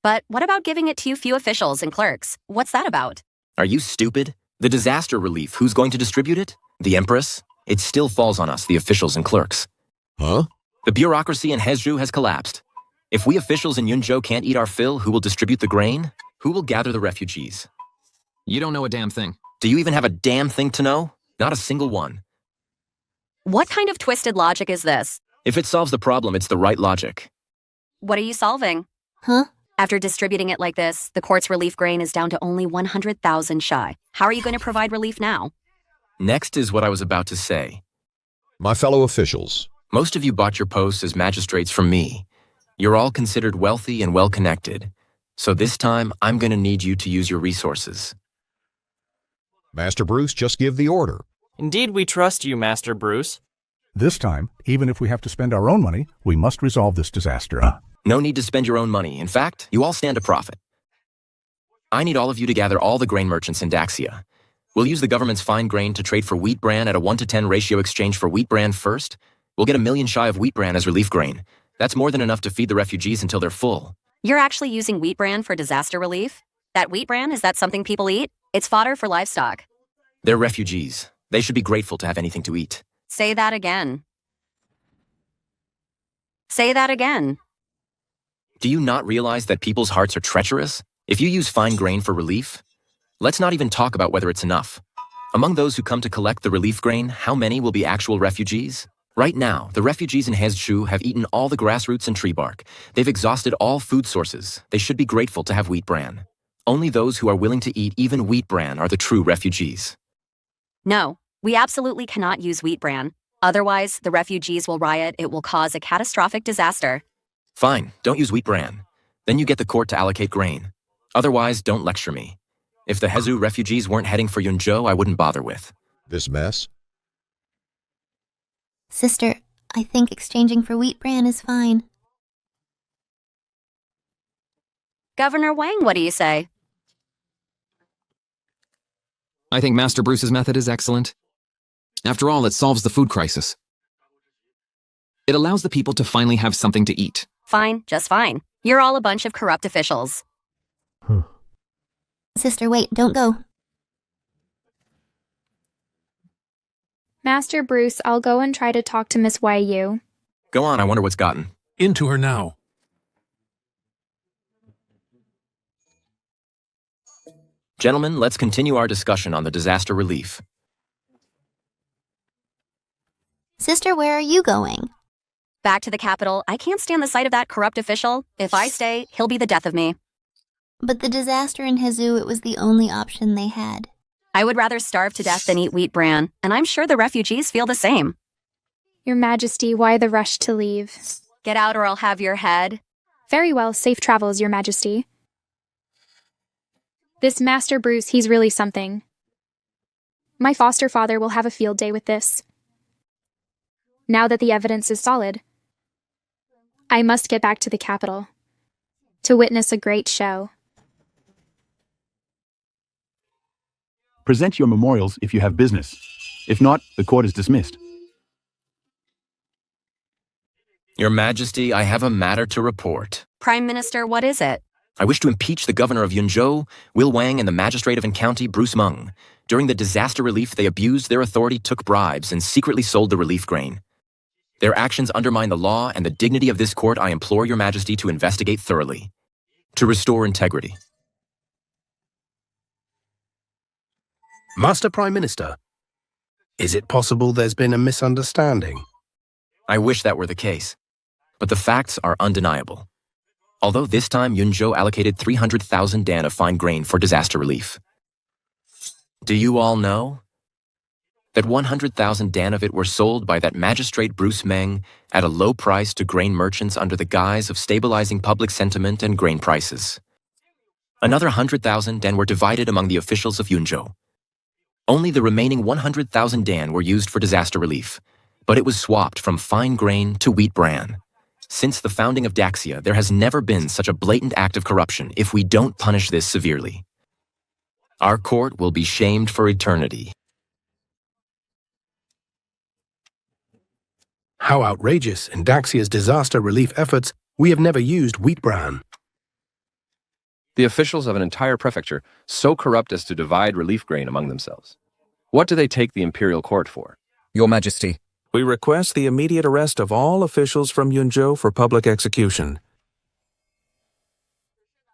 But what about giving it to you few officials and clerks? What's that about? Are you stupid? The disaster relief, who's going to distribute it? The Empress? It still falls on us, the officials and clerks. Huh? The bureaucracy in Hezhu has collapsed. If we officials in Yunzhou can't eat our fill, who will distribute the grain? Who will gather the refugees? You don't know a damn thing. Do you even have a damn thing to know? Not a single one. What kind of twisted logic is this? If it solves the problem, it's the right logic. What are you solving? Huh? After distributing it like this, the court's relief grain is down to only 100,000 shy. How are you going to provide relief now? Next is what I was about to say. My fellow officials. Most of you bought your posts as magistrates from me. You're all considered wealthy and well-connected. So this time, I'm going to need you to use your resources. Master Bruce, just give the order. Indeed, we trust you, Master Bruce. This time, even if we have to spend our own money, we must resolve this disaster. No need to spend your own money. In fact, you all stand to profit. I need all of you to gather all the grain merchants in Daxia. We'll use the government's fine grain to trade for wheat bran at a 1-to-10 ratio exchange for wheat bran first. We'll get 1 million shy of wheat bran as relief grain. That's more than enough to feed the refugees until they're full. You're actually using wheat bran for disaster relief? That wheat bran, is that something people eat? It's fodder for livestock. They're refugees. They should be grateful to have anything to eat. Say that again. Say that again. Do you not realize that people's hearts are treacherous? If you use fine grain for relief, let's not even talk about whether it's enough. Among those who come to collect the relief grain, how many will be actual refugees? Right now, the refugees in Hezhu have eaten all the grassroots and tree bark. They've exhausted all food sources. They should be grateful to have wheat bran. Only those who are willing to eat even wheat bran are the true refugees. No, we absolutely cannot use wheat bran. Otherwise, the refugees will riot. It will cause a catastrophic disaster. Fine, don't use wheat bran. Then you get the court to allocate grain. Otherwise, don't lecture me. If the Hezhu refugees weren't heading for Yunzhou, I wouldn't bother with. This mess? Sister, I think exchanging for wheat bran is fine. Governor Wang, what do you say? I think Master Bruce's method is excellent. After all, it solves the food crisis. It allows the people to finally have something to eat. Fine, just fine. You're all a bunch of corrupt officials. Sister, wait, don't go. Master Bruce, I'll go and try to talk to Miss Yu. Go on, I wonder what's gotten. Into her now. Gentlemen, let's continue our discussion on the disaster relief. Sister, where are you going? Back to the capital. I can't stand the sight of that corrupt official. If I stay, he'll be the death of me. But the disaster in Hezhu, it was the only option they had. I would rather starve to death than eat wheat bran, and I'm sure the refugees feel the same. Your Majesty, why the rush to leave? Get out or I'll have your head. Very well, safe travels, Your Majesty. This Master Bruce, he's really something. My foster father will have a field day with this. Now that the evidence is solid, I must get back to the capital to witness a great show. Present your memorials if you have business. If not, the court is dismissed. Your Majesty, I have a matter to report. Prime Minister, what is it? I wish to impeach the governor of Yunzhou, Will Wang, and the magistrate of County, Bruce Meng. During the disaster relief, they abused their authority, took bribes, and secretly sold the relief grain. Their actions undermine the law and the dignity of this court. I implore your Majesty to investigate thoroughly, to restore integrity. Master Prime Minister, is it possible there's been a misunderstanding? I wish that were the case, but the facts are undeniable. Although this time Yunzhou allocated 300,000 dan of fine grain for disaster relief. Do you all know that 100,000 dan of it were sold by that magistrate Bruce Meng at a low price to grain merchants under the guise of stabilizing public sentiment and grain prices? Another 100,000 dan were divided among the officials of Yunzhou. Only the remaining 100,000 dan were used for disaster relief, but it was swapped from fine grain to wheat bran. Since the founding of Daxia, there has never been such a blatant act of corruption if we don't punish this severely. Our court will be shamed for eternity. How outrageous! In Daxia's disaster relief efforts, we have never used wheat bran. The officials of an entire prefecture so corrupt as to divide relief grain among themselves. What do they take the imperial court for? Your Majesty. We request the immediate arrest of all officials from Yunzhou for public execution.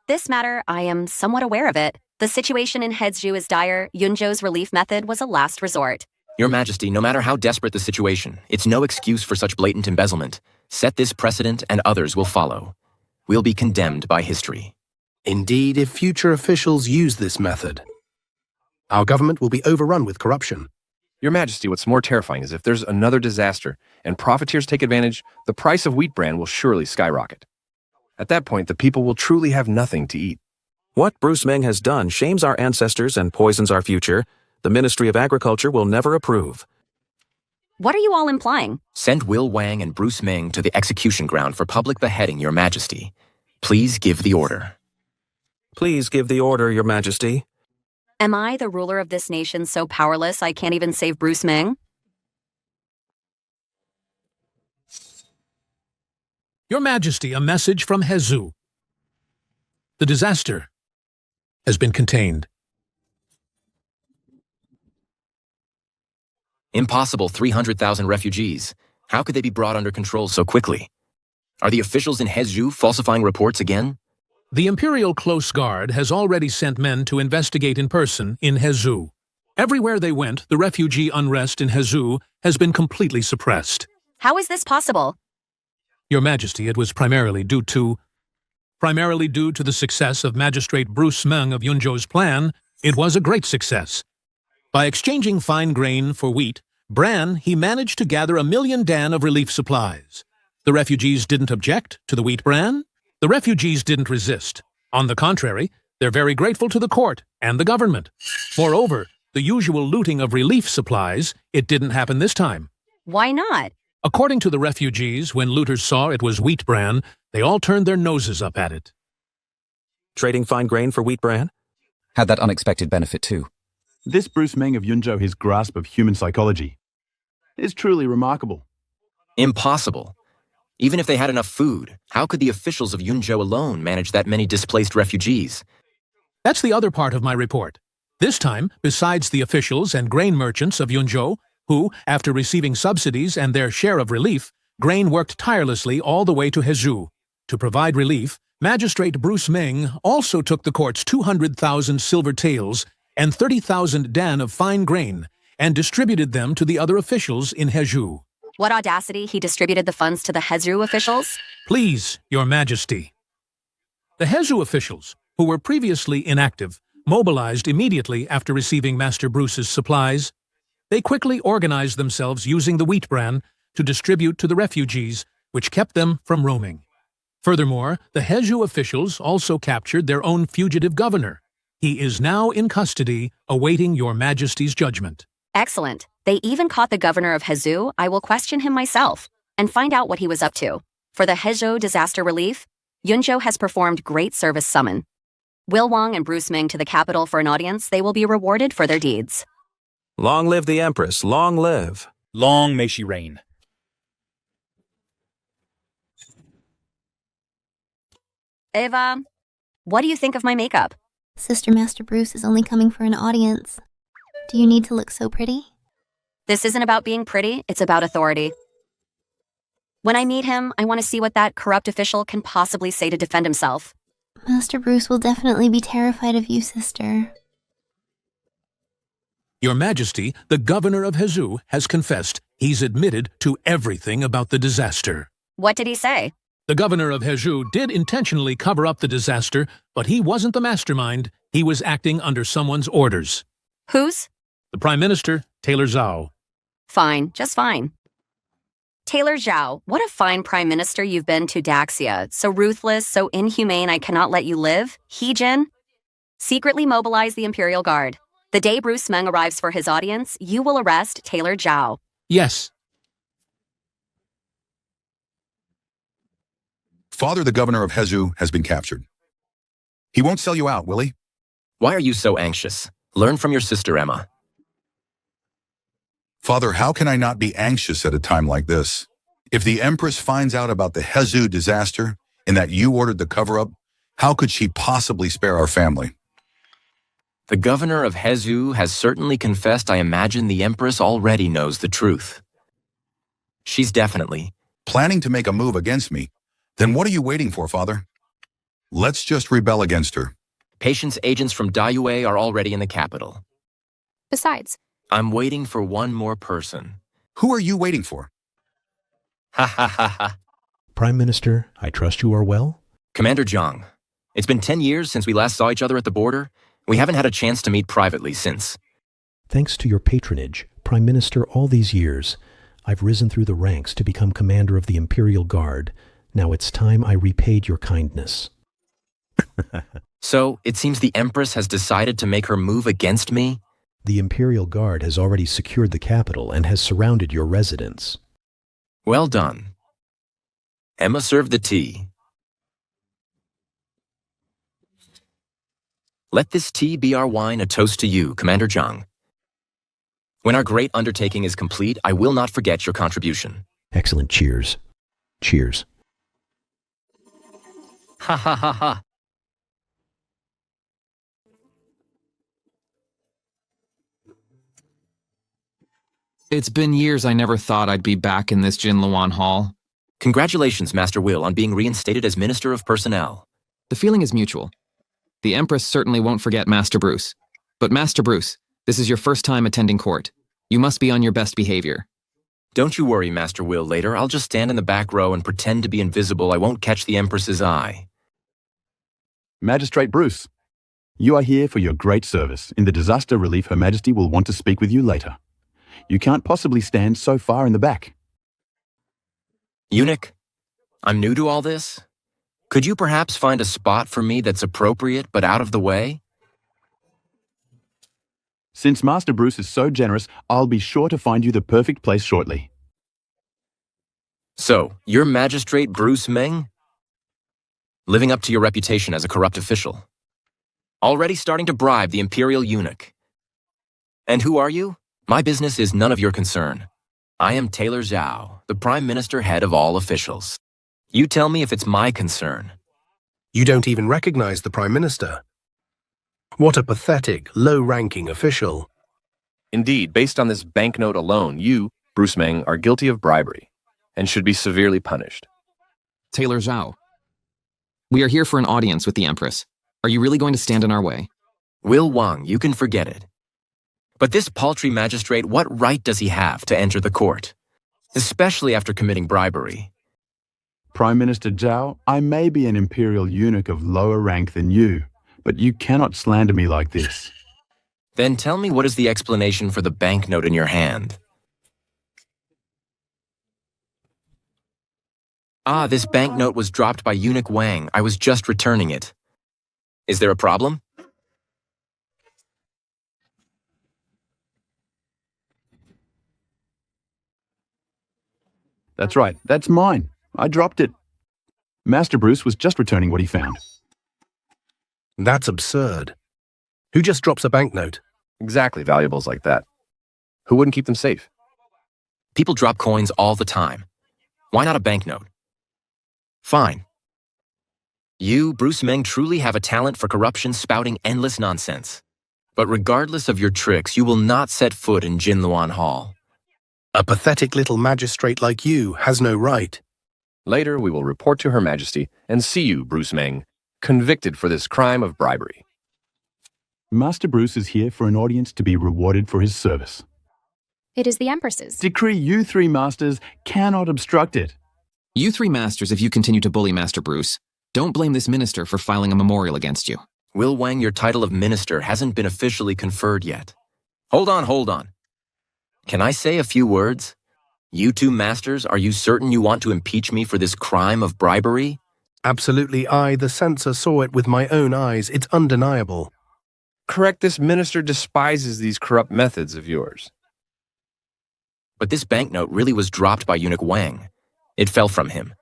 This matter, I am somewhat aware of it. The situation in Hezhou is dire. Yunzhou's relief method was a last resort. Your Majesty, no matter how desperate the situation, it's no excuse for such blatant embezzlement. Set this precedent and others will follow. We'll be condemned by history. Indeed, if future officials use this method, our government will be overrun with corruption. Your Majesty, what's more terrifying is if there's another disaster and profiteers take advantage, the price of wheat bran will surely skyrocket. At that point, the people will truly have nothing to eat. What Bruce Meng has done shames our ancestors and poisons our future. The Ministry of Agriculture will never approve. What are you all implying? Send Will Wang and Bruce Meng to the execution ground for public beheading, Your Majesty. Please give the order. Please give the order, Your Majesty. Am I the ruler of this nation so powerless I can't even save Bruce Meng? Your Majesty, a message from Hezhou. The disaster has been contained. Impossible. 300,000 refugees. How could they be brought under control so quickly? Are the officials in Hezhou falsifying reports again? The Imperial Close Guard has already sent men to investigate in person in Hezhou. Everywhere they went, the refugee unrest in Hezhou has been completely suppressed. How is this possible? Your Majesty, it was primarily due to the success of Magistrate Bruce Meng of Yunzhou's plan. It was a great success. By exchanging fine grain for wheat, bran, he managed to gather 1 million dan of relief supplies. The refugees didn't object to the wheat bran. The refugees didn't resist. On the contrary, they're very grateful to the court and the government. Moreover, the usual looting of relief supplies, it didn't happen this time. Why not? According to the refugees, when looters saw it was wheat bran, they all turned their noses up at it. Trading fine grain for wheat bran? Had that unexpected benefit too. This Bruce Meng of Yunzhou, his grasp of human psychology, is truly remarkable. Impossible. Even if they had enough food, how could the officials of Yunzhou alone manage that many displaced refugees? That's the other part of my report. This time, besides the officials and grain merchants of Yunzhou, who, after receiving subsidies and their share of relief, grain worked tirelessly all the way to Hezhou. To provide relief, Magistrate Bruce Meng also took the court's 200,000 silver taels and 30,000 dan of fine grain and distributed them to the other officials in Hezhou. What audacity, he distributed the funds to the Hezhou officials? Please, Your Majesty. The Hezhou officials, who were previously inactive, mobilized immediately after receiving Master Bruce's supplies. They quickly organized themselves using the wheat bran to distribute to the refugees, which kept them from roaming. Furthermore, the Hezhou officials also captured their own fugitive governor. He is now in custody, awaiting Your Majesty's judgment. Excellent. They even caught the governor of Hezhou. I will question him myself and find out what he was up to. For the Hezhou disaster relief, Yunzhou has performed great service summon. Will Wang and Bruce Meng to the capital for an audience. They will be rewarded for their deeds. Long live the Empress, long live. Long may she reign. Eva, what do you think of my makeup? Sister Master Bruce is only coming for an audience. Do you need to look so pretty? This isn't about being pretty, it's about authority. When I meet him, I want to see what that corrupt official can possibly say to defend himself. Master Bruce will definitely be terrified of you, sister. Your Majesty, the governor of Hezhou has confessed he's admitted to everything about the disaster. What did he say? The governor of Hezhou did intentionally cover up the disaster, but he wasn't the mastermind. He was acting under someone's orders. Whose? The Prime Minister, Taylor Zhao. Fine, just fine. Taylor Zhao, what a fine prime minister you've been to Daxia. So ruthless, so inhumane I cannot let you live. He-Jin, secretly mobilize the Imperial Guard. The day Bruce Meng arrives for his audience, you will arrest Taylor Zhao. Yes. Father, the governor of Hezhou, has been captured. He won't sell you out, will he? Why are you so anxious? Learn from your sister Emma. Father, how can I not be anxious at a time like this? If the Empress finds out about the Hezhou disaster and that you ordered the cover-up, how could she possibly spare our family? The governor of Hezhou has certainly confessed. I imagine the Empress already knows the truth. She's definitely planning to make a move against me. Then what are you waiting for, Father? Let's just rebel against her. Patience agents from Dayue are already in the capital. Besides, I'm waiting for one more person. Who are you waiting for? Ha ha ha ha. Prime Minister, I trust you are well? Commander Zhang, it's been 10 years since we last saw each other at the border. We haven't had a chance to meet privately since. Thanks to your patronage, Prime Minister, all these years, I've risen through the ranks to become commander of the Imperial Guard. Now it's time I repaid your kindness. So, it seems the Empress has decided to make her move against me? The Imperial Guard has already secured the capital and has surrounded your residence. Well done. Emma served the tea. Let this tea be our wine, a toast to you, Commander Zhang. When our great undertaking is complete, I will not forget your contribution. Excellent. Cheers. Cheers. Ha ha ha ha. It's been years. I never thought I'd be back in this Jin Luan Hall. Congratulations, Master Will, on being reinstated as Minister of Personnel. The feeling is mutual. The Empress certainly won't forget Master Bruce. But Master Bruce, this is your first time attending court. You must be on your best behavior. Don't you worry, Master Will. Later, I'll just stand in the back row and pretend to be invisible. I won't catch the Empress's eye. Magistrate Bruce, you are here for your great service. In the disaster relief, Her Majesty will want to speak with you later. You can't possibly stand so far in the back. Eunuch, I'm new to all this. Could you perhaps find a spot for me that's appropriate but out of the way? Since Master Bruce is so generous, I'll be sure to find you the perfect place shortly. So, you're Magistrate Bruce Meng? Living up to your reputation as a corrupt official. Already starting to bribe the Imperial eunuch. And who are you? My business is none of your concern. I am Taylor Zhao, the Prime Minister head of all officials. You tell me if it's my concern. You don't even recognize the Prime Minister. What a pathetic, low-ranking official. Indeed, based on this banknote alone, you, Bruce Meng, are guilty of bribery and should be severely punished. Taylor Zhao, we are here for an audience with the Empress. Are you really going to stand in our way? Will Wang, you can forget it. But this paltry magistrate, what right does he have to enter the court? Especially after committing bribery. Prime Minister Zhao, I may be an imperial eunuch of lower rank than you, but you cannot slander me like this. Then tell me, what is the explanation for the banknote in your hand? Ah, this banknote was dropped by Eunuch Wang. I was just returning it. Is there a problem? That's right, that's mine. I dropped it. Master Bruce was just returning what he found. That's absurd. Who just drops a banknote? Exactly, valuables like that. Who wouldn't keep them safe? People drop coins all the time. Why not a banknote? Fine. You, Bruce Meng, truly have a talent for corruption, spouting endless nonsense. But regardless of your tricks, you will not set foot in Jinluan Hall. A pathetic little magistrate like you has no right. Later, we will report to Her Majesty and see you, Bruce Meng, convicted for this crime of bribery. Master Bruce is here for an audience to be rewarded for his service. It is the Empress's. Decree you three masters cannot obstruct it. You three masters, if you continue to bully Master Bruce, don't blame this minister for filing a memorial against you. Will Wang, your title of minister hasn't been officially conferred yet. Hold on. Can I say a few words? You two masters, are you certain you want to impeach me for this crime of bribery? Absolutely, the censor, saw it with my own eyes. It's undeniable. Correct, this minister despises these corrupt methods of yours. But this banknote really was dropped by eunuch Wang. It fell from him.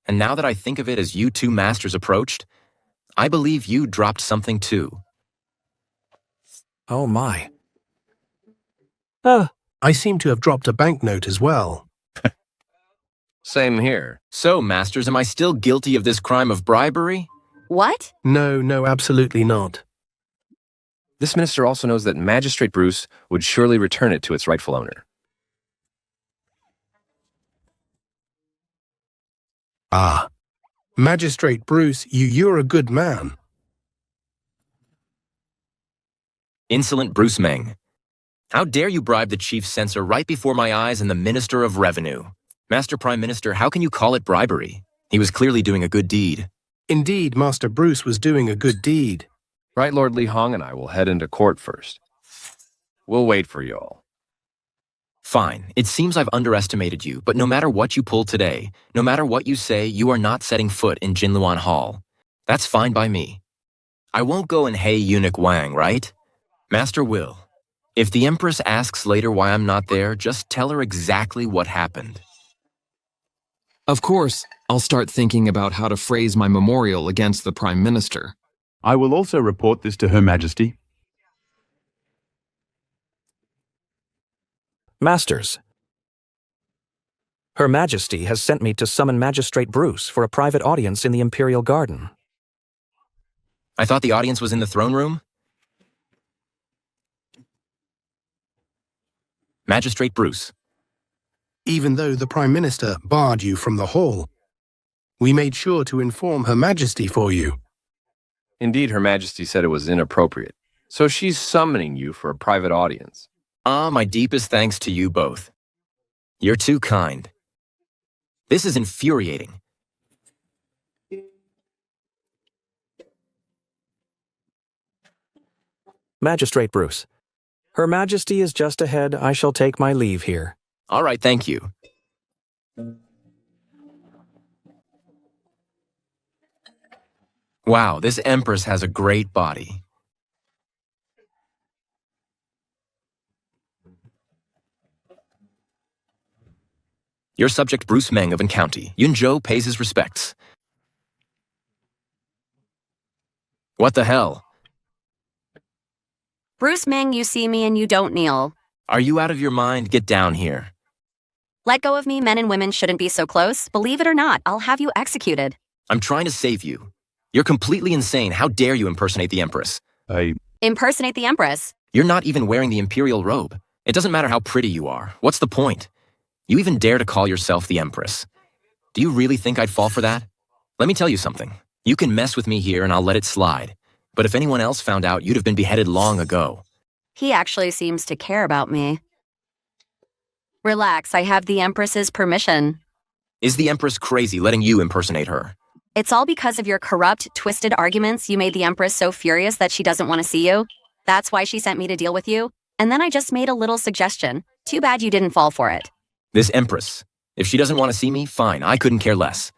And now that I think of it as you two masters approached, I believe you dropped something too. Oh my. I seem to have dropped a banknote as well. Same here. So, masters, am I still guilty of this crime of bribery? What? No, absolutely not. This minister also knows that Magistrate Bruce would surely return it to its rightful owner. Magistrate Bruce, you're a good man. Insolent Bruce Meng. How dare you bribe the chief censor right before my eyes and the Minister of Revenue? Master Prime Minister, how can you call it bribery? He was clearly doing a good deed. Indeed, Master Bruce was doing a good deed. Right, Lord Li Hong and I will head into court first. We'll wait for you all. Fine. It seems I've underestimated you, but no matter what you pull today, no matter what you say, you are not setting foot in Jinluan Hall. That's fine by me. I won't go and hey eunuch Wang, right? Master Will, if the Empress asks later why I'm not there, just tell her exactly what happened. Of course, I'll start thinking about how to phrase my memorial against the Prime Minister. I will also report this to Her Majesty. Masters, Her Majesty has sent me to summon Magistrate Bruce for a private audience in the Imperial Garden. I thought the audience was in the throne room? Magistrate Bruce. Even though the Prime Minister barred you from the hall, we made sure to inform Her Majesty for you. Indeed, Her Majesty said it was inappropriate, so she's summoning you for a private audience. My deepest thanks to you both. You're too kind. This is infuriating. Magistrate Bruce, Her Majesty is just ahead. I shall take my leave here. All right, thank you. Wow, this Empress has a great body. Your subject Bruce Meng of County. Yunzhou pays his respects. What the hell? Bruce Meng, you see me and you don't kneel. Are you out of your mind? Get down here. Let go of me, men and women shouldn't be so close. Believe it or not, I'll have you executed. I'm trying to save you. You're completely insane. How dare you impersonate the Empress? Impersonate the Empress? You're not even wearing the imperial robe. It doesn't matter how pretty you are. What's the point? You even dare to call yourself the Empress. Do you really think I'd fall for that? Let me tell you something. You can mess with me here and I'll let it slide. But if anyone else found out, you'd have been beheaded long ago. He actually seems to care about me. Relax, I have the Empress's permission. Is the Empress crazy letting you impersonate her? It's all because of your corrupt, twisted arguments. You made the Empress so furious that she doesn't want to see you. That's why she sent me to deal with you. And then I just made a little suggestion. Too bad you didn't fall for it. This Empress. If she doesn't want to see me, fine. I couldn't care less.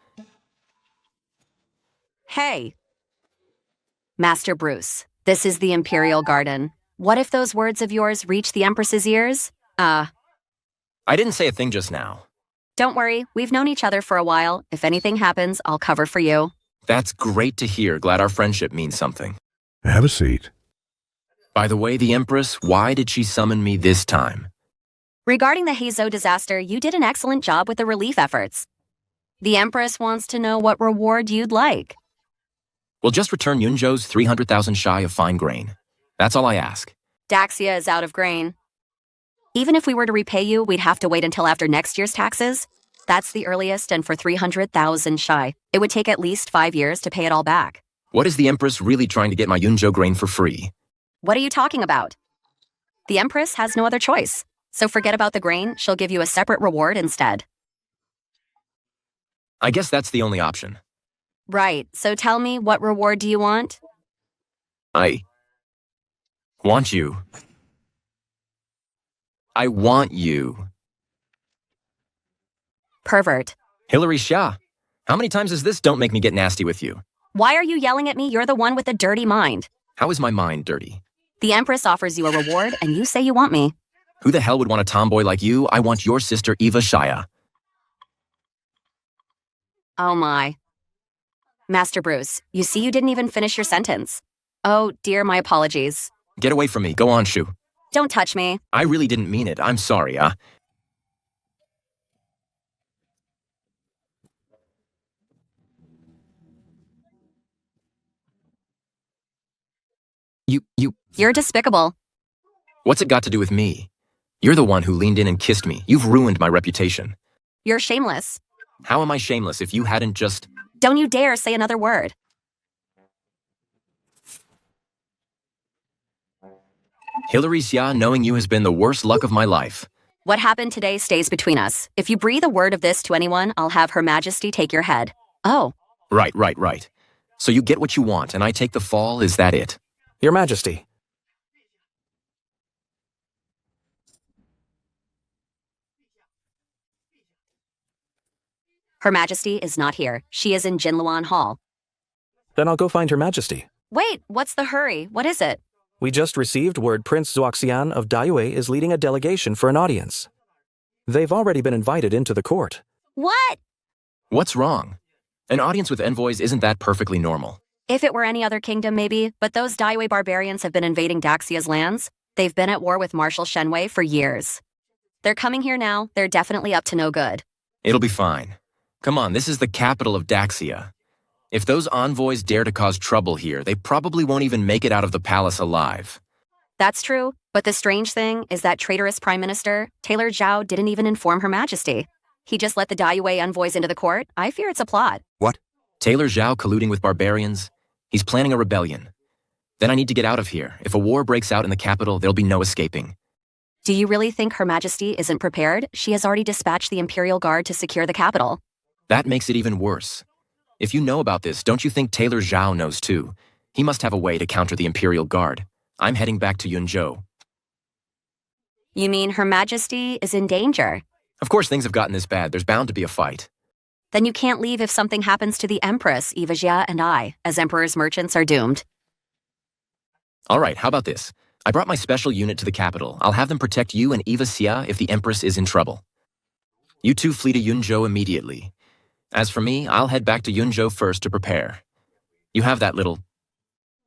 Hey. Master Bruce, this is the Imperial Garden. What if those words of yours reach the Empress's ears? I didn't say a thing just now. Don't worry, we've known each other for a while. If anything happens, I'll cover for you. That's great to hear. Glad our friendship means something. Have a seat. By the way, the Empress, why did she summon me this time? Regarding the Heizhou disaster, you did an excellent job with the relief efforts. The Empress wants to know what reward you'd like. We'll just return Yunzhou's 300,000 shy of fine grain. That's all I ask. Daxia is out of grain. Even if we were to repay you, we'd have to wait until after next year's taxes. That's the earliest, and for 300,000 shy, it would take at least 5 years to pay it all back. What is the Empress really trying to get my Yunzhou grain for free? What are you talking about? The Empress has no other choice, so forget about the grain. She'll give you a separate reward instead. I guess that's the only option. Right, so tell me, what reward do you want? I want you. I want you. Pervert. Hillary Xia, how many times is this don't make me get nasty with you? Why are you yelling at me? You're the one with the dirty mind. How is my mind dirty? The Empress offers you a reward, and you say you want me. Who the hell would want a tomboy like you? I want your sister Eva Shia. Oh my. Master Bruce, you see you didn't even finish your sentence. Oh dear, my apologies. Get away from me. Go on, Shu. Don't touch me. I really didn't mean it. I'm sorry, You're despicable. What's it got to do with me? You're the one who leaned in and kissed me. You've ruined my reputation. You're shameless. How am I shameless if you hadn't just... Don't you dare say another word. Hillary Xia, knowing you has been the worst luck of my life. What happened today stays between us. If you breathe a word of this to anyone, I'll have Her Majesty take your head. Oh. Right. So you get what you want, and I take the fall, is that it? Your Majesty. Her Majesty is not here. She is in Jinluan Hall. Then I'll go find Her Majesty. Wait, what's the hurry? What is it? We just received word Prince Zuoxian of Daiyue is leading a delegation for an audience. They've already been invited into the court. What? What's wrong? An audience with envoys isn't that perfectly normal? If it were any other kingdom, maybe, but those Daiyue barbarians have been invading Daxia's lands. They've been at war with Marshal Shenwei for years. They're coming here now. They're definitely up to no good. It'll be fine. Come on, this is the capital of Daxia. If those envoys dare to cause trouble here, they probably won't even make it out of the palace alive. That's true, but the strange thing is that traitorous Prime Minister, Taylor Zhao, didn't even inform Her Majesty. He just let the Daiyue envoys into the court. I fear it's a plot. What? Taylor Zhao colluding with barbarians? He's planning a rebellion. Then I need to get out of here. If a war breaks out in the capital, there'll be no escaping. Do you really think Her Majesty isn't prepared? She has already dispatched the Imperial Guard to secure the capital. That makes it even worse. If you know about this, don't you think Taylor Zhao knows too? He must have a way to counter the Imperial Guard. I'm heading back to Yunzhou. You mean Her Majesty is in danger? Of course things have gotten this bad. There's bound to be a fight. Then you can't leave if something happens to the Empress, Eva Jia, and I, as Emperor's merchants are doomed. All right, how about this? I brought my special unit to the capital. I'll have them protect you and Eva Xia if the Empress is in trouble. You two flee to Yunzhou immediately. As for me, I'll head back to Yunzhou first to prepare. You have that little...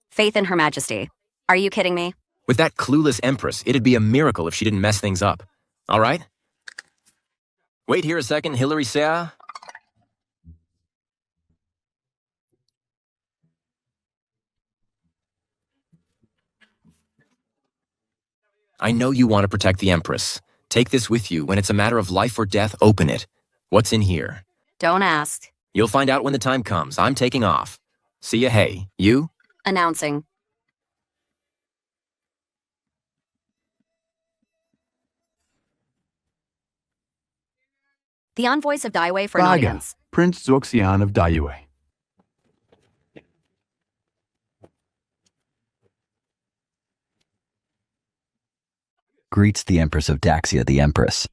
Faith in Her Majesty. Are you kidding me? With that clueless Empress, it'd be a miracle if she didn't mess things up. All right? Wait here a second, Hillary Xia. I know you want to protect the Empress. Take this with you. When it's a matter of life or death, open it. What's in here? Don't ask. You'll find out when the time comes. I'm taking off. See ya, hey. You? Announcing. The envoys of Daiyue for an Baga, audience. Prince Zuoxian of Daiyue. Greets the Empress of Daxia, the Empress.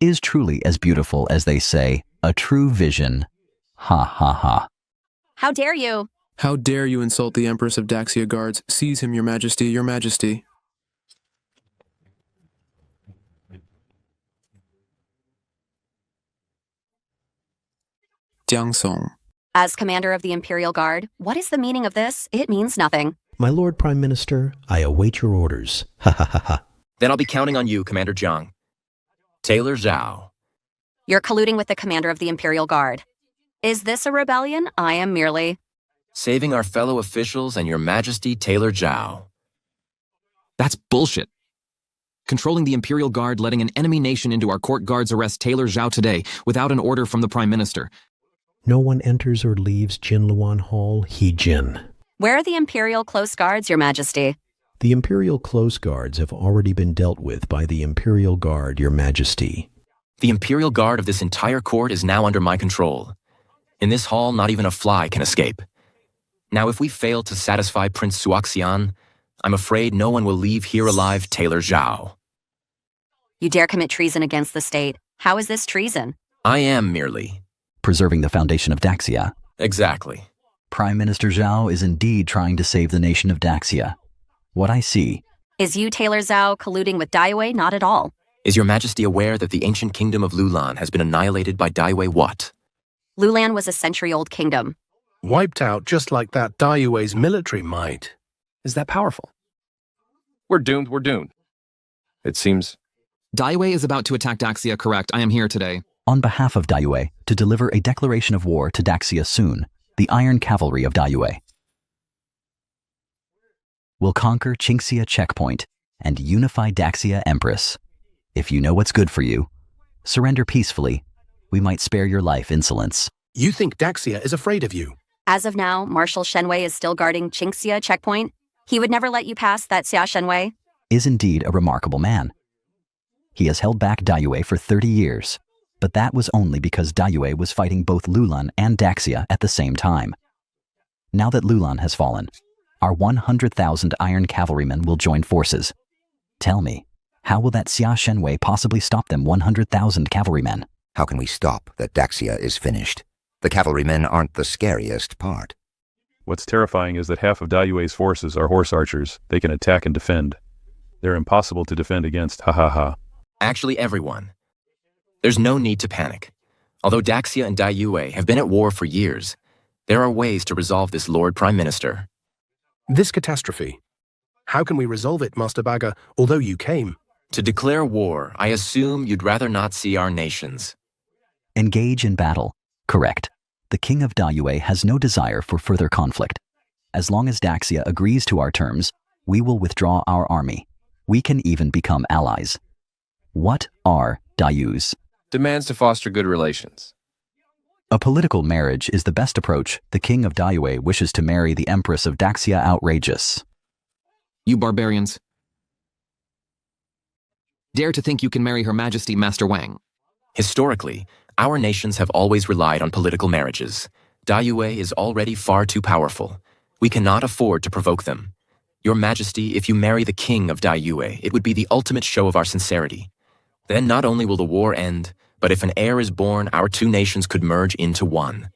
Is truly as beautiful as they say, a true vision. Ha ha ha. How dare you? How dare you insult the Empress of Daxia guards? Seize him, Your Majesty, Your Majesty. Jiang Song. As commander of the Imperial Guard, what is the meaning of this? It means nothing. My Lord Prime Minister, I await your orders. Ha ha ha ha. Then I'll be counting on you, Commander Jiang. Taylor Zhao. You're colluding with the commander of the Imperial Guard. Is this a rebellion? I am merely... Saving our fellow officials and Your Majesty Taylor Zhao. That's bullshit. Controlling the Imperial Guard, letting an enemy nation into our court guards arrest Taylor Zhao today without an order from the Prime Minister. No one enters or leaves Jinluan Hall, He Jin. Where are the Imperial Close Guards, Your Majesty? The Imperial Close Guards have already been dealt with by the Imperial Guard, Your Majesty. The Imperial Guard of this entire court is now under my control. In this hall, not even a fly can escape. Now, if we fail to satisfy Prince Suoxian, I'm afraid no one will leave here alive Taylor Zhao. You dare commit treason against the state. How is this treason? I am merely... Preserving the foundation of Daxia. Exactly. Prime Minister Zhao is indeed trying to save the nation of Daxia. What I see... Is you, Taylor Zhao, colluding with Daiwei? Not at all. Is Your Majesty aware that the ancient kingdom of Lulan has been annihilated by Daiwei what? Lulan was a century-old kingdom. Wiped out just like that Daiwei's military might. Is that powerful? We're doomed, we're doomed. It seems... Daiwei is about to attack Daxia, correct? I am here today. On behalf of Daiwei, to deliver a declaration of war to Daxia soon, the Iron Cavalry of Daiwei will conquer Qingxia Checkpoint and unify Daxia Empress. If you know what's good for you, surrender peacefully. We might spare your life insolence. You think Daxia is afraid of you? As of now, Marshal Shenwei is still guarding Qingxia Checkpoint. He would never let you pass that Xia Shenwei. Is indeed a remarkable man. He has held back Daiwei for 30 years, but that was only because Daiwei was fighting both Lulan and Daxia at the same time. Now that Lulan has fallen, our 100,000 Iron Cavalrymen will join forces. Tell me, how will that Xia Shenwei possibly stop them 100,000 cavalrymen? How can we stop that Daxia is finished? The cavalrymen aren't the scariest part. What's terrifying is that half of Daiwei's forces are horse archers. They can attack and defend. They're impossible to defend against, ha ha ha. Actually, everyone. There's no need to panic. Although Daxia and Daiwei have been at war for years, there are ways to resolve this, Lord Prime Minister. This catastrophe. How can we resolve it, Master Bagger, although you came? To declare war, I assume you'd rather not see our nations. Engage in battle. Correct. The King of Daiwei has no desire for further conflict. As long as Daxia agrees to our terms, we will withdraw our army. We can even become allies. What are Daiyus? Demands to foster good relations. A political marriage is the best approach. The King of Daiwei wishes to marry the Empress of Daxia. Outrageous. You barbarians. Dare to think you can marry Her Majesty Master Wang. Historically, our nations have always relied on political marriages. Daiwei is already far too powerful. We cannot afford to provoke them. Your Majesty, if you marry the King of Daiwei, it would be the ultimate show of our sincerity. Then not only will the war end, but if an heir is born, our two nations could merge into one.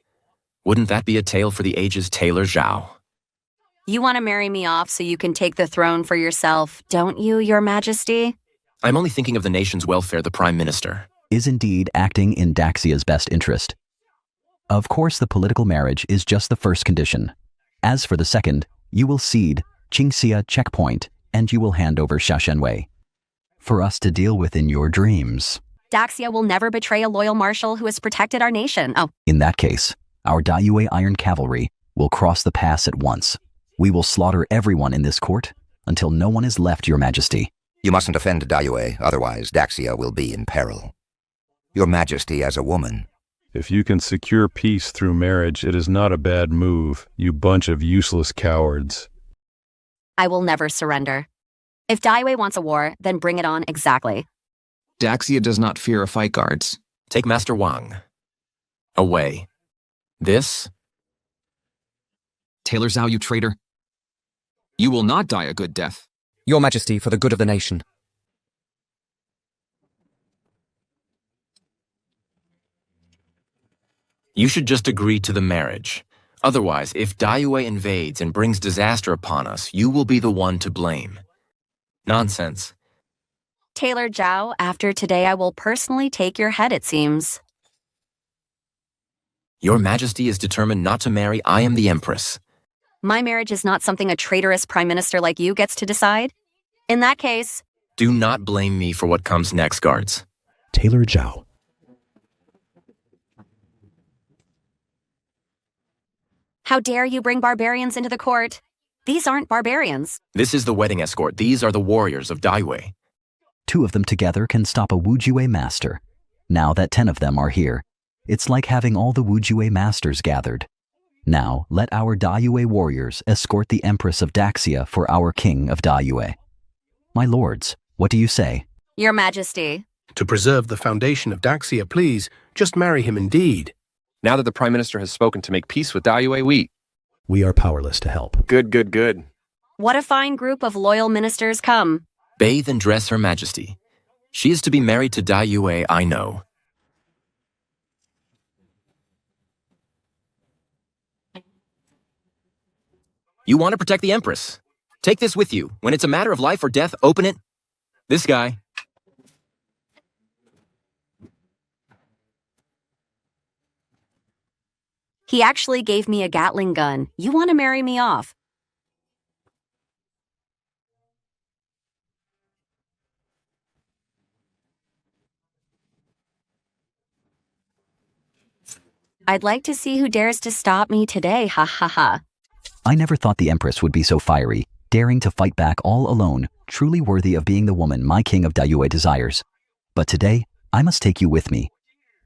Wouldn't that be a tale for the ages, Taylor Zhao? You want to marry me off so you can take the throne for yourself, don't you, Your Majesty? I'm only thinking of the nation's welfare, the Prime Minister. Is indeed acting in Daxia's best interest. Of course, the political marriage is just the first condition. As for the second, you will cede Qingxia Checkpoint, and you will hand over Xia Shenwei for us to deal with in your dreams. Daxia will never betray a loyal marshal who has protected our nation. Oh. In that case, our Daiwei Iron Cavalry will cross the pass at once. We will slaughter everyone in this court until no one is left, Your Majesty. You mustn't offend Daiwei, otherwise Daxia will be in peril. Your Majesty as a woman. If you can secure peace through marriage, it is not a bad move, you bunch of useless cowards. I will never surrender. If Daiwei wants a war, then bring it on exactly. Daxia does not fear a fight, guards. Take Master Wang. Away. This? Taylor Zhao, you traitor. You will not die a good death. Your Majesty, for the good of the nation. You should just agree to the marriage. Otherwise, if Daiwei invades and brings disaster upon us, you will be the one to blame. Nonsense. Taylor Zhao, after today I will personally take your head, it seems. Your Majesty is determined not to marry. I am the Empress. My marriage is not something a traitorous prime minister like you gets to decide. In that case... Do not blame me for what comes next, guards. Taylor Zhao. How dare you bring barbarians into the court? These aren't barbarians. This is the wedding escort. These are the warriors of Daiyue. 2 of them together can stop a Wujue master. Now that 10 of them are here, it's like having all the Wujue masters gathered. Now, let our Daiyue warriors escort the Empress of Daxia for our king of Daiyue. My lords, what do you say? Your Majesty. To preserve the foundation of Daxia, please, just marry him indeed. Now that the Prime Minister has spoken to make peace with Daiyue, We are powerless to help. Good. What a fine group of loyal ministers come. Bathe and dress Her Majesty. She is to be married to Daiyue, I know. You want to protect the Empress? Take this with you. When it's a matter of life or death, open it. This guy. He actually gave me a Gatling gun. You want to marry me off? I'd like to see who dares to stop me today, ha ha ha. I never thought the Empress would be so fiery, daring to fight back all alone, truly worthy of being the woman my king of Daiyue desires. But today, I must take you with me.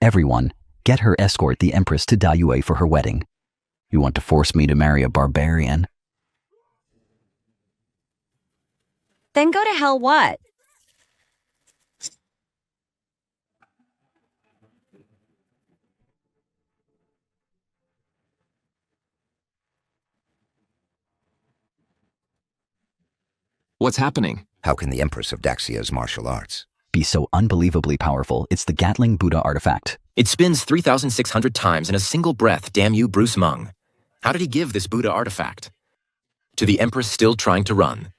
Everyone, get her escort the Empress to Daiyue for her wedding. You want to force me to marry a barbarian? Then go to hell what? What's happening? How can the Empress of Daxia's martial arts be so unbelievably powerful? It's the Gatling Buddha artifact. It spins 3,600 times in a single breath, damn you, Bruce Meng. How did he give this Buddha artifact? To the Empress still trying to run.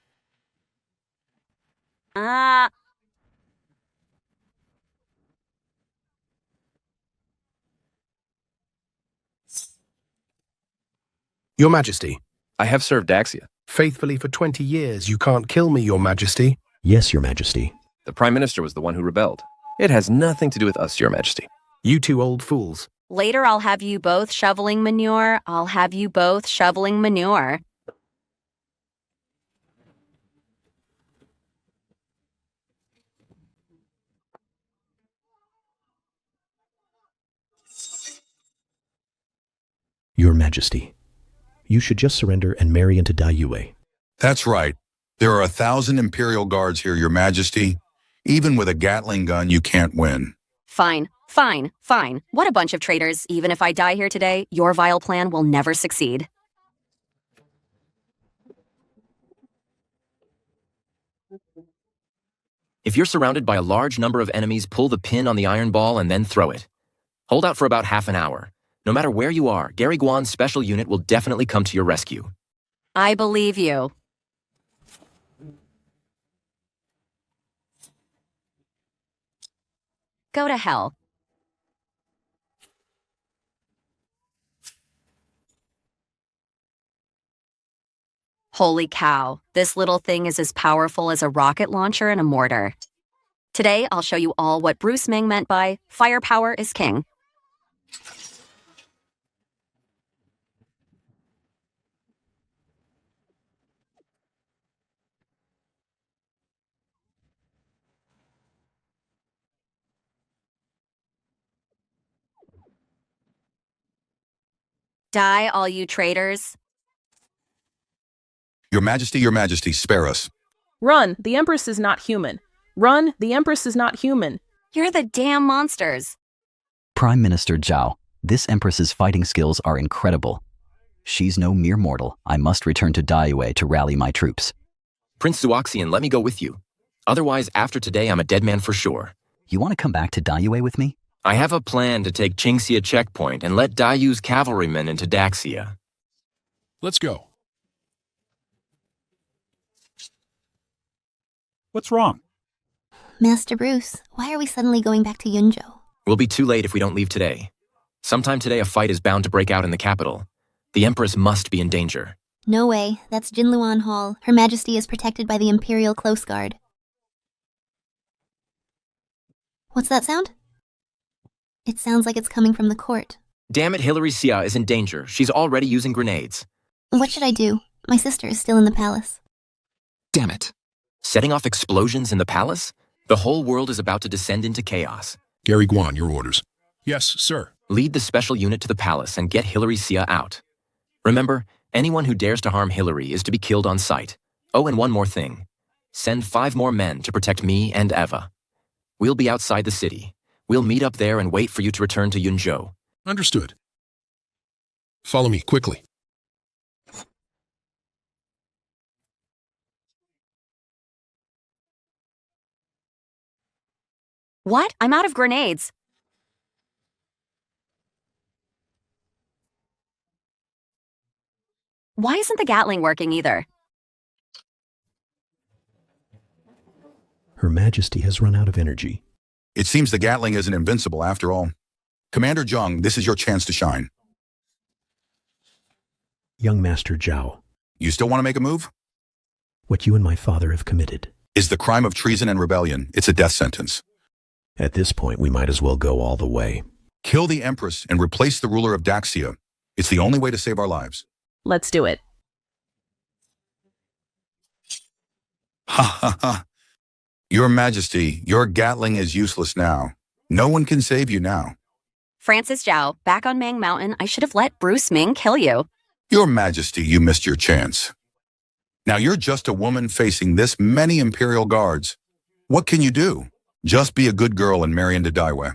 Your Majesty. I have served Daxia. Faithfully for 20 years, you can't kill me, Your Majesty. Yes, Your Majesty. The Prime Minister was the one who rebelled. It has nothing to do with us, Your Majesty. You 2 old fools. Later I'll have you both shoveling manure. I'll have you both shoveling manure. Your Majesty. You should just surrender and marry into Daiyue. That's right. There are 1,000 Imperial guards here, Your Majesty. Even with a Gatling gun, you can't win. Fine. What a bunch of traitors. Even if I die here today, your vile plan will never succeed. If you're surrounded by a large number of enemies, pull the pin on the iron ball and then throw it. Hold out for about half an hour. No matter where you are, Gary Guan's special unit will definitely come to your rescue. I believe you. Go to hell. Holy cow, this little thing is as powerful as a rocket launcher and a mortar. Today, I'll show you all what Bruce Meng meant by firepower is king. Die, all you traitors. Your Majesty, spare us. Run, the Empress is not human. Run, the Empress is not human. You're the damn monsters. Prime Minister Zhao, this Empress's fighting skills are incredible. She's no mere mortal. I must return to Daiyue to rally my troops. Prince Zuoxian, let me go with you. Otherwise, after today, I'm a dead man for sure. You want to come back to Daiyue with me? I have a plan to take Qingxia checkpoint and let Daiyu's cavalrymen into Daxia. Let's go. What's wrong? Master Bruce, why are we suddenly going back to Yunzhou? We'll be too late if we don't leave today. Sometime today a fight is bound to break out in the capital. The Empress must be in danger. No way. That's Jinluan Hall. Her Majesty is protected by the Imperial Close Guard. What's that sound? It sounds like it's coming from the court. Damn it, Hilary Xia is in danger. She's already using grenades. What should I do? My sister is still in the palace. Damn it. Setting off explosions in the palace? The whole world is about to descend into chaos. Gary Guan, your orders. Yes, sir. Lead the special unit to the palace and get Hilary Xia out. Remember, anyone who dares to harm Hilary is to be killed on sight. Oh, and one more thing. Send 5 more men to protect me and Eva. We'll be outside the city. We'll meet up there and wait for you to return to Yunzhou. Understood. Follow me, quickly. What? I'm out of grenades. Why isn't the Gatling working either? Her Majesty has run out of energy. It seems the Gatling isn't invincible after all. Commander Zhang, this is your chance to shine. Young Master Zhao, You still want to make a move? what you and my father have committed. Is the crime of treason and rebellion. It's a death sentence. At this point, we might as well go all the way. Kill the Empress and replace the ruler of Daxia. It's the only way to save our lives. Let's do it. Ha ha ha. Your Majesty, your Gatling is useless now. No one can save you now. Francis Zhao, back on Mang Mountain, I should have let Bruce Ming kill you. Your Majesty, you missed your chance. Now you're just a woman facing this many Imperial guards. What can you do? Just be a good girl and marry into Daiwei.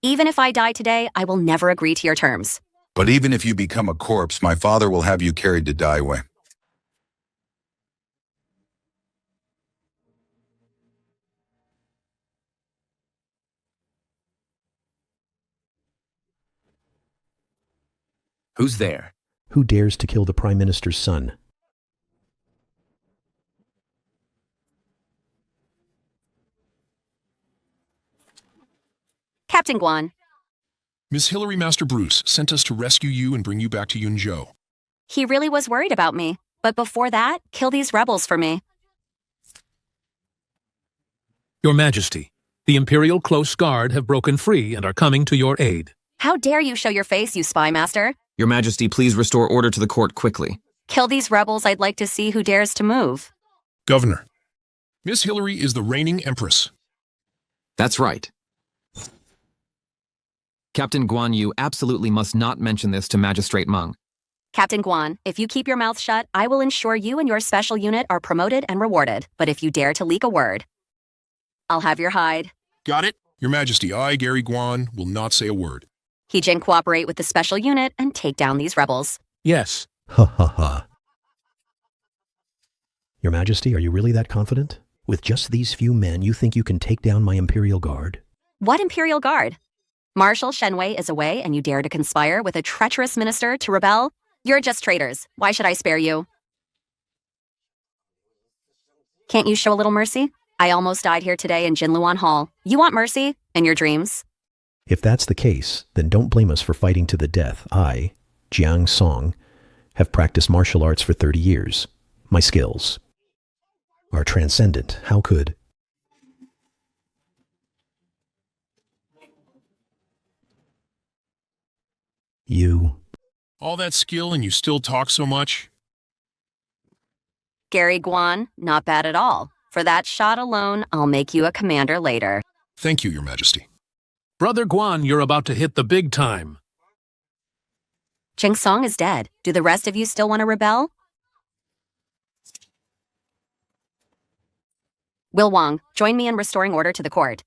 Even if I die today, I will never agree to your terms. But even if you become a corpse, my father will have you carried to Daiwei. Who's there? Who dares to kill the Prime Minister's son? Captain Guan. Miss Hilary Master Bruce sent us to rescue you and bring you back to Yunzhou. He really was worried about me. But before that, kill these rebels for me. Your Majesty, the Imperial Close Guard have broken free and are coming to your aid. How dare you show your face, you spy master? Your Majesty, please restore order to the court quickly. Kill these rebels, I'd like to see who dares to move. Governor, Miss Hilary is the reigning Empress. That's right. Captain Guan, you absolutely must not mention this to Magistrate Meng. Captain Guan, if you keep your mouth shut, I will ensure you and your special unit are promoted and rewarded. But if you dare to leak a word, I'll have your hide. Got it? Your Majesty, I, Gary Guan, will not say a word. Heejin, cooperate with the special unit and take down these rebels. Yes. Ha ha ha. Your Majesty, are you really that confident? With just these few men, you think you can take down my Imperial Guard? What Imperial Guard? Marshal Shenwei is away and you dare to conspire with a treacherous minister to rebel? You're just traitors. Why should I spare you? Can't you show a little mercy? I almost died here today in Jinluan Hall. You want mercy? In your dreams? If that's the case, then don't blame us for fighting to the death. I, Jiang Song, have practiced martial arts for 30 years. My skills are transcendent. How could... You... All that skill and you still talk so much? Gary Guan, not bad at all. For that shot alone, I'll make you a commander later. Thank you, Your Majesty. Brother Guan, you're about to hit the big time. Jing Song is dead. Do the rest of you still want to rebel? Will Wang, join me in restoring order to the court.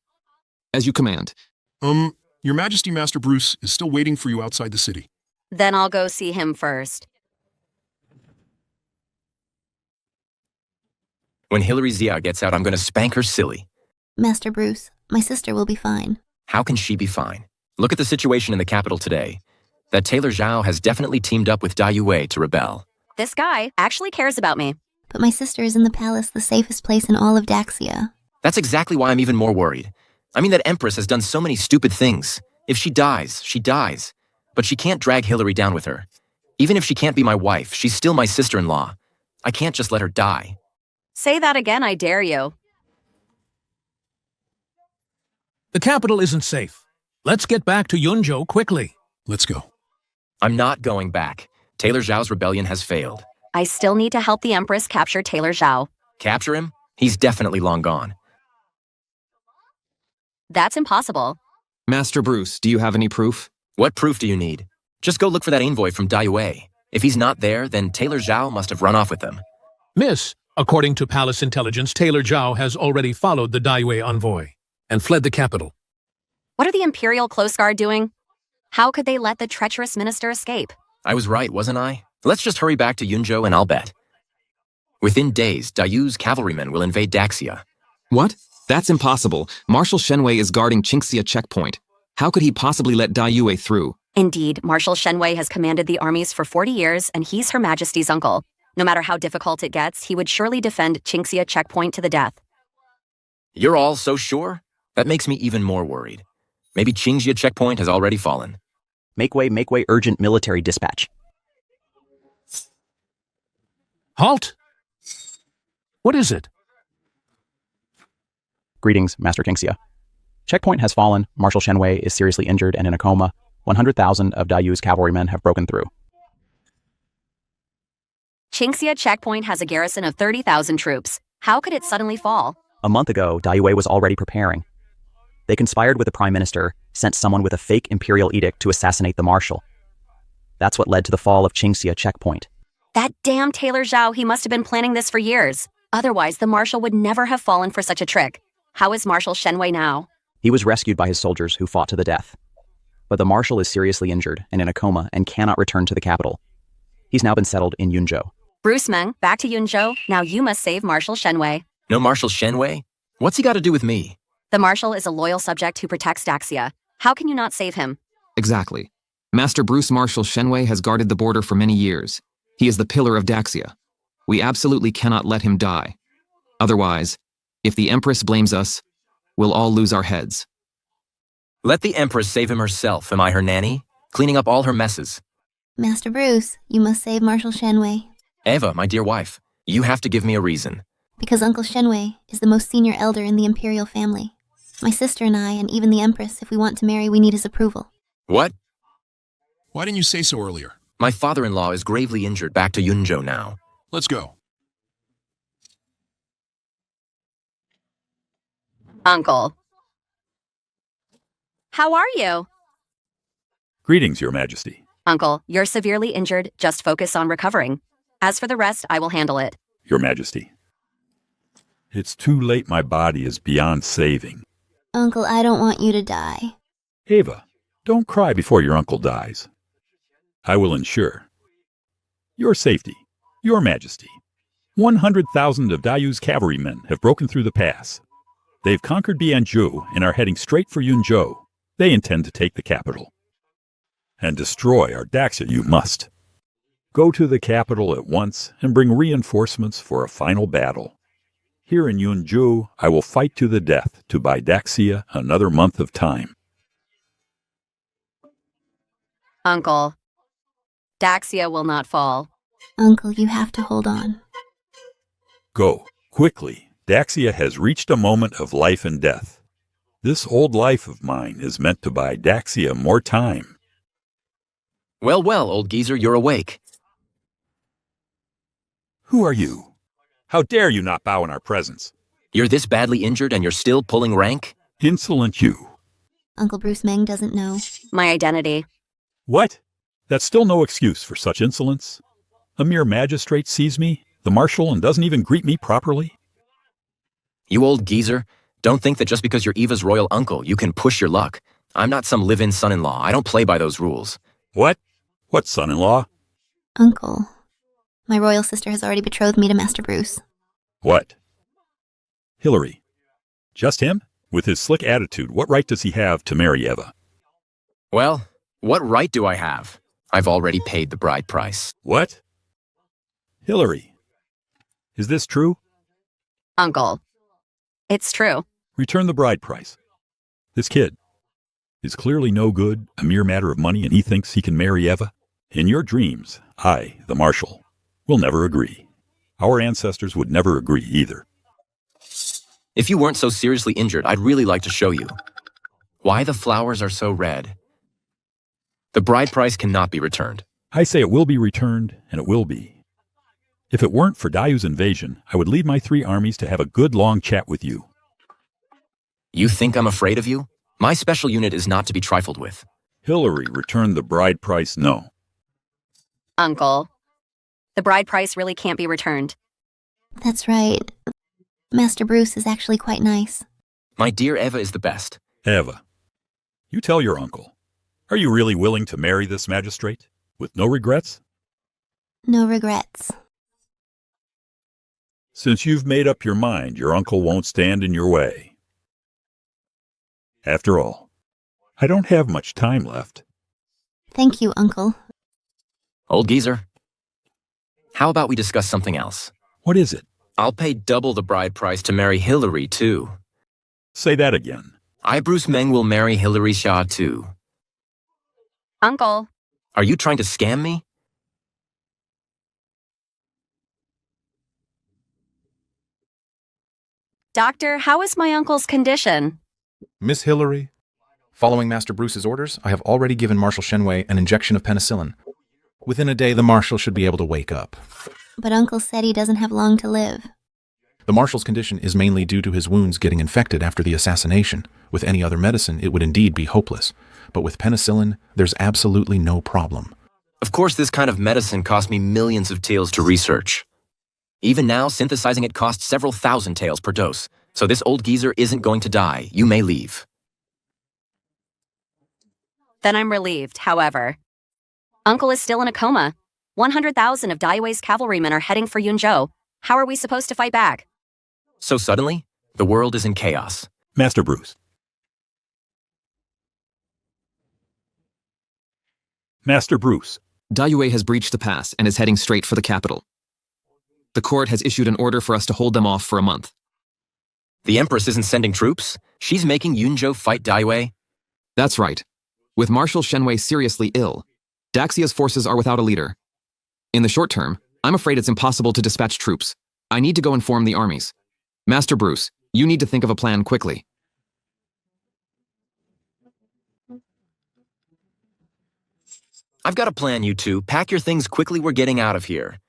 As you command. Your Majesty Master Bruce is still waiting for you outside the city. Then I'll go see him first. When Hilary Xia gets out, I'm going to spank her silly. Master Bruce, my sister will be fine. How can she be fine? Look at the situation in the capital today. That Taylor Zhao has definitely teamed up with Daiwei to rebel. This guy actually cares about me. But my sister is in the palace, the safest place in all of Daxia. That's exactly why I'm even more worried. I mean, that Empress has done so many stupid things. If she dies, she dies. But she can't drag Hillary down with her. Even if she can't be my wife, she's still my sister-in-law. I can't just let her die. Say that again, I dare you. The capital isn't safe. Let's get back to Yunzhou quickly. Let's go. I'm not going back. Taylor Zhao's rebellion has failed. I still need to help the Empress capture Taylor Zhao. Capture him? He's definitely long gone. That's impossible. Master Bruce, do you have any proof? What proof do you need? Just go look for that envoy from Dayue. If he's not there, then Taylor Zhao must have run off with them. Miss, according to palace intelligence, Taylor Zhao has already followed the Dayue envoy and fled the capital. What are the Imperial Close Guard doing? How could they let the treacherous minister escape? I was right, wasn't I? Let's just hurry back to Yunzhou and I'll bet. Within days, Dayu's cavalrymen will invade Daxia. What? That's impossible. Marshal Shenwei is guarding Qingxia checkpoint. How could he possibly let Dayue through? Indeed, Marshal Shenwei has commanded the armies for 40 years, and he's Her Majesty's uncle. No matter how difficult it gets, he would surely defend Qingxia checkpoint to the death. You're all so sure? That makes me even more worried. Maybe Qingxia checkpoint has already fallen. Make way, urgent military dispatch. Halt! What is it? Greetings, Master Qingxia. Checkpoint has fallen, Marshal Shenwei is seriously injured and in a coma. 100,000 of Dayu's cavalrymen have broken through. Qingxia checkpoint has a garrison of 30,000 troops. How could it suddenly fall? A month ago, Dayue was already preparing. They conspired with the Prime Minister, sent someone with a fake imperial edict to assassinate the Marshal. That's what led to the fall of Qingxia checkpoint. That damn Taylor Zhao, he must have been planning this for years. Otherwise, the Marshal would never have fallen for such a trick. How is Marshal Shenwei now? He was rescued by his soldiers who fought to the death. But the Marshal is seriously injured and in a coma and cannot return to the capital. He's now been settled in Yunzhou. Bruce Meng, back to Yunzhou. Now you must save Marshal Shenwei. No Marshal Shenwei? What's he got to do with me? The Marshal is a loyal subject who protects Daxia. How can you not save him? Exactly. Master Bruce Marshal Shenwei has guarded the border for many years. He is the pillar of Daxia. We absolutely cannot let him die. Otherwise, if the Empress blames us, we'll all lose our heads. Let the Empress save him herself. Am I her nanny? Cleaning up all her messes. Master Bruce, you must save Marshal Shenwei. Eva, my dear wife, you have to give me a reason. Because Uncle Shenwei is the most senior elder in the imperial family. My sister and I, and even the Empress, if we want to marry, we need his approval. What? Why didn't you say so earlier? My father-in-law is gravely injured. Back to Yunzhou now. Let's go. Uncle. How are you? Greetings, Your Majesty. Uncle, you're severely injured. Just focus on recovering. As for the rest, I will handle it. Your Majesty. It's too late. My body is beyond saving. Uncle, I don't want you to die. Ava, don't cry before your uncle dies. I will ensure your safety, Your Majesty. 100,000 of Dayu's cavalrymen have broken through the pass. They've conquered Bianzhou and are heading straight for Yunzhou. They intend to take the capital. And destroy our Daxia you must. Go to the capital at once and bring reinforcements for a final battle. Here in Yunzhou, I will fight to the death to buy Daxia another month of time. Uncle, Daxia will not fall. Uncle, you have to hold on. Go, quickly. Daxia has reached a moment of life and death. This old life of mine is meant to buy Daxia more time. Well, well, old geezer, you're awake. Who are you? How dare you not bow in our presence? You're this badly injured and you're still pulling rank? Insolent you. Uncle Bruce Meng doesn't know. My identity. What? That's still no excuse for such insolence. A mere magistrate sees me, the marshal, and doesn't even greet me properly. You old geezer, don't think that just because you're Eva's royal uncle, you can push your luck. I'm not some live-in son-in-law. I don't play by those rules. What? What son-in-law? Uncle, my royal sister has already betrothed me to Master Bruce. What? Hillary. Just him? With his slick attitude, what right does he have to marry Eva? Well, what right do I have? I've already paid the bride price. What? Hillary. Is this true? Uncle. It's true. Return the bride price. This kid is clearly no good, a mere matter of money, and he thinks he can marry Eva. In your dreams, I, the Marshal, will never agree. Our ancestors would never agree either. If you weren't so seriously injured, I'd really like to show you why the flowers are so red. The bride price cannot be returned. I say it will be returned, and it will be. If it weren't for Dayu's invasion, I would lead my 3 armies to have a good long chat with you. You think I'm afraid of you? My special unit is not to be trifled with. Hillary, return the bride price, no. Uncle, the bride price really can't be returned. That's right. Master Bruce is actually quite nice. My dear Eva is the best. Eva, you tell your uncle. Are you really willing to marry this magistrate? With no regrets? No regrets. Since you've made up your mind, your uncle won't stand in your way. After all, I don't have much time left. Thank you, Uncle. Old geezer. How about we discuss something else? What is it? I'll pay double the bride price to marry Hillary, too. Say that again. I, Bruce Meng, will marry Hillary Shaw, too. Uncle. Are you trying to scam me? Doctor, how is my uncle's condition? Miss Hillary, following Master Bruce's orders, I have already given Marshal Shenwei an injection of penicillin. Within a day, the Marshal should be able to wake up. But Uncle said he doesn't have long to live. The Marshal's condition is mainly due to his wounds getting infected after the assassination. With any other medicine, it would indeed be hopeless. But with penicillin, there's absolutely no problem. Of course, this kind of medicine cost me millions of taels to research. Even now, synthesizing it costs several thousand taels per dose. So this old geezer isn't going to die. You may leave. Then I'm relieved, however. Uncle is still in a coma. 100,000 of Daiwei's cavalrymen are heading for Yunzhou. How are we supposed to fight back? So suddenly, the world is in chaos. Master Bruce. Master Bruce. Daiwei has breached the pass and is heading straight for the capital. The court has issued an order for us to hold them off for a month. The Empress isn't sending troops? She's making Yunzhou fight Daiwei? That's right. With Marshal Shenwei seriously ill, Daxia's forces are without a leader. In the short term, I'm afraid it's impossible to dispatch troops. I need to go inform the armies. Master Bruce, you need to think of a plan quickly. I've got a plan, you two. Pack your things quickly, we're getting out of here.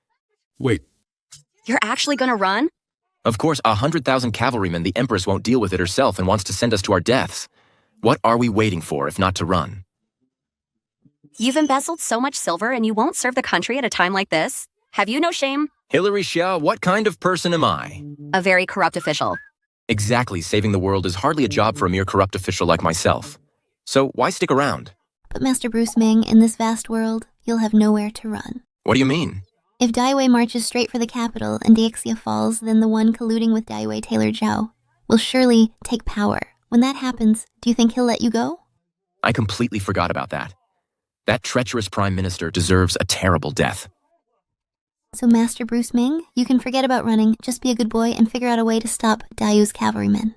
Wait. You're actually gonna run? Of course, 100,000 cavalrymen, the Empress won't deal with it herself and wants to send us to our deaths. What are we waiting for if not to run? You've embezzled so much silver and you won't serve the country at a time like this? Have you no shame? Hillary Xia, what kind of person am I? A very corrupt official. Exactly, saving the world is hardly a job for a mere corrupt official like myself. So why stick around? But Master Bruce Meng, in this vast world, you'll have nowhere to run. What do you mean? If Daiwei marches straight for the capital and Daxia falls, then the one colluding with Daiwei, Taylor Zhao, will surely take power. When that happens, do you think he'll let you go? I completely forgot about that. That treacherous prime minister deserves a terrible death. So Master Bruce Meng, you can forget about running, just be a good boy and figure out a way to stop Dayu's cavalrymen.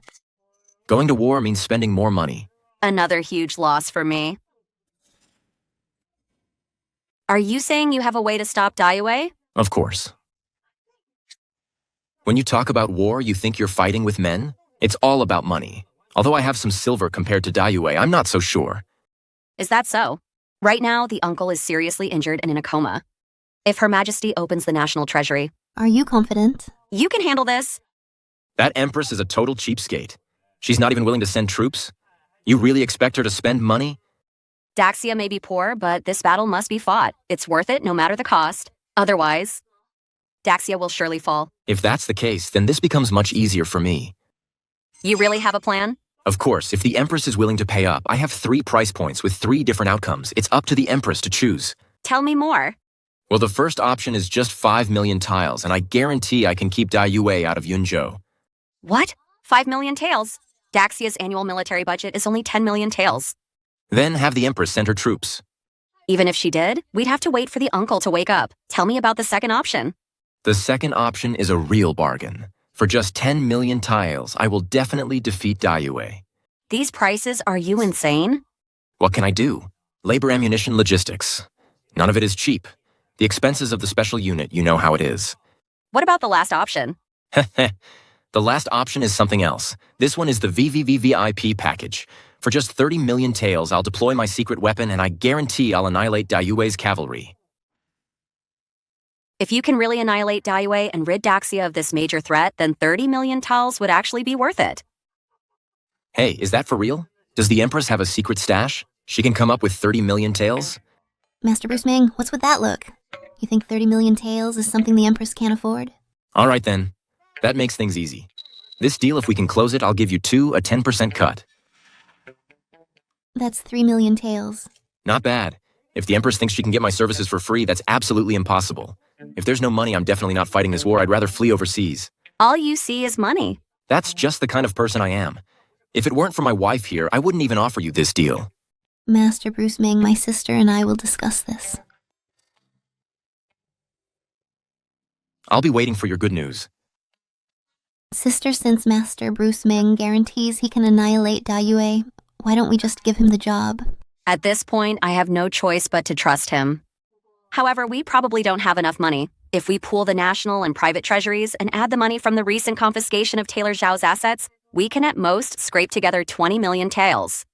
Going to war means spending more money. Another huge loss for me. Are you saying you have a way to stop Daiwei? Of course. When you talk about war, you think you're fighting with men? It's all about money. Although I have some silver compared to Daiwei, I'm not so sure. Is that so? Right now, the uncle is seriously injured and in a coma. If Her Majesty opens the national treasury... Are you confident? You can handle this. That Empress is a total cheapskate. She's not even willing to send troops? You really expect her to spend money? Daxia may be poor, but this battle must be fought. It's worth it no matter the cost. Otherwise, Daxia will surely fall. If that's the case, then this becomes much easier for me. You really have a plan? Of course, if the Empress is willing to pay up, I have 3 price points with 3 different outcomes. It's up to the Empress to choose. Tell me more. Well, the first option is just 5 million tiles, and I guarantee I can keep Daiwei out of Yunzhou. What? 5 million taels? Daxia's annual military budget is only 10 million taels. Then have the Empress send her troops. Even if she did, we'd have to wait for the uncle to wake up. Tell me about the second option. The second option is a real bargain. For just 10 million tiles, I will definitely defeat Dayue. These prices, are you insane? What can I do? Labor, ammunition, logistics. None of it is cheap. The expenses of the special unit, you know how it is. What about the last option? The last option is something else. This one is the VVVVIP package. For just 30 million taels, I'll deploy my secret weapon and I guarantee I'll annihilate Dayue's cavalry. If you can really annihilate Dayue and rid Daxia of this major threat, then 30 million tiles would actually be worth it. Hey, is that for real? Does the Empress have a secret stash? She can come up with 30 million taels? Master Bruce Meng, what's with that look? You think 30 million taels is something the Empress can't afford? All right then. That makes things easy. This deal, if we can close it, I'll give you a 10% cut. That's 3 million taels. Not bad. If the Empress thinks she can get my services for free, that's absolutely impossible. If there's no money, I'm definitely not fighting this war. I'd rather flee overseas. All you see is money. That's just the kind of person I am. If it weren't for my wife here, I wouldn't even offer you this deal. Master Bruce Meng, my sister and I will discuss this. I'll be waiting for your good news. Sister, since Master Bruce Meng guarantees he can annihilate Dayue, why don't we just give him the job? At this point, I have no choice but to trust him. However, we probably don't have enough money. If we pool the national and private treasuries and add the money from the recent confiscation of Taylor Zhao's assets, we can at most scrape together 20 million taels.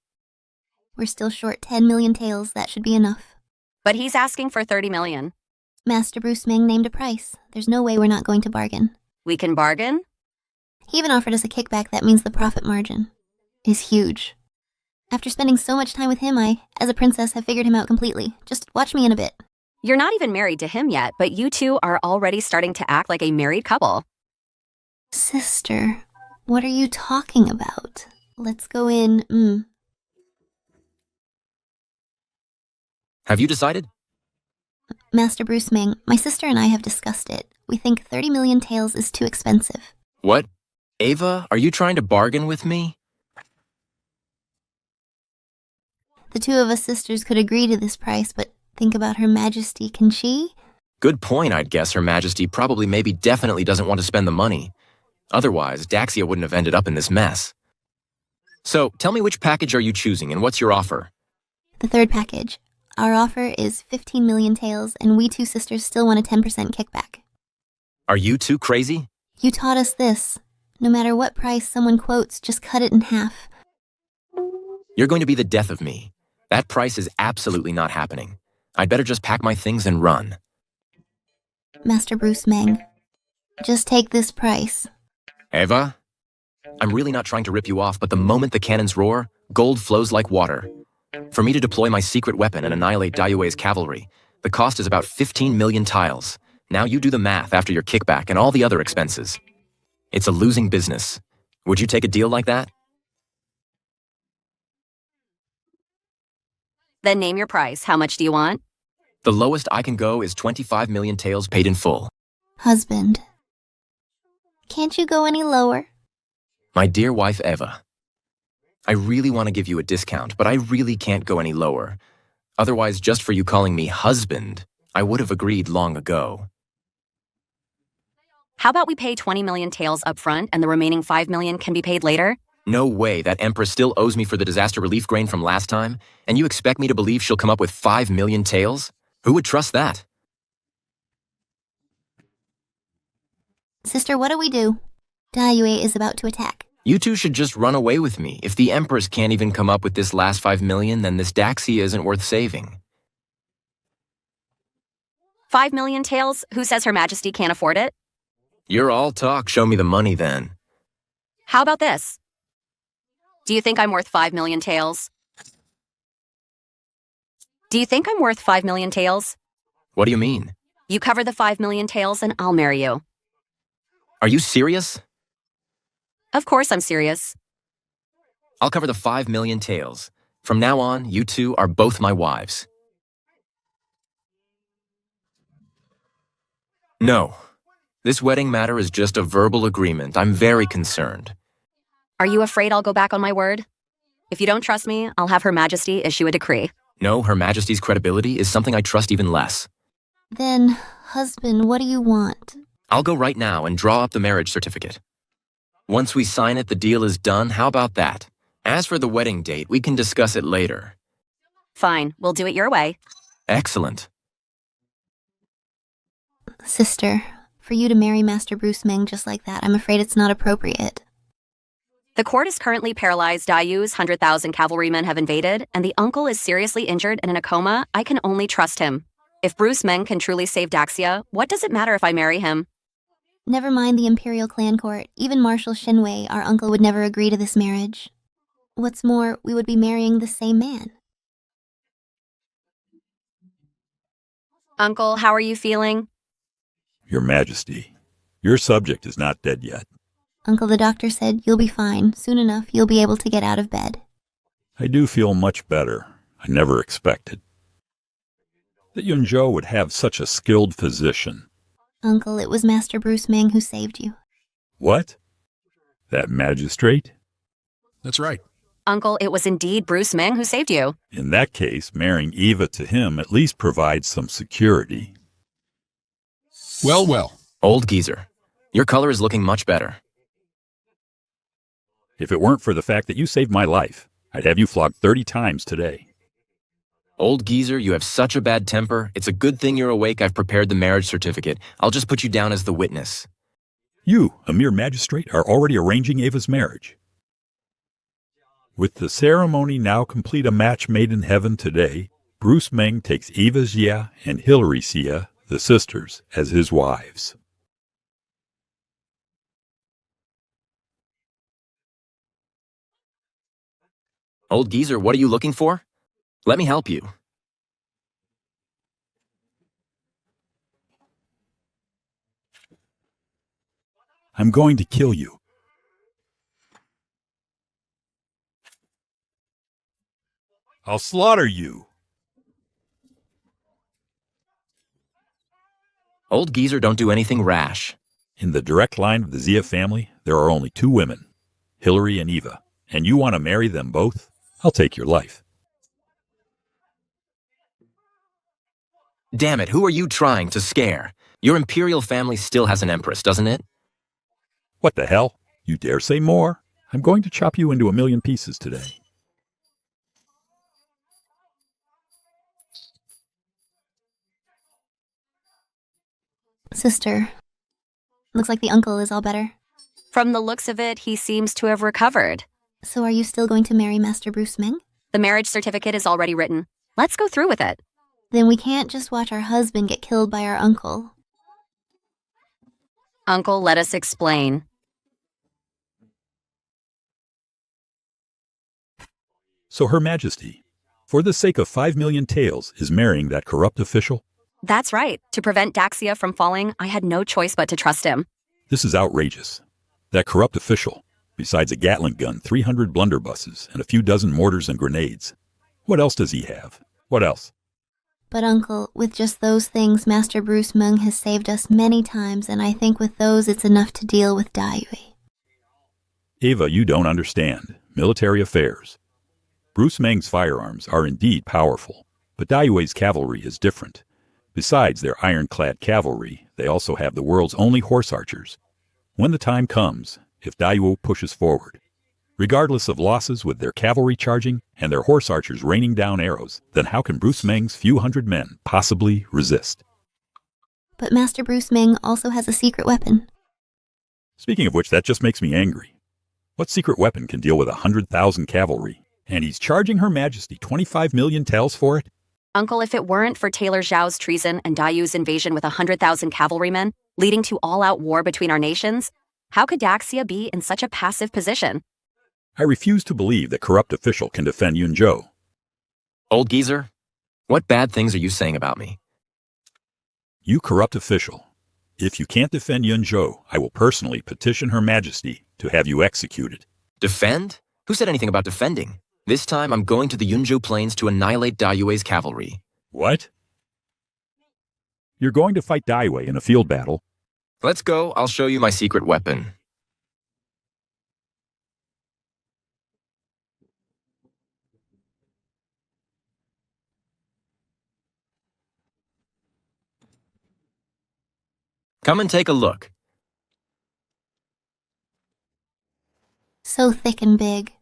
We're still short 10 million taels, that should be enough. But he's asking for 30 million. Master Bruce Meng named a price. There's no way we're not going to bargain. We can bargain? He even offered us a kickback that means the profit margin is huge. After spending so much time with him, I, as a princess, have figured him out completely. Just watch me in a bit. You're not even married to him yet, but you two are already starting to act like a married couple. Sister, what are you talking about? Let's go in, Have you decided? Master Bruce Meng, my sister and I have discussed it. We think 30 million taels is too expensive. What? Ava, are you trying to bargain with me? The two of us sisters could agree to this price, but think about Her Majesty, can she? Good point, I'd guess. Her Majesty probably maybe definitely doesn't want to spend the money. Otherwise, Daxia wouldn't have ended up in this mess. So, tell me, which package are you choosing and what's your offer? The third package. Our offer is 15 million taels, and we two sisters still want a 10% kickback. Are you two crazy? You taught us this. No matter what price someone quotes, just cut it in half. You're going to be the death of me. That price is absolutely not happening. I'd better just pack my things and run. Master Bruce Meng, just take this price. Ava? I'm really not trying to rip you off, but the moment the cannons roar, gold flows like water. For me to deploy my secret weapon and annihilate Dayue's cavalry, the cost is about 15 million tiles. Now you do the math after your kickback and all the other expenses. It's a losing business. Would you take a deal like that? Then name your price. How much do you want? The lowest I can go is 25 million taels paid in full. Husband, can't you go any lower? My dear wife, Eva, I really want to give you a discount, but I really can't go any lower. Otherwise, just for you calling me husband, I would have agreed long ago. How about we pay 20 million taels up front and the remaining 5 million can be paid later? No way, that Empress still owes me for the disaster relief grain from last time, and you expect me to believe she'll come up with 5 million taels? Who would trust that? Sister, what do we do? Dayue is about to attack. You two should just run away with me. If the Empress can't even come up with this last 5 million, then this Daxia isn't worth saving. 5 million taels? Who says Her Majesty can't afford it? You're all talk, show me the money then. How about this? Do you think I'm worth 5 million taels? Do you think I'm worth 5 million taels? What do you mean? You cover the 5 million taels and I'll marry you. Are you serious? Of course I'm serious. I'll cover the 5 million taels. From now on, you two are both my wives. No. This wedding matter is just a verbal agreement. I'm very concerned. Are you afraid I'll go back on my word? If you don't trust me, I'll have Her Majesty issue a decree. No, Her Majesty's credibility is something I trust even less. Then, husband, what do you want? I'll go right now and draw up the marriage certificate. Once we sign it, the deal is done. How about that? As for the wedding date, we can discuss it later. Fine, we'll do it your way. Excellent. Sister, for you to marry Master Bruce Meng just like that, I'm afraid it's not appropriate. The court is currently paralyzed. Dayu's 100,000 cavalrymen have invaded, and the uncle is seriously injured and in a coma. I can only trust him. If Bruce Meng can truly save Daxia, what does it matter if I marry him? Never mind the Imperial Clan Court. Even Marshal Shinwei, our uncle, would never agree to this marriage. What's more, we would be marrying the same man. Uncle, how are you feeling? Your Majesty, your subject is not dead yet. Uncle, the doctor said you'll be fine. Soon enough, you'll be able to get out of bed. I do feel much better. I never expected that Yunzhou would have such a skilled physician. Uncle, it was Master Bruce Meng who saved you. What? That magistrate? That's right. Uncle, it was indeed Bruce Meng who saved you. In that case, marrying Eva to him at least provides some security. Well, well. Old geezer, your color is looking much better. If it weren't for the fact that you saved my life, I'd have you flogged 30 times today. Old geezer, you have such a bad temper. It's a good thing you're awake. I've prepared the marriage certificate. I'll just put you down as the witness. You, a mere magistrate, are already arranging Eva's marriage. With the ceremony now complete, a match made in heaven today, Bruce Meng takes Eva Xia and Hilary Xia, the sisters, as his wives. Old geezer, what are you looking for? Let me help you. I'm going to kill you. I'll slaughter you. Old geezer, don't do anything rash. In the direct line of the Xia family, there are only two women, Hilary and Eva, and you want to marry them both? I'll take your life. Damn it, who are you trying to scare? Your imperial family still has an empress, doesn't it? What the hell? You dare say more? I'm going to chop you into 1,000,000 pieces today. Sister, looks like the uncle is all better. From the looks of it, he seems to have recovered. So are you still going to marry Master Bruce Meng? The marriage certificate is already written. Let's go through with it. Then we can't just watch our husband get killed by our uncle. Uncle, let us explain. So Her Majesty, for the sake of 5,000,000 taels, is marrying that corrupt official? That's right. To prevent Daxia from falling, I had no choice but to trust him. This is outrageous. That corrupt official, besides a Gatling gun, 300 blunderbusses, and a few dozen mortars and grenades. What else does he have? What else? But Uncle, with just those things, Master Bruce Meng has saved us many times, and I think with those it's enough to deal with Dayue. Ava, you don't understand. Military affairs. Bruce Meng's firearms are indeed powerful, but Dayue's cavalry is different. Besides their ironclad cavalry, they also have the world's only horse archers. When the time comes, if Dayue pushes forward, regardless of losses with their cavalry charging and their horse archers raining down arrows, then how can Bruce Meng's few hundred men possibly resist? But Master Bruce Meng also has a secret weapon. Speaking of which, that just makes me angry. What secret weapon can deal with 100,000 cavalry? And he's charging Her Majesty 25,000,000 taels for it? Uncle, if it weren't for Taylor Zhao's treason and Dayu's invasion with 100,000 cavalrymen, leading to all-out war between our nations, how could Daxia be in such a passive position? I refuse to believe that corrupt official can defend Yunzhou. Old geezer, what bad things are you saying about me? You corrupt official. If you can't defend Yunzhou, I will personally petition Her Majesty to have you executed. Defend? Who said anything about defending? This time I'm going to the Yunzhou plains to annihilate Dayue's cavalry. What? You're going to fight Dayue in a field battle? Let's go, I'll show you my secret weapon. Come and take a look. So thick and big.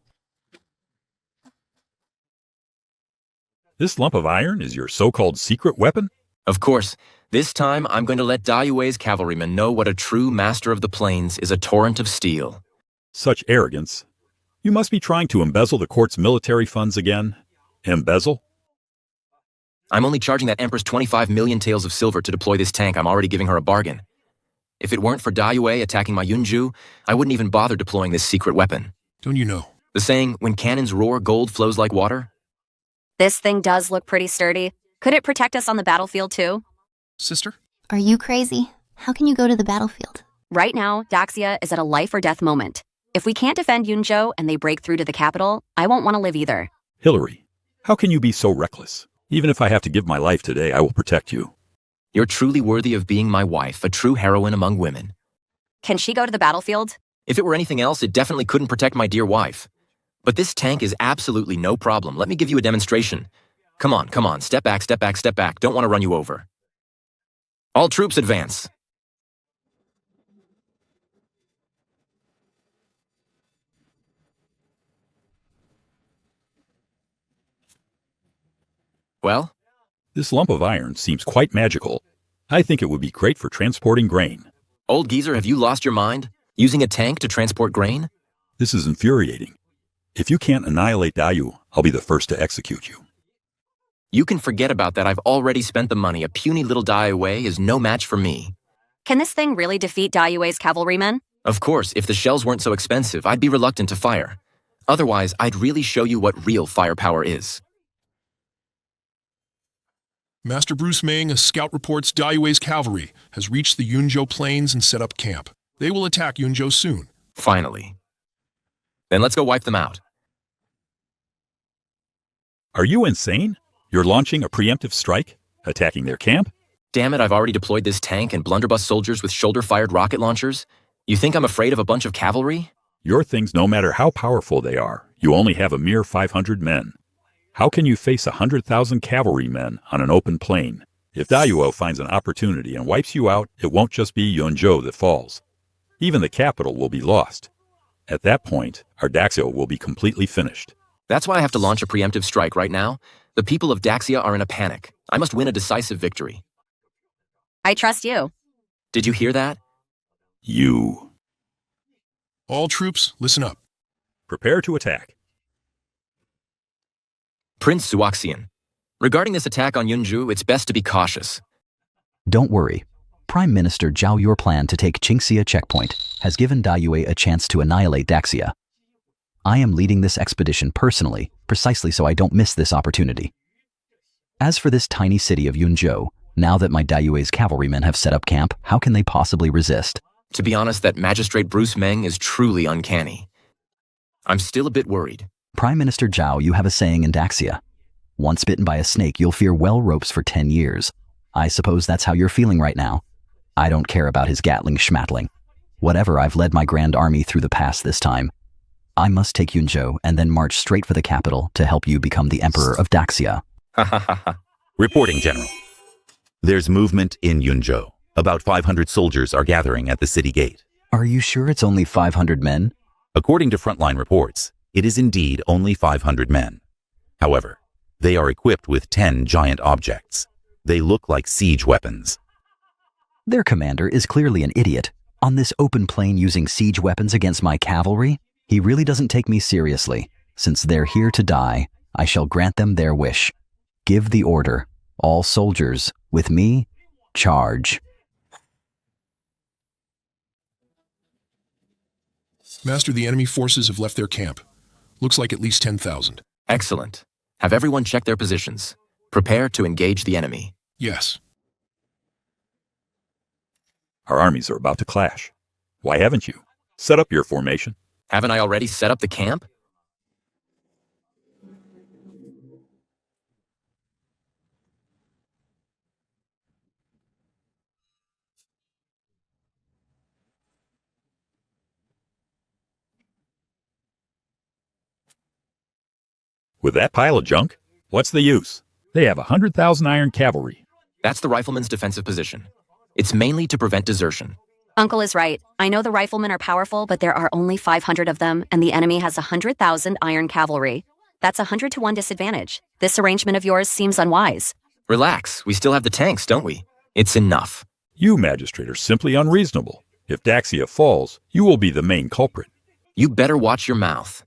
This lump of iron is your so-called secret weapon? Of course, this time I'm going to let Dayue's cavalrymen know what a true master of the plains is, a torrent of steel. Such arrogance. You must be trying to embezzle the court's military funds again. Embezzle? I'm only charging that Empress 25 million taels of silver to deploy this tank. I'm already giving her a bargain. If it weren't for Dayue attacking my Yunju, I wouldn't even bother deploying this secret weapon. Don't you know? The saying, when cannons roar, gold flows like water? This thing does look pretty sturdy. Could it protect us on the battlefield too? Sister? Are you crazy? How can you go to the battlefield? Right now, Daxia is at a life or death moment. If we can't defend Yunzhou and they break through to the capital, I won't want to live either. Hillary, how can you be so reckless? Even if I have to give my life today, I will protect you. You're truly worthy of being my wife, a true heroine among women. Can she go to the battlefield? If it were anything else, it definitely couldn't protect my dear wife. But this tank is absolutely no problem. Let me give you a demonstration. Come on. Step back. Don't want to run you over. All troops advance. Well? This lump of iron seems quite magical. I think it would be great for transporting grain. Old geezer, have you lost your mind? Using a tank to transport grain? This is infuriating. If you can't annihilate Dayu, I'll be the first to execute you. You can forget about that. I've already spent the money. A puny little Dayue is no match for me. Can this thing really defeat Dayue's cavalrymen? Of course, if the shells weren't so expensive, I'd be reluctant to fire. Otherwise, I'd really show you what real firepower is. Master Bruce Meng, a scout reports Dayue's cavalry has reached the Yunzhou plains and set up camp. They will attack Yunzhou soon. Finally. Then let's go wipe them out. Are you insane? You're launching a preemptive strike? Attacking their camp? Damn it, I've already deployed this tank and blunderbuss soldiers with shoulder-fired rocket launchers. You think I'm afraid of a bunch of cavalry? Your things, no matter how powerful they are, you only have a mere 500 men. How can you face 100,000 cavalrymen on an open plain? If Dayuo finds an opportunity and wipes you out, it won't just be Yunzhou that falls. Even the capital will be lost. At that point, our Daxia will be completely finished. That's why I have to launch a preemptive strike right now. The people of Daxia are in a panic. I must win a decisive victory. I trust you. Did you hear that? You. All troops, listen up. Prepare to attack. Prince Zuoxian, regarding this attack on Yunzhou, it's best to be cautious. Don't worry. Prime Minister Zhao Your plan to take Qingxia checkpoint has given Dayue a chance to annihilate Daxia. I am leading this expedition personally, precisely so I don't miss this opportunity. As for this tiny city of Yunzhou, now that my Dayue's cavalrymen have set up camp, how can they possibly resist? To be honest, that Magistrate Bruce Meng is truly uncanny. I'm still a bit worried. Prime Minister Zhao, you have a saying in Daxia. Once bitten by a snake, you'll fear well ropes for 10 years. I suppose that's how you're feeling right now. I don't care about his Gatling schmatling. Whatever, I've led my grand army through the pass this time. I must take Yunzhou and then march straight for the capital to help you become the Emperor of Daxia. Reporting, General. There's movement in Yunzhou. About 500 soldiers are gathering at the city gate. Are you sure it's only 500 men? According to frontline reports, it is indeed only 500 men. However, they are equipped with 10 giant objects. They look like siege weapons. Their commander is clearly an idiot. On this open plain using siege weapons against my cavalry? He really doesn't take me seriously. Since they're here to die, I shall grant them their wish. Give the order. All soldiers, with me, charge. Master, the enemy forces have left their camp. Looks like at least 10,000. Excellent. Have everyone check their positions. Prepare to engage the enemy. Yes. Our armies are about to clash. Why haven't you? Set up your formation. Haven't I already set up the camp? With that pile of junk, what's the use? They have 100,000 iron cavalry. That's the rifleman's defensive position. It's mainly to prevent desertion. Uncle is right. I know the riflemen are powerful, but there are only 500 of them, and the enemy has 100,000 iron cavalry. That's 100 to 1 disadvantage. This arrangement of yours seems unwise. Relax, we still have the tanks, don't we? It's enough. You, magistrate, are simply unreasonable. If Daxia falls, you will be the main culprit. You better watch your mouth.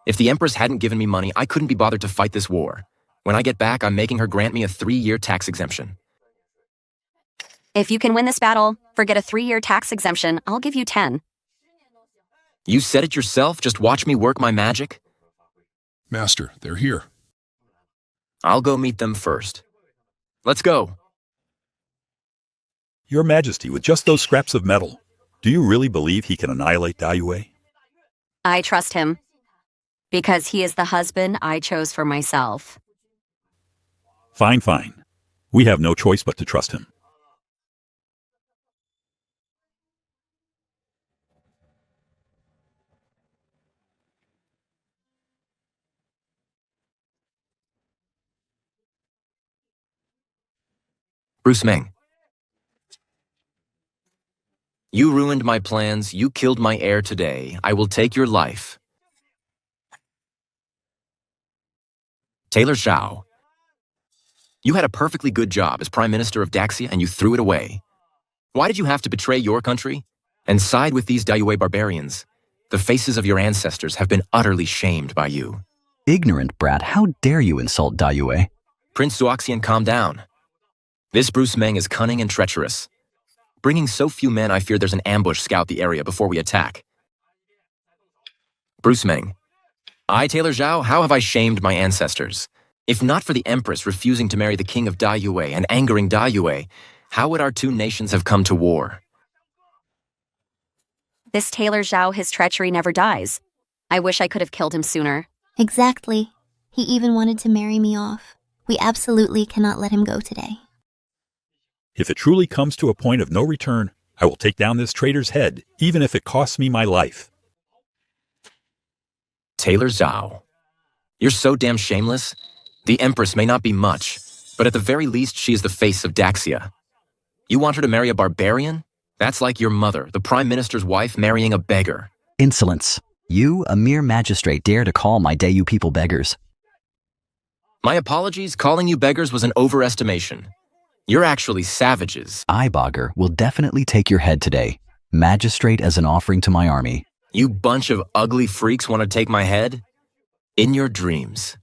If the Empress hadn't given me money, I couldn't be bothered to fight this war. When I get back, I'm making her grant me a 3-year tax exemption. If you can win this battle, forget a 3-year tax exemption, I'll give you 10. You said it yourself, just watch me work my magic? Master, they're here. I'll go meet them first. Let's go. Your Majesty, with just those scraps of metal, do you really believe he can annihilate Dayue? I trust him. Because he is the husband I chose for myself. Fine, fine. We have no choice but to trust him. Bruce Meng. You ruined my plans, you killed my heir today. I will take your life. Taylor Zhao. You had a perfectly good job as Prime Minister of Daxia and you threw it away. Why did you have to betray your country and side with these Dayue barbarians? The faces of your ancestors have been utterly shamed by you. Ignorant brat, how dare you insult Dayue? Prince Zuoxian, calm down. This Bruce Meng is cunning and treacherous. Bringing so few men, I fear there's an ambush scout the area before we attack. Bruce Meng. I, Taylor Zhao, how have I shamed my ancestors? If not for the Empress refusing to marry the king of Dayue and angering Dayue, how would our two nations have come to war? This Taylor Zhao, his treachery never dies. I wish I could have killed him sooner. Exactly. He even wanted to marry me off. We absolutely cannot let him go today. If it truly comes to a point of no return, I will take down this traitor's head, even if it costs me my life. Taylor Zhao. You're so damn shameless. The Empress may not be much, but at the very least she is the face of Daxia. You want her to marry a barbarian? That's like your mother, the Prime Minister's wife, marrying a beggar. Insolence. You, a mere magistrate, dare to call my Dayu people beggars. My apologies, calling you beggars was an overestimation. You're actually savages. I, Bogger, will definitely take your head today. Magistrate as an offering to my army. You bunch of ugly freaks want to take my head? In your dreams.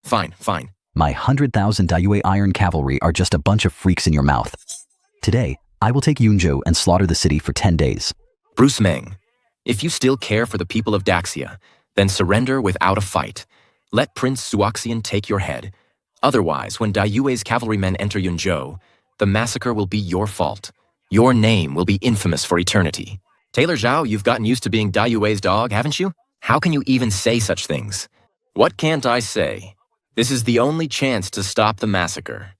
Fine, fine. My 100,000 Dayue iron cavalry are just a bunch of freaks in your mouth. Today, I will take Yunzhou and slaughter the city for 10 days. Bruce Meng, if you still care for the people of Daxia, then surrender without a fight. Let Prince Zuoxian take your head. Otherwise, when Dayue's cavalrymen enter Yunzhou, the massacre will be your fault. Your name will be infamous for eternity. Taylor Zhao, you've gotten used to being Dayue's dog, haven't you? How can you even say such things? What can't I say? This is the only chance to stop the massacre.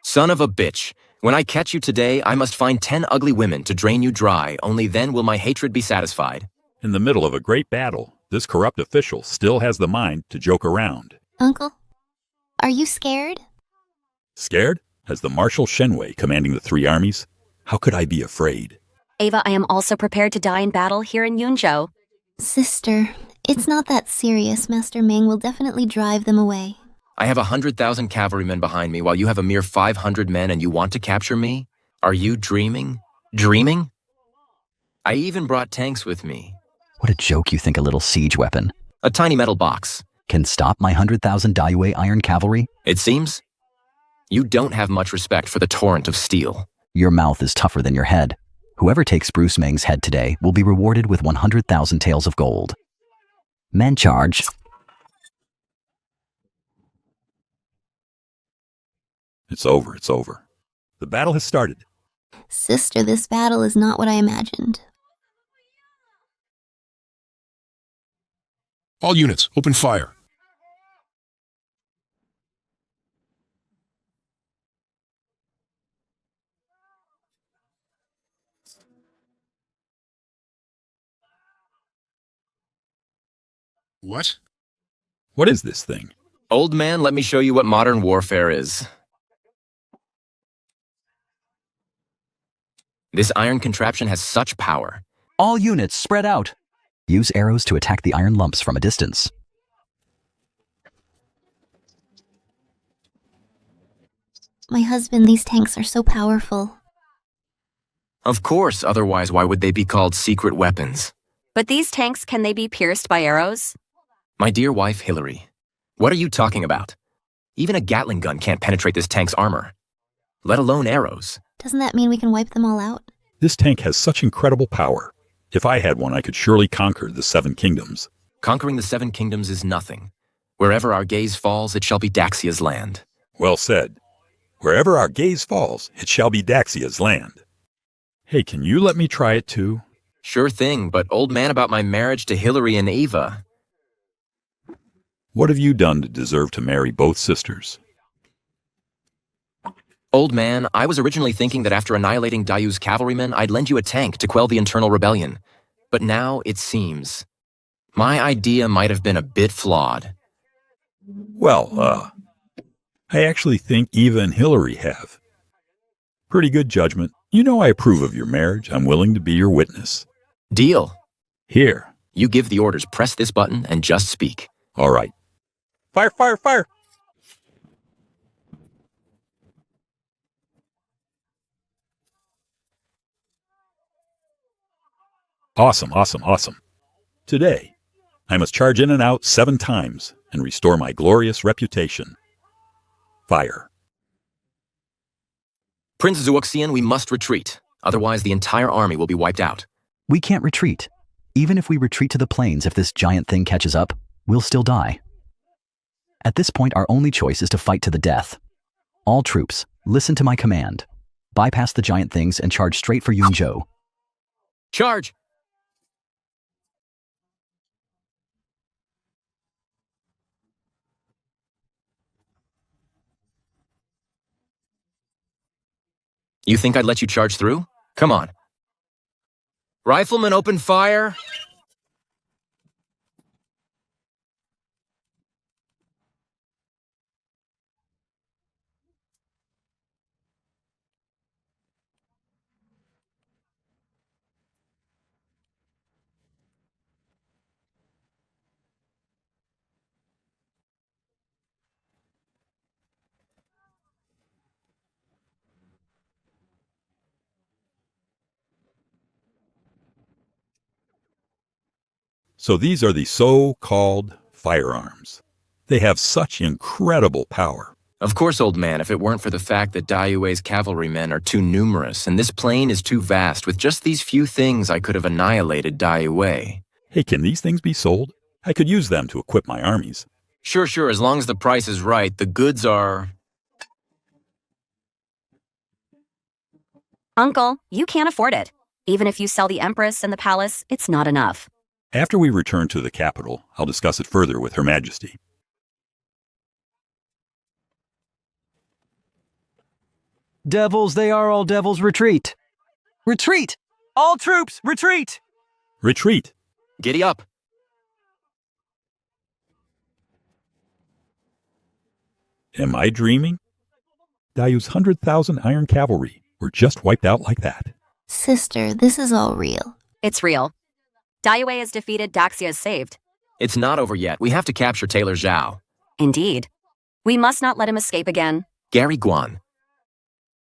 Son of a bitch, when I catch you today, I must find 10 ugly women to drain you dry, only then will my hatred be satisfied. In the middle of a great battle, this corrupt official still has the mind to joke around. Uncle, are you scared? Scared? As the Marshal Shenwei commanding the 3 armies? How could I be afraid? Ava, I am also prepared to die in battle here in Yunzhou. Sister, it's not that serious. Master Meng will definitely drive them away. I have 100,000 cavalrymen behind me while you have a mere 500 men and you want to capture me? Are you dreaming? Dreaming? I even brought tanks with me. What a joke you think a little siege weapon. A tiny metal box. Can stop my 100,000 Dayue iron cavalry? It seems. You don't have much respect for the torrent of steel. Your mouth is tougher than your head. Whoever takes Bruce Meng's head today will be rewarded with 100,000 taels of gold. Men charge. It's over, it's over. The battle has started. Sister, this battle is not what I imagined. All units, open fire. What? What is this thing? Old man, let me show you what modern warfare is. This iron contraption has such power. All units spread out. Use arrows to attack the iron lumps from a distance. My husband, these tanks are so powerful. Of course, otherwise why would they be called secret weapons? But these tanks, can they be pierced by arrows? My dear wife, Hillary, what are you talking about? Even a Gatling gun can't penetrate this tank's armor, let alone arrows. Doesn't that mean we can wipe them all out? This tank has such incredible power. If I had one, I could surely conquer the 7 kingdoms. Conquering the 7 kingdoms is nothing. Wherever our gaze falls, it shall be Daxia's land. Well said. Wherever our gaze falls, it shall be Daxia's land. Hey, can you let me try it too? Sure thing, but old man, about my marriage to Hillary and Eva. What have you done to deserve to marry both sisters? Old man, I was originally thinking that after annihilating Dayu's cavalrymen, I'd lend you a tank to quell the internal rebellion. But now, it seems, my idea might have been a bit flawed. Well, I actually think Eva and Hillary have. Pretty good judgment. You know I approve of your marriage. I'm willing to be your witness. Deal. Here. You give the orders, press this button, and just speak. All right. Fire, fire, fire! Awesome, awesome, awesome. Today, I must charge in and out 7 times and restore my glorious reputation. Fire. Prince Zuoxian, we must retreat. Otherwise, the entire army will be wiped out. We can't retreat. Even if we retreat to the plains, if this giant thing catches up, we'll still die. At this point, our only choice is to fight to the death. All troops, listen to my command. Bypass the giant things and charge straight for Yunzhou. Charge! You think I'd let you charge through? Come on. Riflemen, open fire! So these are the so-called firearms. They have such incredible power. Of course, old man, if it weren't for the fact that Dayue's cavalrymen are too numerous and this plain is too vast, with just these few things I could have annihilated Dayue. Hey, can these things be sold? I could use them to equip my armies. Sure, as long as the price is right, the goods are... Uncle, you can't afford it. Even if you sell the Empress and the palace, it's not enough. After we return to the capital, I'll discuss it further with Her Majesty. Devils, they are all devils, retreat! Retreat! All troops, retreat! Retreat! Giddy up! Am I dreaming? Dayu's 100,000 iron cavalry were just wiped out like that. Sister, this is all real. It's real. Dayue is defeated, Daxia is saved. It's not over yet. We have to capture Taylor Zhao. Indeed. We must not let him escape again. Gary Guan.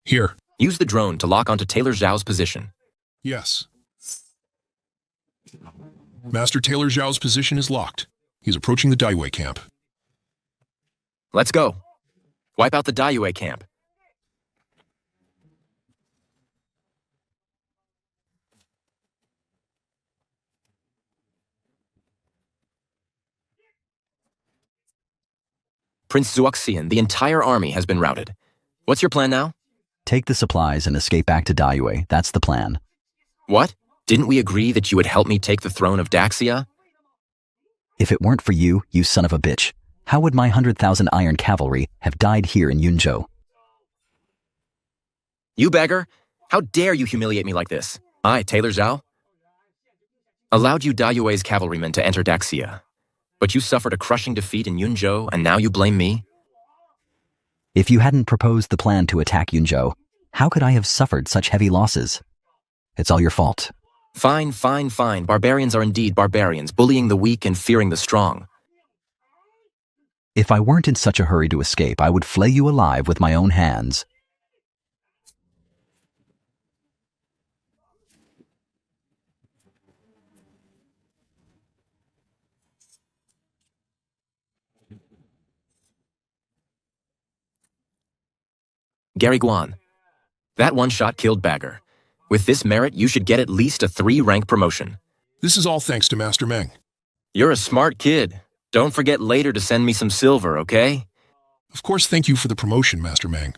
Here. Use the drone to lock onto Taylor Zhao's position. Yes. Master Taylor Zhao's position is locked. He's approaching the Dayue camp. Let's go. Wipe out the Dayue camp. Prince Zuoxian, the entire army has been routed. What's your plan now? Take the supplies and escape back to Dayue. That's the plan. What? Didn't we agree that you would help me take the throne of Daxia? If it weren't for you, you son of a bitch, how would my 100,000 iron cavalry have died here in Yunzhou? You beggar! How dare you humiliate me like this? I, Taylor Zhao, allowed you Dayue's cavalrymen to enter Daxia. But you suffered a crushing defeat in Yunzhou, and now you blame me? If you hadn't proposed the plan to attack Yunzhou, how could I have suffered such heavy losses? It's all your fault. Fine, fine, fine. Barbarians are indeed barbarians, bullying the weak and fearing the strong. If I weren't in such a hurry to escape, I would flay you alive with my own hands. Gary Guan. That one shot killed Bagger. With this merit, you should get at least a 3-rank promotion. This is all thanks to Master Meng. You're a smart kid. Don't forget later to send me some silver, okay? Of course, thank you for the promotion, Master Meng.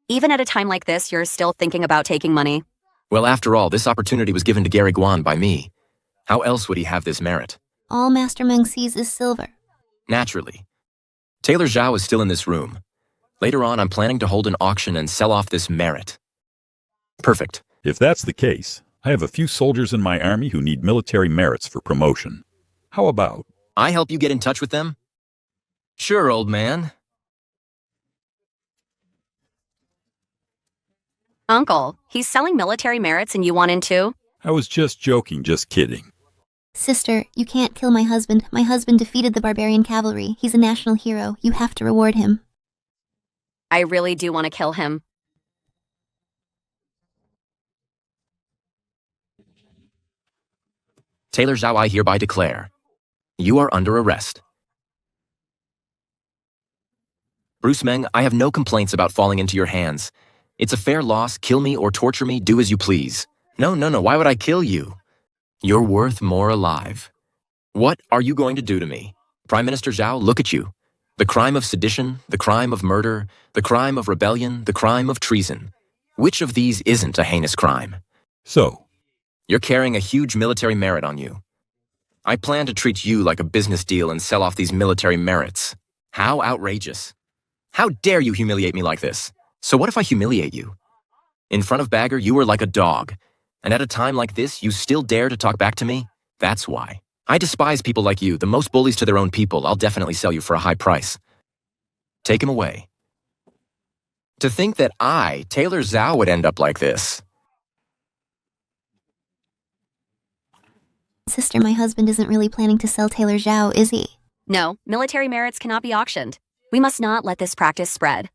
Even at a time like this, you're still thinking about taking money. Well, after all, this opportunity was given to Gary Guan by me. How else would he have this merit? All Master Meng sees is silver. Naturally. Taylor Zhao is still in this room. Later on, I'm planning to hold an auction and sell off this merit. Perfect. If that's the case, I have a few soldiers in my army who need military merits for promotion. How about? I help you get in touch with them? Sure, old man. Uncle, he's selling military merits and you want in too? I was just joking, just kidding. Sister, you can't kill my husband. My husband defeated the barbarian cavalry. He's a national hero. You have to reward him. I really do want to kill him. Taylor Zhao, I hereby declare, you are under arrest. Bruce Meng, I have no complaints about falling into your hands. It's a fair loss. Kill me or torture me, do as you please. No, why would I kill you? You're worth more alive. What are you going to do to me? Prime Minister Zhao, look at you. The crime of sedition, the crime of murder, the crime of rebellion, the crime of treason. Which of these isn't a heinous crime? So? You're carrying a huge military merit on you. I plan to treat you like a business deal and sell off these military merits. How outrageous. How dare you humiliate me like this? So what if I humiliate you? In front of Bagger, you were like a dog. And at a time like this, you still dare to talk back to me? That's why. I despise people like you, the most bullies to their own people. I'll definitely sell you for a high price. Take him away. To think that I, Taylor Zhao, would end up like this. Sister, my husband isn't really planning to sell Taylor Zhao, is he? No, military merits cannot be auctioned. We must not let this practice spread.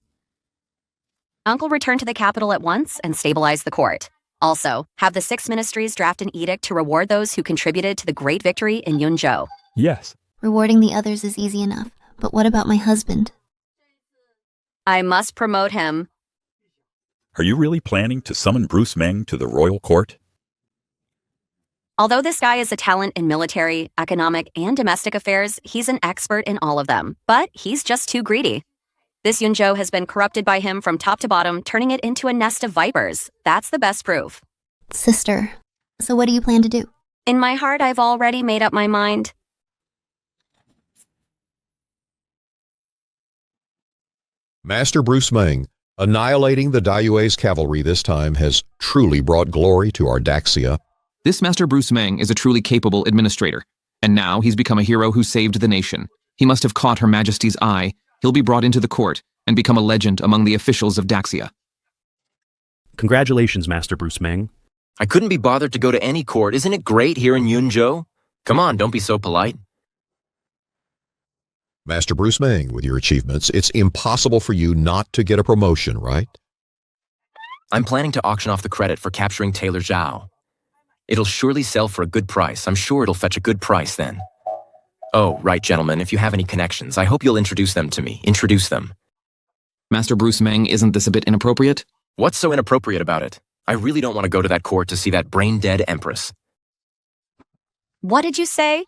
Uncle, return to the capital at once and stabilize the court. Also, have the 6 ministries draft an edict to reward those who contributed to the great victory in Yunzhou. Yes. Rewarding the others is easy enough, but what about my husband? I must promote him. Are you really planning to summon Bruce Meng to the royal court? Although this guy is a talent in military, economic, and domestic affairs, he's an expert in all of them. But he's just too greedy. This Yunzhou has been corrupted by him from top to bottom, turning it into a nest of vipers. That's the best proof. Sister, so what do you plan to do? In my heart, I've already made up my mind. Master Bruce Meng, annihilating the Dayue's cavalry this time has truly brought glory to our Daxia. This Master Bruce Meng is a truly capable administrator, and now he's become a hero who saved the nation. He must have caught Her Majesty's eye. He'll be brought into the court and become a legend among the officials of Daxia. Congratulations, Master Bruce Meng. I couldn't be bothered to go to any court. Isn't it great here in Yunzhou? Come on, don't be so polite. Master Bruce Meng, with your achievements, it's impossible for you not to get a promotion, right? I'm planning to auction off the credit for capturing Taylor Zhao. It'll surely sell for a good price. I'm sure it'll fetch a good price then. Oh, right, gentlemen, if you have any connections, I hope you'll introduce them to me. Introduce them. Master Bruce Meng, isn't this a bit inappropriate? What's so inappropriate about it? I really don't want to go to that court to see that brain-dead Empress. What did you say?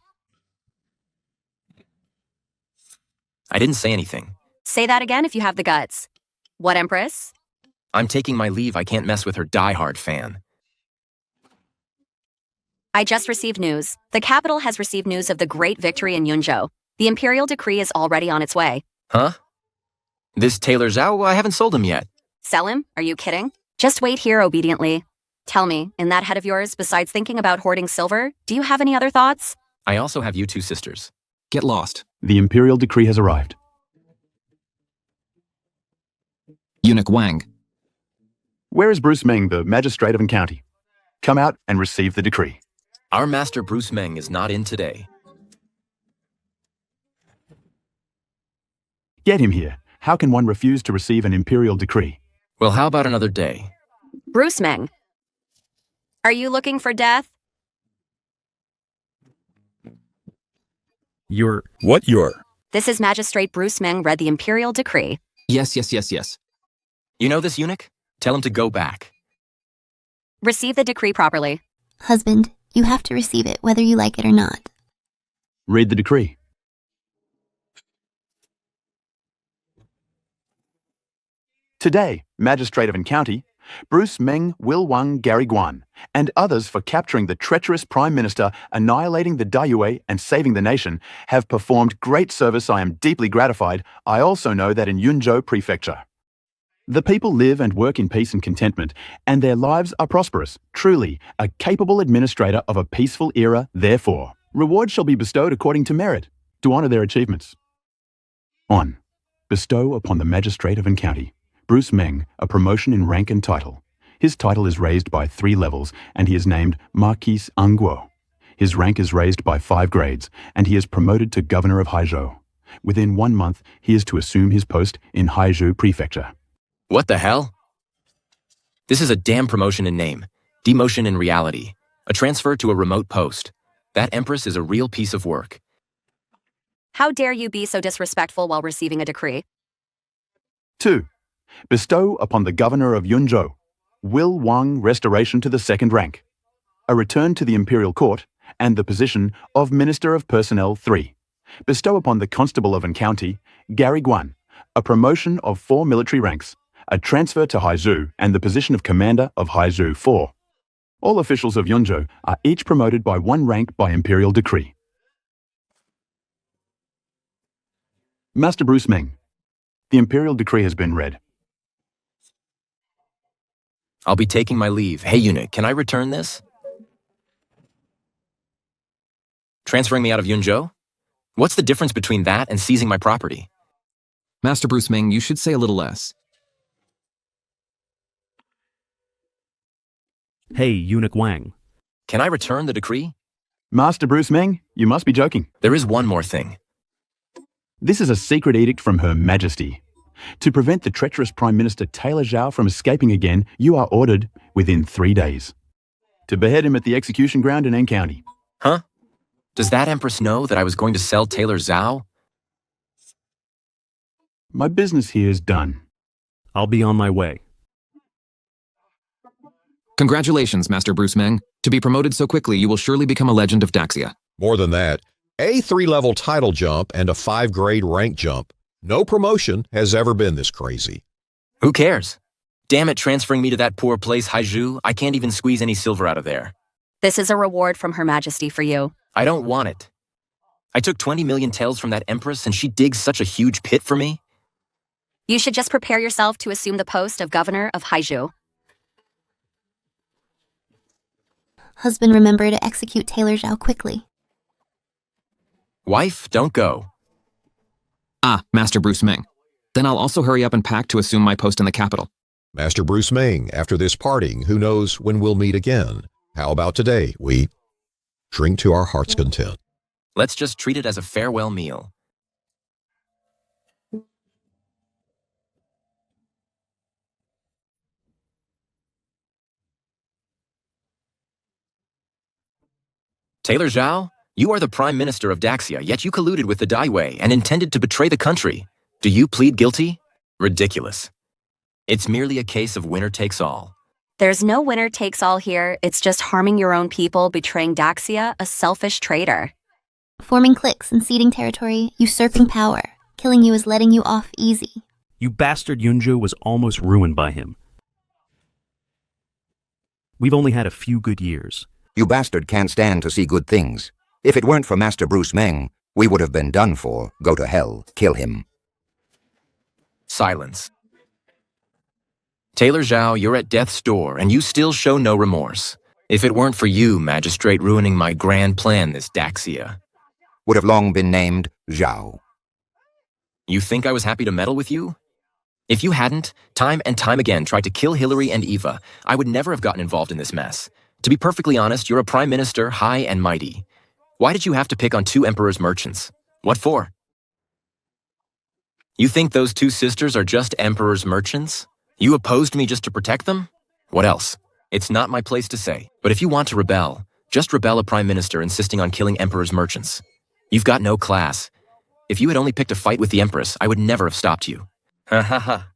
I didn't say anything. Say that again if you have the guts. What, Empress? I'm taking my leave. I can't mess with her diehard fan. I just received news. The capital has received news of the great victory in Yunzhou. The imperial decree is already on its way. Huh? This Taylor Zhao, I haven't sold him yet. Sell him? Are you kidding? Just wait here obediently. Tell me, in that head of yours, besides thinking about hoarding silver, do you have any other thoughts? I also have you 2 sisters. Get lost. The imperial decree has arrived. Eunuch Wang. Where is Bruce Meng, the magistrate of County? come out and receive the decree. Our master Bruce Meng is not in today. Get him here. How can one refuse to receive an imperial decree? Well, how about another day? Bruce Meng, are you looking for death? What you're? This is Magistrate Bruce Meng read the Imperial Decree. Yes. You know this eunuch? Tell him to go back. Receive the decree properly. Husband, you have to receive it whether you like it or not. Read the decree. Today, Magistrate of County, Bruce Meng Will Wang Gary Guan, and others for capturing the treacherous Prime Minister, annihilating the Dayue, and saving the nation, have performed great service. I am deeply gratified. I also know that in Yunzhou Prefecture, the people live and work in peace and contentment, and their lives are prosperous. Truly, a capable administrator of a peaceful era, therefore. Rewards shall be bestowed according to merit, to honor their achievements. On. Bestow upon the Magistrate of County, Bruce Meng, a promotion in rank and title. His title is raised by 3 levels, and he is named Marquis Angguo. His rank is raised by 5 grades, and he is promoted to Governor of Haizhou. Within 1 month, he is to assume his post in Haizhou Prefecture. What the hell? This is a damn promotion in name, demotion in reality, a transfer to a remote post. That Empress is a real piece of work. How dare you be so disrespectful while receiving a decree? 2. Bestow upon the Governor of Yunzhou, Will Wang restoration to the 2nd rank, a return to the Imperial Court, and the position of Minister of Personnel 3. Bestow upon the Constable of County, Gary Guan, a promotion of 4 military ranks, a transfer to Haizhou, and the position of Commander of Haizhou 4. All officials of Yunzhou are each promoted by 1 rank by Imperial Decree. Master Bruce Meng, the Imperial Decree has been read. I'll be taking my leave. Hey, eunuch, can I return this? Transferring me out of Yunzhou? What's the difference between that and seizing my property? Master Bruce Meng, you should say a little less. Hey, Eunuch Wang. Can I return the decree? Master Bruce Meng, you must be joking. There is one more thing. This is a secret edict from Her Majesty. To prevent the treacherous Prime Minister Taylor Zhao from escaping again, you are ordered, within 3 days, to behead him at the execution ground in County. Huh? Does that Empress know that I was going to sell Taylor Zhao? My business here is done. I'll be on my way. Congratulations, Master Bruce Meng. To be promoted so quickly, you will surely become a legend of Daxia. More than that, a 3-level title jump and a 5-grade rank jump. No promotion has ever been this crazy. Who cares? Damn it, transferring me to that poor place, Haizhou. I can't even squeeze any silver out of there. This is a reward from Her Majesty for you. I don't want it. I took 20 million taels from that Empress and she digs such a huge pit for me. You should just prepare yourself to assume the post of Governor of Haizhou. Husband, remember to execute Taylor Zhao quickly. Wife, don't go. Ah, Master Bruce Meng. Then I'll also hurry up and pack to assume my post in the capital. Master Bruce Meng, after this parting, who knows when we'll meet again? How about today we drink to our heart's content? Let's just treat it as a farewell meal. Taylor Zhao, you are the Prime Minister of Daxia, yet you colluded with the Daiwei and intended to betray the country. Do you plead guilty? Ridiculous. It's merely a case of winner takes all. There's no winner takes all here. It's just harming your own people, betraying Daxia, a selfish traitor. Forming cliques and ceding territory, usurping power. Killing you is letting you off easy. You bastard Yunzhou was almost ruined by him. We've only had a few good years. You bastard can't stand to see good things. If it weren't for Master Bruce Meng, we would have been done for. Go to hell. Kill him. Silence. Taylor Zhao, you're at death's door, and you still show no remorse. If it weren't for you, Magistrate, ruining my grand plan this Daxia would have long been named Zhao. You think I was happy to meddle with you? If you hadn't, time and time again, tried to kill Hillary and Eva, I would never have gotten involved in this mess. To be perfectly honest, you're a prime minister, high and mighty. Why did you have to pick on two emperor's merchants? What for? You think those two sisters are just emperor's merchants? You opposed me just to protect them? What else? It's not my place to say. But if you want to rebel, just rebel a prime minister insisting on killing emperor's merchants. You've got no class. If you had only picked a fight with the Empress, I would never have stopped you. Ha ha ha.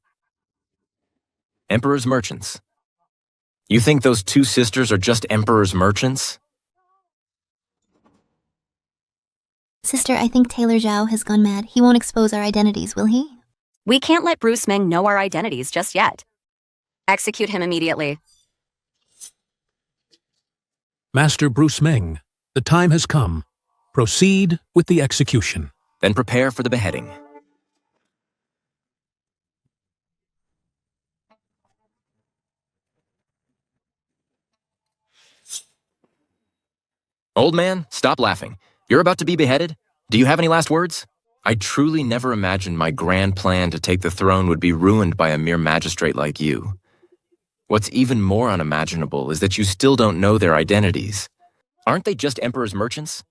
Emperor's merchants. You think those two sisters are just emperor's merchants? Sister, I think Taylor Zhao has gone mad. He won't expose our identities, will he? We can't let Bruce Meng know our identities just yet. Execute him immediately. Master Bruce Meng, the time has come. Proceed with the execution. Then prepare for the beheading. Old man, stop laughing. You're about to be beheaded? Do you have any last words? I truly never imagined my grand plan to take the throne would be ruined by a mere magistrate like you. What's even more unimaginable is that you still don't know their identities. Aren't they just emperor's merchants?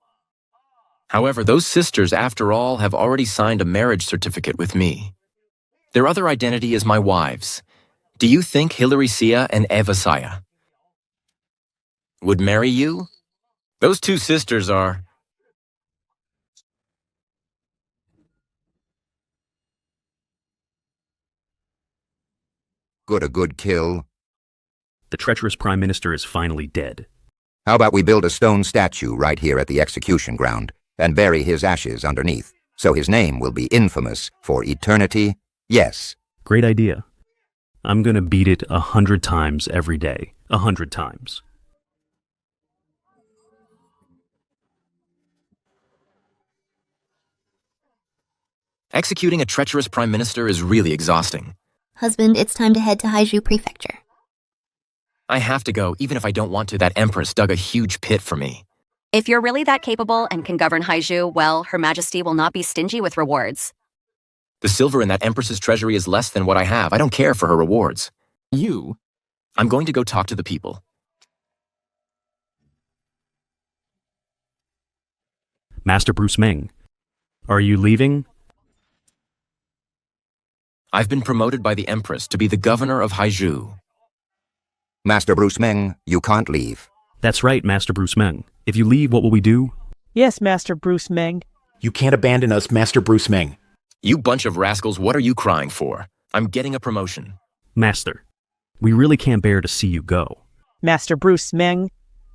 However, those sisters, after all, have already signed a marriage certificate with me. Their other identity is my wives. Do you think Hilary Sia and Eva Saya would marry you? Those two sisters are... A good kill. The treacherous Prime Minister is finally dead. How about we build a stone statue right here at the execution ground and bury his ashes underneath, so his name will be infamous for eternity? Yes. Great idea. I'm gonna beat it 100 times every day. 100 times. Executing a treacherous prime minister is really exhausting. Husband, it's time to head to Haizhu Prefecture. I have to go, even if I don't want to. That Empress dug a huge pit for me. If you're really that capable and can govern Haizhu, well, Her Majesty will not be stingy with rewards. The silver in that Empress's treasury is less than what I have. I don't care for her rewards. I'm going to go talk to the people. Master Bruce Meng, are you leaving? I've been promoted by the Empress to be the governor of Haizhu. Master Bruce Meng, you can't leave. That's right, Master Bruce Meng. If you leave, what will we do? Yes, Master Bruce Meng. You can't abandon us, Master Bruce Meng. You bunch of rascals, what are you crying for? I'm getting a promotion. Master, we really can't bear to see you go. Master Bruce Meng,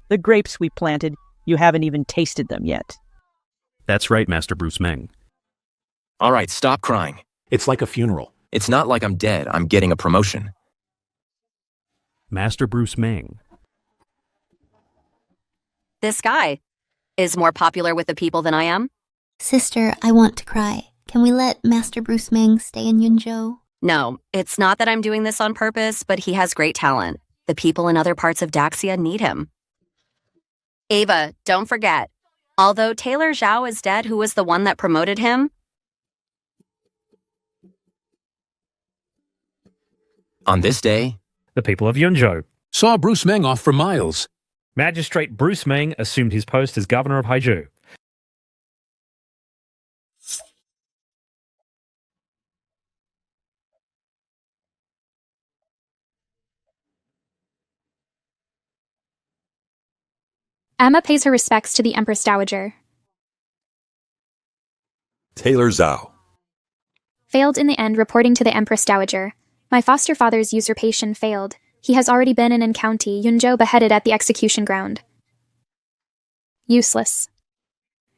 the grapes we planted, you haven't even tasted them yet. That's right, Master Bruce Meng. All right, stop crying. It's like a funeral. It's not like I'm dead. I'm getting a promotion. Master Bruce Meng. This guy is more popular with the people than I am. Sister, I want to cry. Can we let Master Bruce Meng stay in Yunzhou? No, it's not that I'm doing this on purpose, but he has great talent. The people in other parts of Daxia need him. Ava, don't forget. Although Taylor Zhao is dead, who was the one that promoted him? On this day, the people of Yunzhou saw Bruce Meng off for miles. Magistrate Bruce Meng assumed his post as governor of Haizhu. Emma pays her respects to the Empress Dowager. Taylor Zhao. Failed in the end reporting to the Empress Dowager. My foster father's usurpation failed. He has already been in County, Yunzhou beheaded at the execution ground. Useless.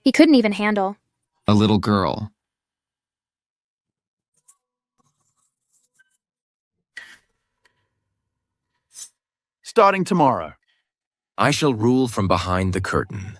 He couldn't even handle. A little girl. Starting tomorrow. I shall rule from behind the curtain.